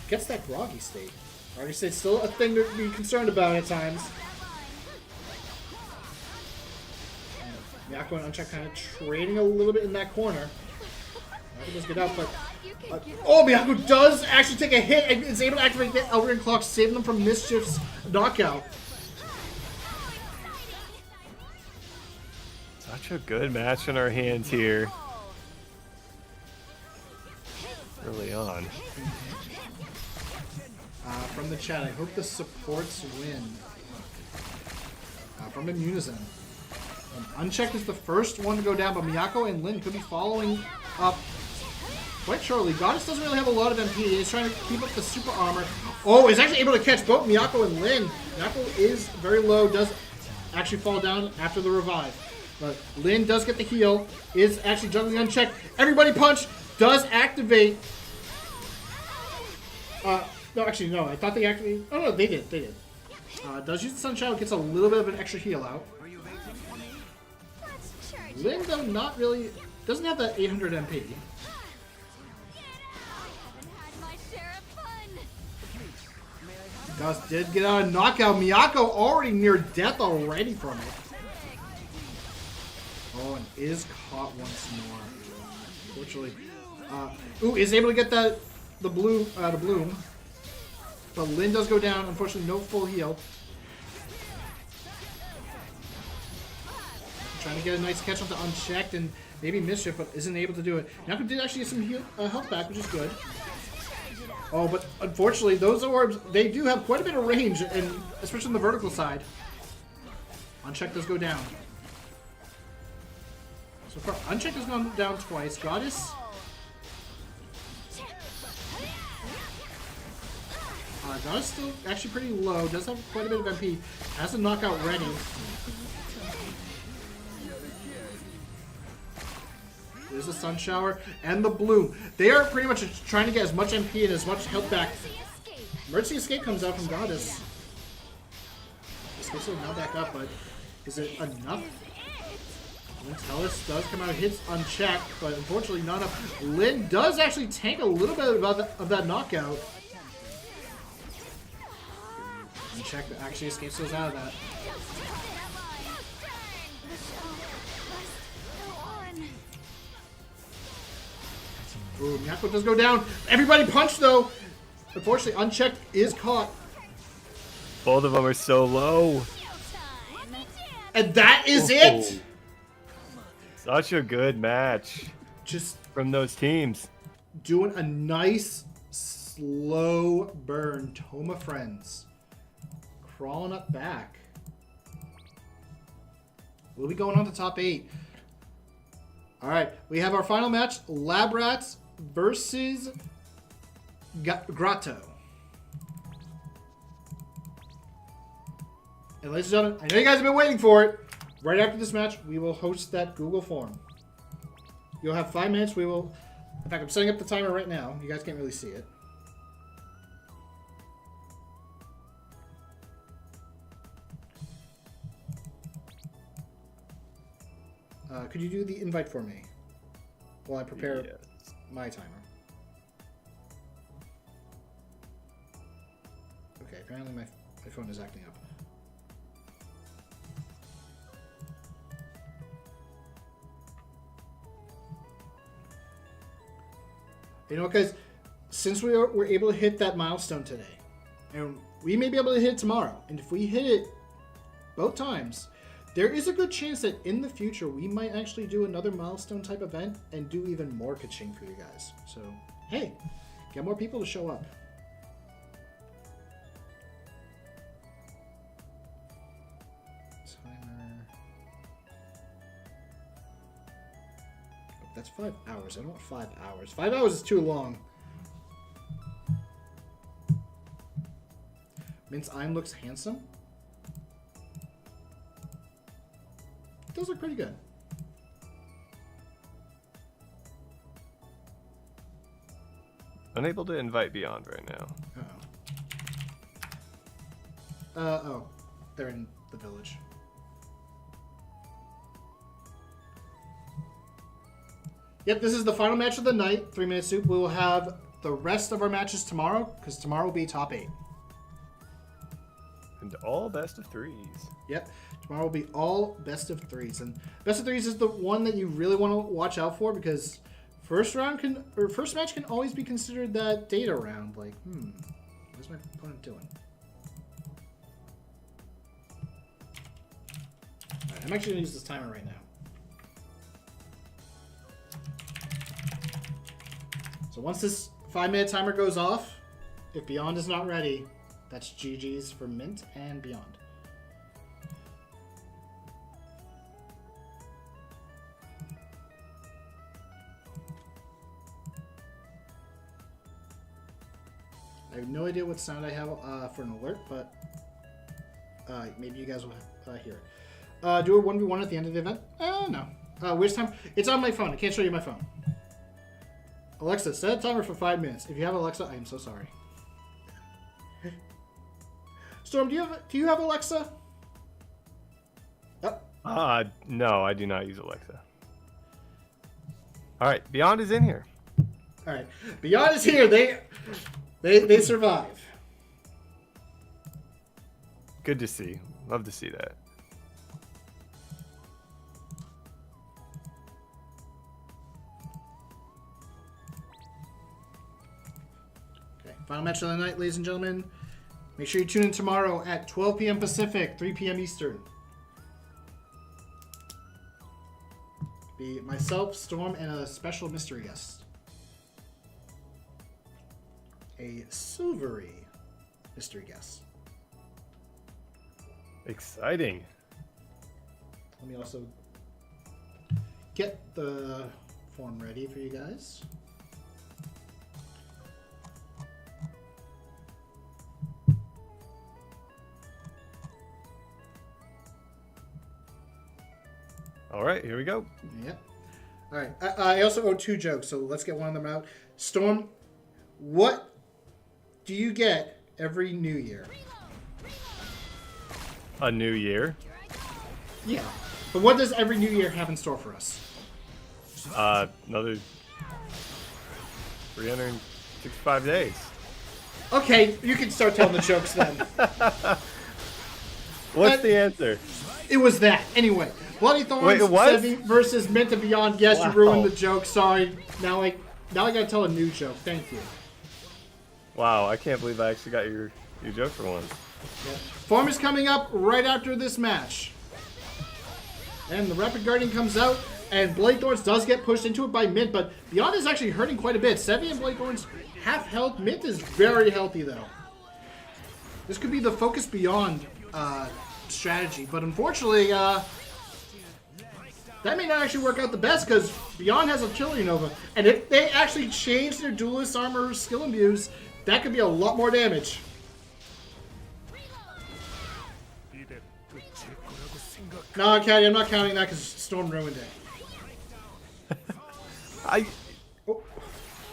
gets that groggy state. Groggy state's still a thing to be concerned about at times. Miyako and Unchecked kind of trading a little bit in that corner. Miyako does get out, but oh, Miyako does actually take a hit and is able to activate the Elder Clock, saving them from Mischief's knockout. Such a good match in our hands here. Early on. From the chat, I hope the supports win. From Immunizin. Unchecked is the first one to go down, but Miyako and Lin could be following up quite shortly. Goddess doesn't really have a lot of MP. He's trying to keep up the super armor. Oh, he's actually able to catch both Miyako and Lin. Miyako is very low, does actually fall down after the revive. But Lin does get the heal, is actually juggling Unchecked. Everybody punch does activate. No, actually, no. I thought they activated. Oh, no, they did. They did. Does use the Sun Shadow, gets a little bit of an extra heal out. Lin, though, not really. Doesn't have that 800 MP. Gus did get out a knockout. Miyako already near death already from it. Oh, and is caught once more. Unfortunately. Ooh, is able to get the bloom. But Lin does go down. Unfortunately, no full heal. Trying to get a nice catch onto Unchecked and maybe Mischief, but isn't able to do it. Miyako did actually get some health back, which is good. Oh, but unfortunately, those orbs, they do have quite a bit of range, and especially on the vertical side. Unchecked does go down. So far, Unchecked has gone down twice. Goddess. Goddess still actually pretty low. Does have quite a bit of MP. Has a knockout ready. There's the Sun Shower and the Bloom. They are pretty much trying to get as much MP and as much health back. Emergency Escape comes out from Goddess. Escape's now back up, but is it enough? Tellus does come out, hits Unchecked, but unfortunately not enough. Lin does actually tank a little bit of that knockout. Unchecked actually escapes us out of that. Ooh, Miyako does go down. Everybody punch though. Unfortunately, Unchecked is caught. Both of them are so low. And that is it. Such a good match Just from those teams. doing a nice slow burn. Tomo friends crawling up back. We'll be going on to top 8. All right, we have our final match: Lab Rats versus Grotto. And ladies and gentlemen, I know you guys have been waiting for it. Right after this match, we will host that Google form. You'll have 5 minutes. We will. In fact, I'm setting up the timer right now. You guys can't really see it. Could you do the invite for me while I prepare my timer? Okay, apparently my phone is acting up. You know, guys, since we were able to hit that milestone today, and we may be able to hit it tomorrow, and if we hit it both times, there is a good chance that in the future we might actually do another milestone type event and do even more ka-ching for you guys. So, hey, get more people to show up. Timer. Oh, that's 5 hours. I don't want 5 hours. 5 hours is too long. Mince Ein looks handsome. Those look pretty good. Unable to invite Beyond right now. Oh, they're in the village. Yep, this is the final match of the night. 3-minute soup. We will have the rest of our matches tomorrow, because tomorrow will be top 8. And all best of 3s. Yep. Tomorrow will be all best of 3s, and best of 3s is the one that you really want to watch out for, because first match can always be considered that data round. Like, what's my opponent doing? All right, I'm actually gonna use this timer right now. So once this 5-minute timer goes off, if Beyond is not ready, that's GG's for Mint and Beyond. I have no idea what sound I have for an alert, but maybe you guys will hear it. Do a 1v1 at the end of the event? No. Which time? It's on my phone. I can't show you my phone. Alexa, set a timer for 5 minutes. If you have Alexa, I am so sorry. Storm, do you have Alexa? Oh. No, I do not use Alexa. All right, Beyond is in here. All right, Beyond is here. They survive. Good to see. Love to see that. Okay, final match of the night, ladies and gentlemen. Make sure you tune in tomorrow at 12 p.m. Pacific, 3 p.m. Eastern. Be myself, Storm, and a special mystery guest. A silvery mystery guest. Exciting. Let me also get the form ready for you guys. All right, here we go. Yep. All right. I also owe 2 jokes, so let's get one of them out. Storm, what do you get every New Year? A new year. Yeah. But what does every New Year have in store for us? Another 365 days. Okay, you can start telling the jokes then. What's the answer? It was that. Anyway, Bloody Thorns Wait, it was? Sevi versus Mint and Beyond. Yes, Wow. you ruined the joke. Sorry. Now I gotta tell a new joke. Thank you. Wow, I can't believe I actually got your joke for once. Yeah. Form is coming up right after this match. And the Rapid Guardian comes out, and Blade Thorns does get pushed into it by Mint, but Beyond is actually hurting quite a bit. Sevi and Blade Thorns half health. Mint is very healthy, though. This could be the Focus Beyond strategy, but unfortunately, that may not actually work out the best, because Beyond has a Chili Nova, and if they actually change their Duelist Armor skill imbues, that could be a lot more damage. No, Caddy, I'm not counting that because Storm ruined it.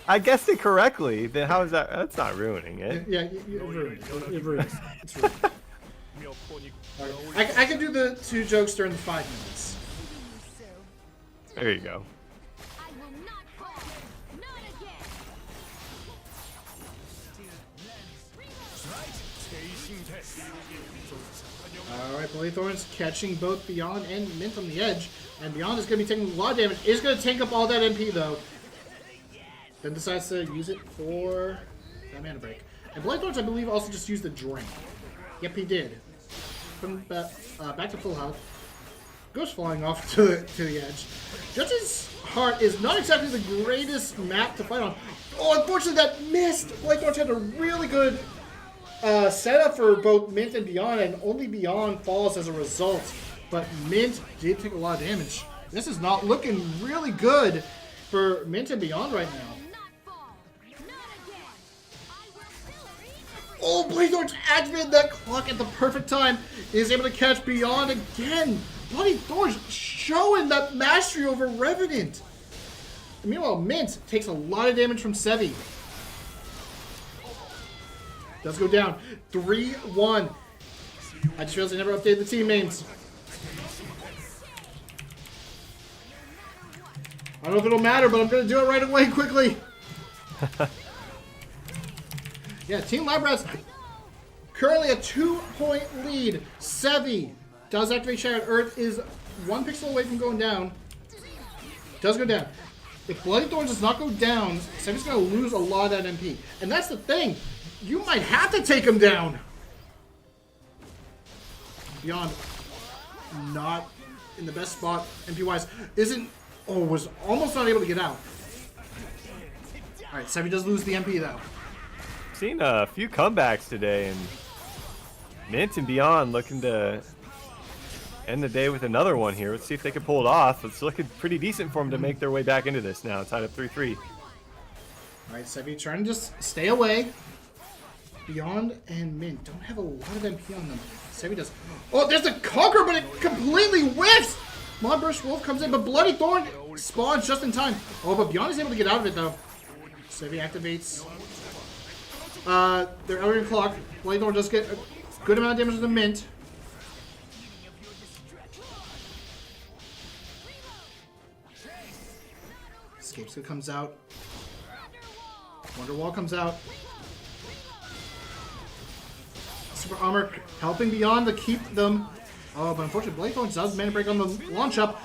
I guessed it correctly. Then how is that? That's not ruining it. Yeah, you ruined it. It ruined it. It's ruined. Right. I can do the 2 jokes during the 5 minutes. There you go. I will not fall. Not again. Alright, Blade Thorns catching both Beyond and Mint on the edge. And Beyond is going to be taking a lot of damage. It's going to tank up all that MP, though. Then decides to use it for that mana break. And Blade Thorns, I believe, also just used the drink. Yep, he did. From back to full health. Goes flying off to the edge. Judge's Heart is not exactly the greatest map to fight on. Oh, unfortunately, that missed. Blade Thorns had a really good setup for both Mint and Beyond, and only Beyond falls as a result. But Mint did take a lot of damage. This is not looking really good for Mint and Beyond right now. Oh, Blade Thorns activated that clock at the perfect time. He is able to catch Beyond again. Bloody Thorns showing that mastery over Revenant. And meanwhile, Mint takes a lot of damage from Sevi. Does go down. 3-1. I just realized I never updated the team names. I don't know if it'll matter, but I'm going to do it right away quickly. Yeah, Team Lab Rats currently a 2-point lead. Sevi does activate Shattered Earth, is 1 pixel away from going down. Does go down. If Bloody Thorns does not go down, Sevi's going to lose a lot of that MP. And that's the thing. You might have to take him down. Beyond not in the best spot MP-wise. Was almost not able to get out. Alright, Sevi does lose the MP though. Seen a few comebacks today, and Mint and Beyond looking to end the day with another one here. Let's see if they can pull it off. It's looking pretty decent for them to make their way back into this now. Tied up 3-3. Alright, Sevi trying to just stay away. Beyond and Mint don't have a lot of MP on them. Sevi does. Oh, there's the Conqueror, but it completely whiffs! Monburst Wolf comes in, but Bloody Thorn spawns just in time. Oh, but Beyond is able to get out of it, though. Sevi activates their Elden Clock. Bloody Thorn does get a good amount of damage to the Mint. Escape comes out. Wonderwall comes out. Super Armor helping Beyond to keep them. Oh, but unfortunately, Blade Thorns does mana break on the launch up.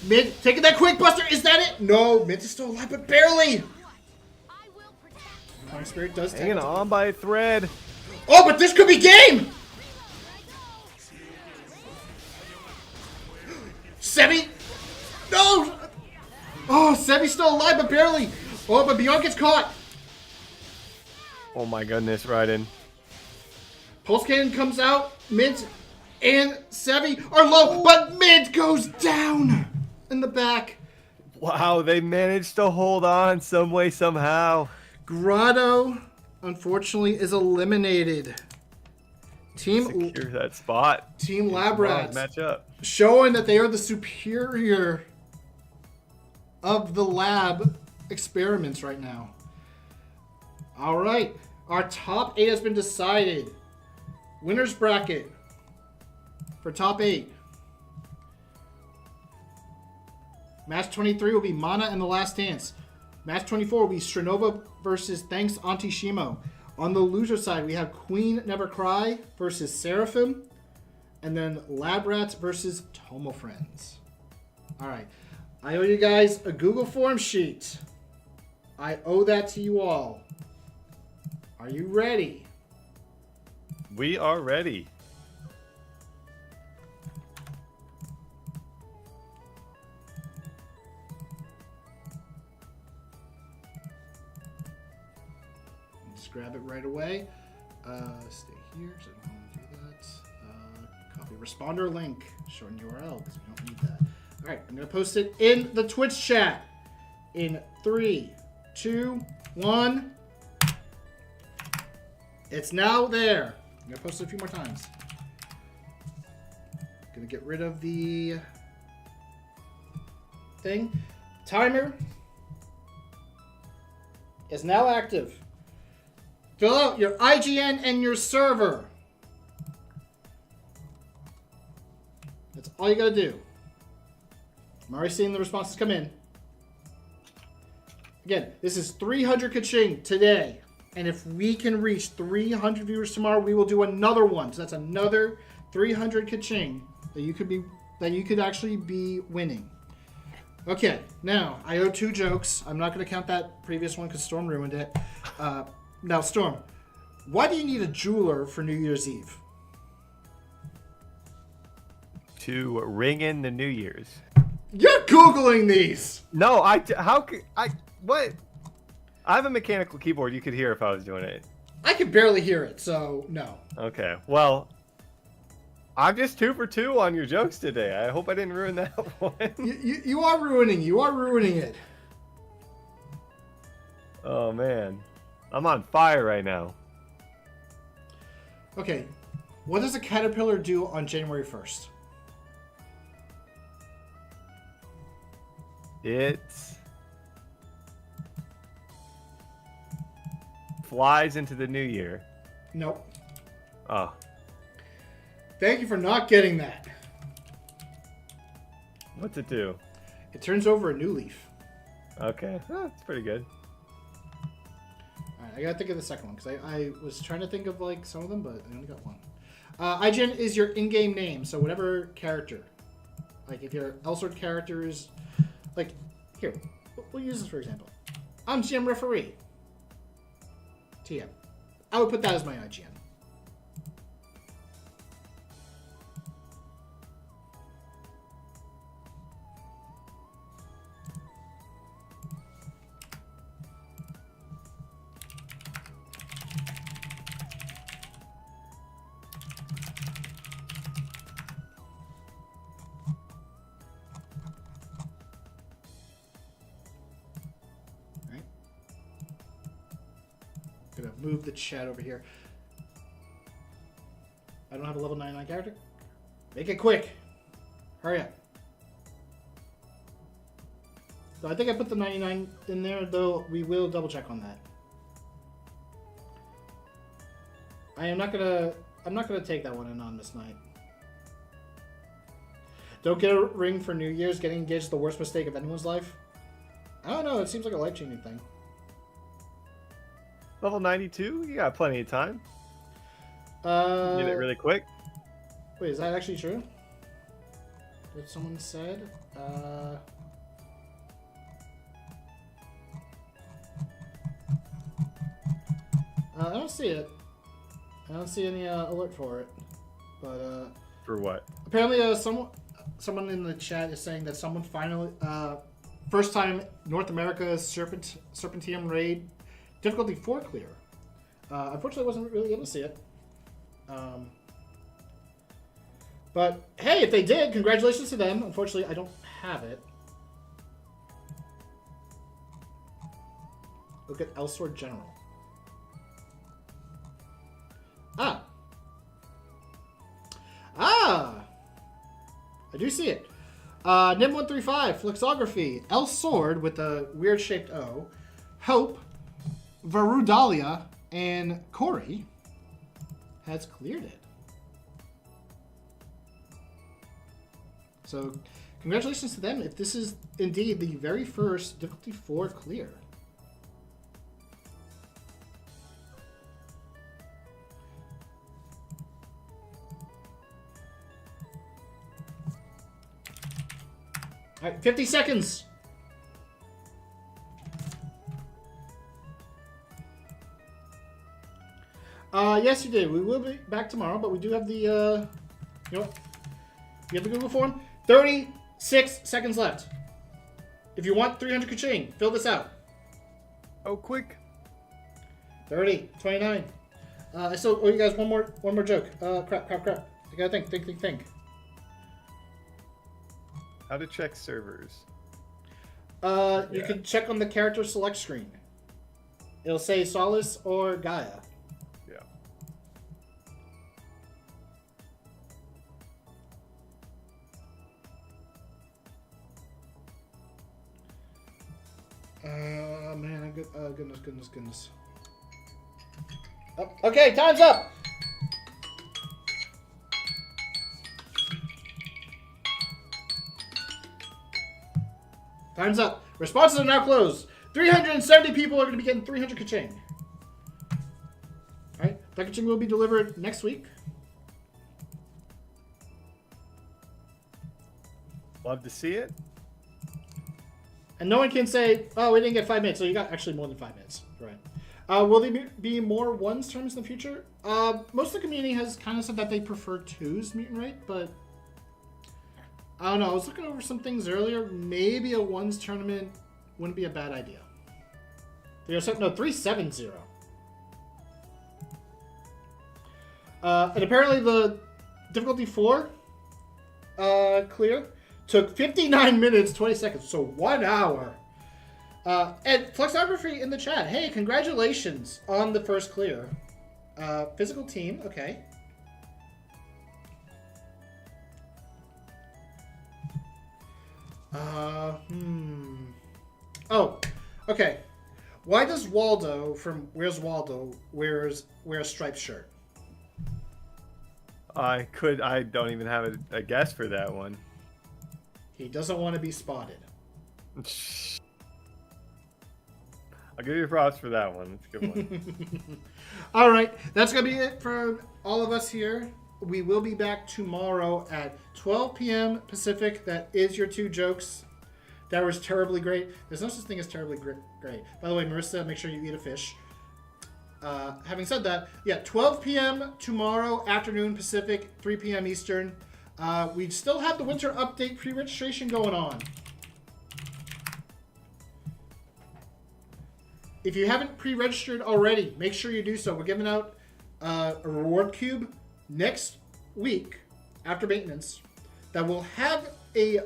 Mint taking that quick buster. Is that it? No, Mint is still alive, but barely. Fire Spirit does take Hanging on by a thread. Oh, but this could be game. Sevi. No. Oh, Sevi's still alive, but barely. Oh, but Beyond gets caught. Oh my goodness, Raiden. Pulse Cannon comes out. Mint and Sevi are low, but Mint goes down in the back. Wow, they managed to hold on some way, somehow. Grotto, unfortunately, is eliminated. Secure that spot. Team Lab Rats Match up. showing that they are the superior of the lab experiments right now. All right, our top 8 has been decided. Winners bracket for top 8. Match 23 will be Mana and the Last Dance. Match 24 will be Stronova versus Thanks Auntie Shimo. On the loser side, we have Queen Never Cry versus Seraphim. And then Lab Rats versus Tomo Friends. Alright. I owe you guys a Google Form sheet. I owe that to you all. Are you ready? We are ready. grab it right away. Stay here, so I don't want to do that. Copy responder link, showing URL, because we don't need that. All right, I'm going to post it in the Twitch chat in 3, 2, 1. It's now there. I'm going to post it a few more times. Going to get rid of the thing. Timer is now active. Fill out your IGN and your server. That's all you got to do. I'm already seeing the responses come in. Again, this is 300 kaching today. And if we can reach 300 viewers tomorrow, we will do another one. So that's another 300 kaching that you could actually be winning. Okay, now I owe 2 jokes. I'm not going to count that previous one because Storm ruined it. Now, Storm, why do you need a jeweler for New Year's Eve? To ring in the New Year's. You're Googling these! No, what? I have a mechanical keyboard. You could hear if I was doing it. I can barely hear it, so no. Okay, well, I'm just 2 for 2 on your jokes today. I hope I didn't ruin that one. You are ruining it. Oh, man. I'm on fire right now. Okay, what does a caterpillar do on January 1st? It flies into the new year. Nope. Oh. Thank you for not getting that. What's it do? It turns over a new leaf. Okay. Oh, it's pretty good. Alright, I gotta think of the second one, because I was trying to think of like some of them, but I only got one. IGN is your in-game name, so whatever character. Like if your Elsword character is... Like, here, we'll use this for example. I'm GM Referee. TM. I would put that as my IGN. Gonna move the chat over here. I don't have a level 99 character. Make it quick. Hurry up. So I think I put the 99 in there, though we will double check on that. I'm not gonna take that one anonymous night. Don't get a ring for New Year's. Getting engaged is the worst mistake of anyone's life. I don't know. It seems like a life-changing thing. Level 92? You got plenty of time. Get it really quick. Wait, is that actually true? What someone said? I don't see it. I don't see any alert for it. But For what? apparently, someone in the chat is saying that someone finally, first time North America's Serpentium raid, difficulty 4 clear. Unfortunately, I wasn't really able to see it. But hey, if they did, congratulations to them. Unfortunately, I don't have it. Look at Elsword General. I do see it. Nim135, Flexography, Elsword with a weird shaped O, Hope, Varudalia, and Corey has cleared it. So, congratulations to them if this is indeed the very first difficulty 4 clear. All right, 50 seconds. Yes, you did. We will be back tomorrow, but we do have the, you know what? You have the Google form. 36 seconds left. If you want 300 kaching, fill this out. Oh, quick. 30, 29. I still owe you guys one more joke. Crap. I gotta think. How to check servers? You can check on the character select screen. It'll say Solace or Gaia. Yeah. Man, goodness. Oh, okay, time's up! Time's up. Responses are now closed. 370 people are going to be getting 300 kaching. Alright, that kaching will be delivered next week. Love to see it. And no one can say, oh, we didn't get 5 minutes. So you got actually more than 5 minutes. Right. Will there be more ones terms in the future? Most of the community has kind of said that they prefer twos mutant rate, but I don't know. I was looking over some things earlier. Maybe a ones tournament wouldn't be a bad idea. 370. And apparently the difficulty 4 clear took 59 minutes, 20 seconds, so 1 hour. And Flexography in the chat, hey, congratulations on the first clear. Physical team, okay. Oh, okay. Why does Waldo from Where's Waldo wear a striped shirt? I don't even have a guess for that one. He doesn't want to be spotted. I'll give you props for that one. It's a good one. All right, that's going to be it for all of us here. We will be back tomorrow at 12 p.m. Pacific. That is your 2 jokes. That was terribly great. There's no such thing as terribly great. By the way, Marissa, make sure you eat a fish. Having said that, yeah, 12 p.m. tomorrow afternoon Pacific, 3 p.m. Eastern. We still have the winter update pre-registration going on. If you haven't pre-registered already, make sure you do so. We're giving out a reward cube next week after maintenance that will have a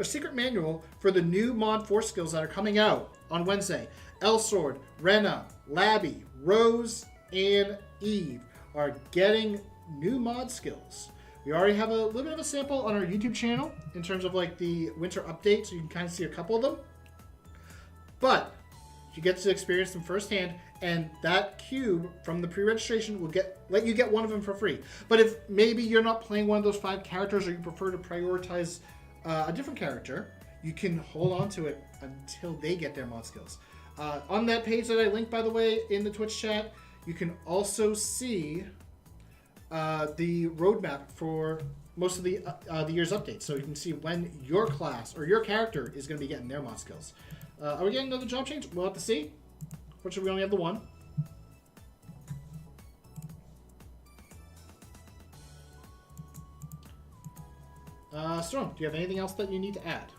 secret manual for the new mod 4 skills that are coming out on Wednesday. Elsword, Rena, Labby, Rose, and Eve are getting new mod skills. We already have a little bit of a sample on our YouTube channel in terms of like the winter update, so you can kind of see a couple of them. But you get to experience them firsthand, and that cube from the pre-registration will let you get one of them for free. But if maybe you're not playing one of those 5 characters, or you prefer to prioritize a different character, you can hold on to it until they get their mod skills. On that page that I linked, by the way, in the Twitch chat, you can also see the roadmap for most of the year's updates. So you can see when your class or your character is going to be getting their mod skills. Are we getting another job change? We'll have to see. Fortunately, we only have the one. Storm, do you have anything else that you need to add?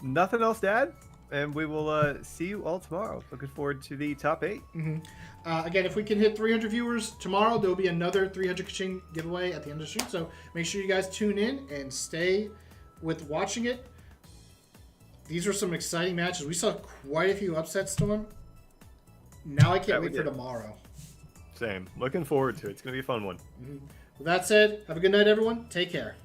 Nothing else to add, and we will see you all tomorrow. Looking forward to the top 8. Mm-hmm. Again, if we can hit 300 viewers tomorrow, there will be another 300 kaching giveaway at the end of the shoot. So make sure you guys tune in and stay with watching it. These were some exciting matches. We saw quite a few upsets, Storm. Now I can't wait for tomorrow. Same. Looking forward to it. It's going to be a fun one. Mm-hmm. With that said, have a good night, everyone. Take care.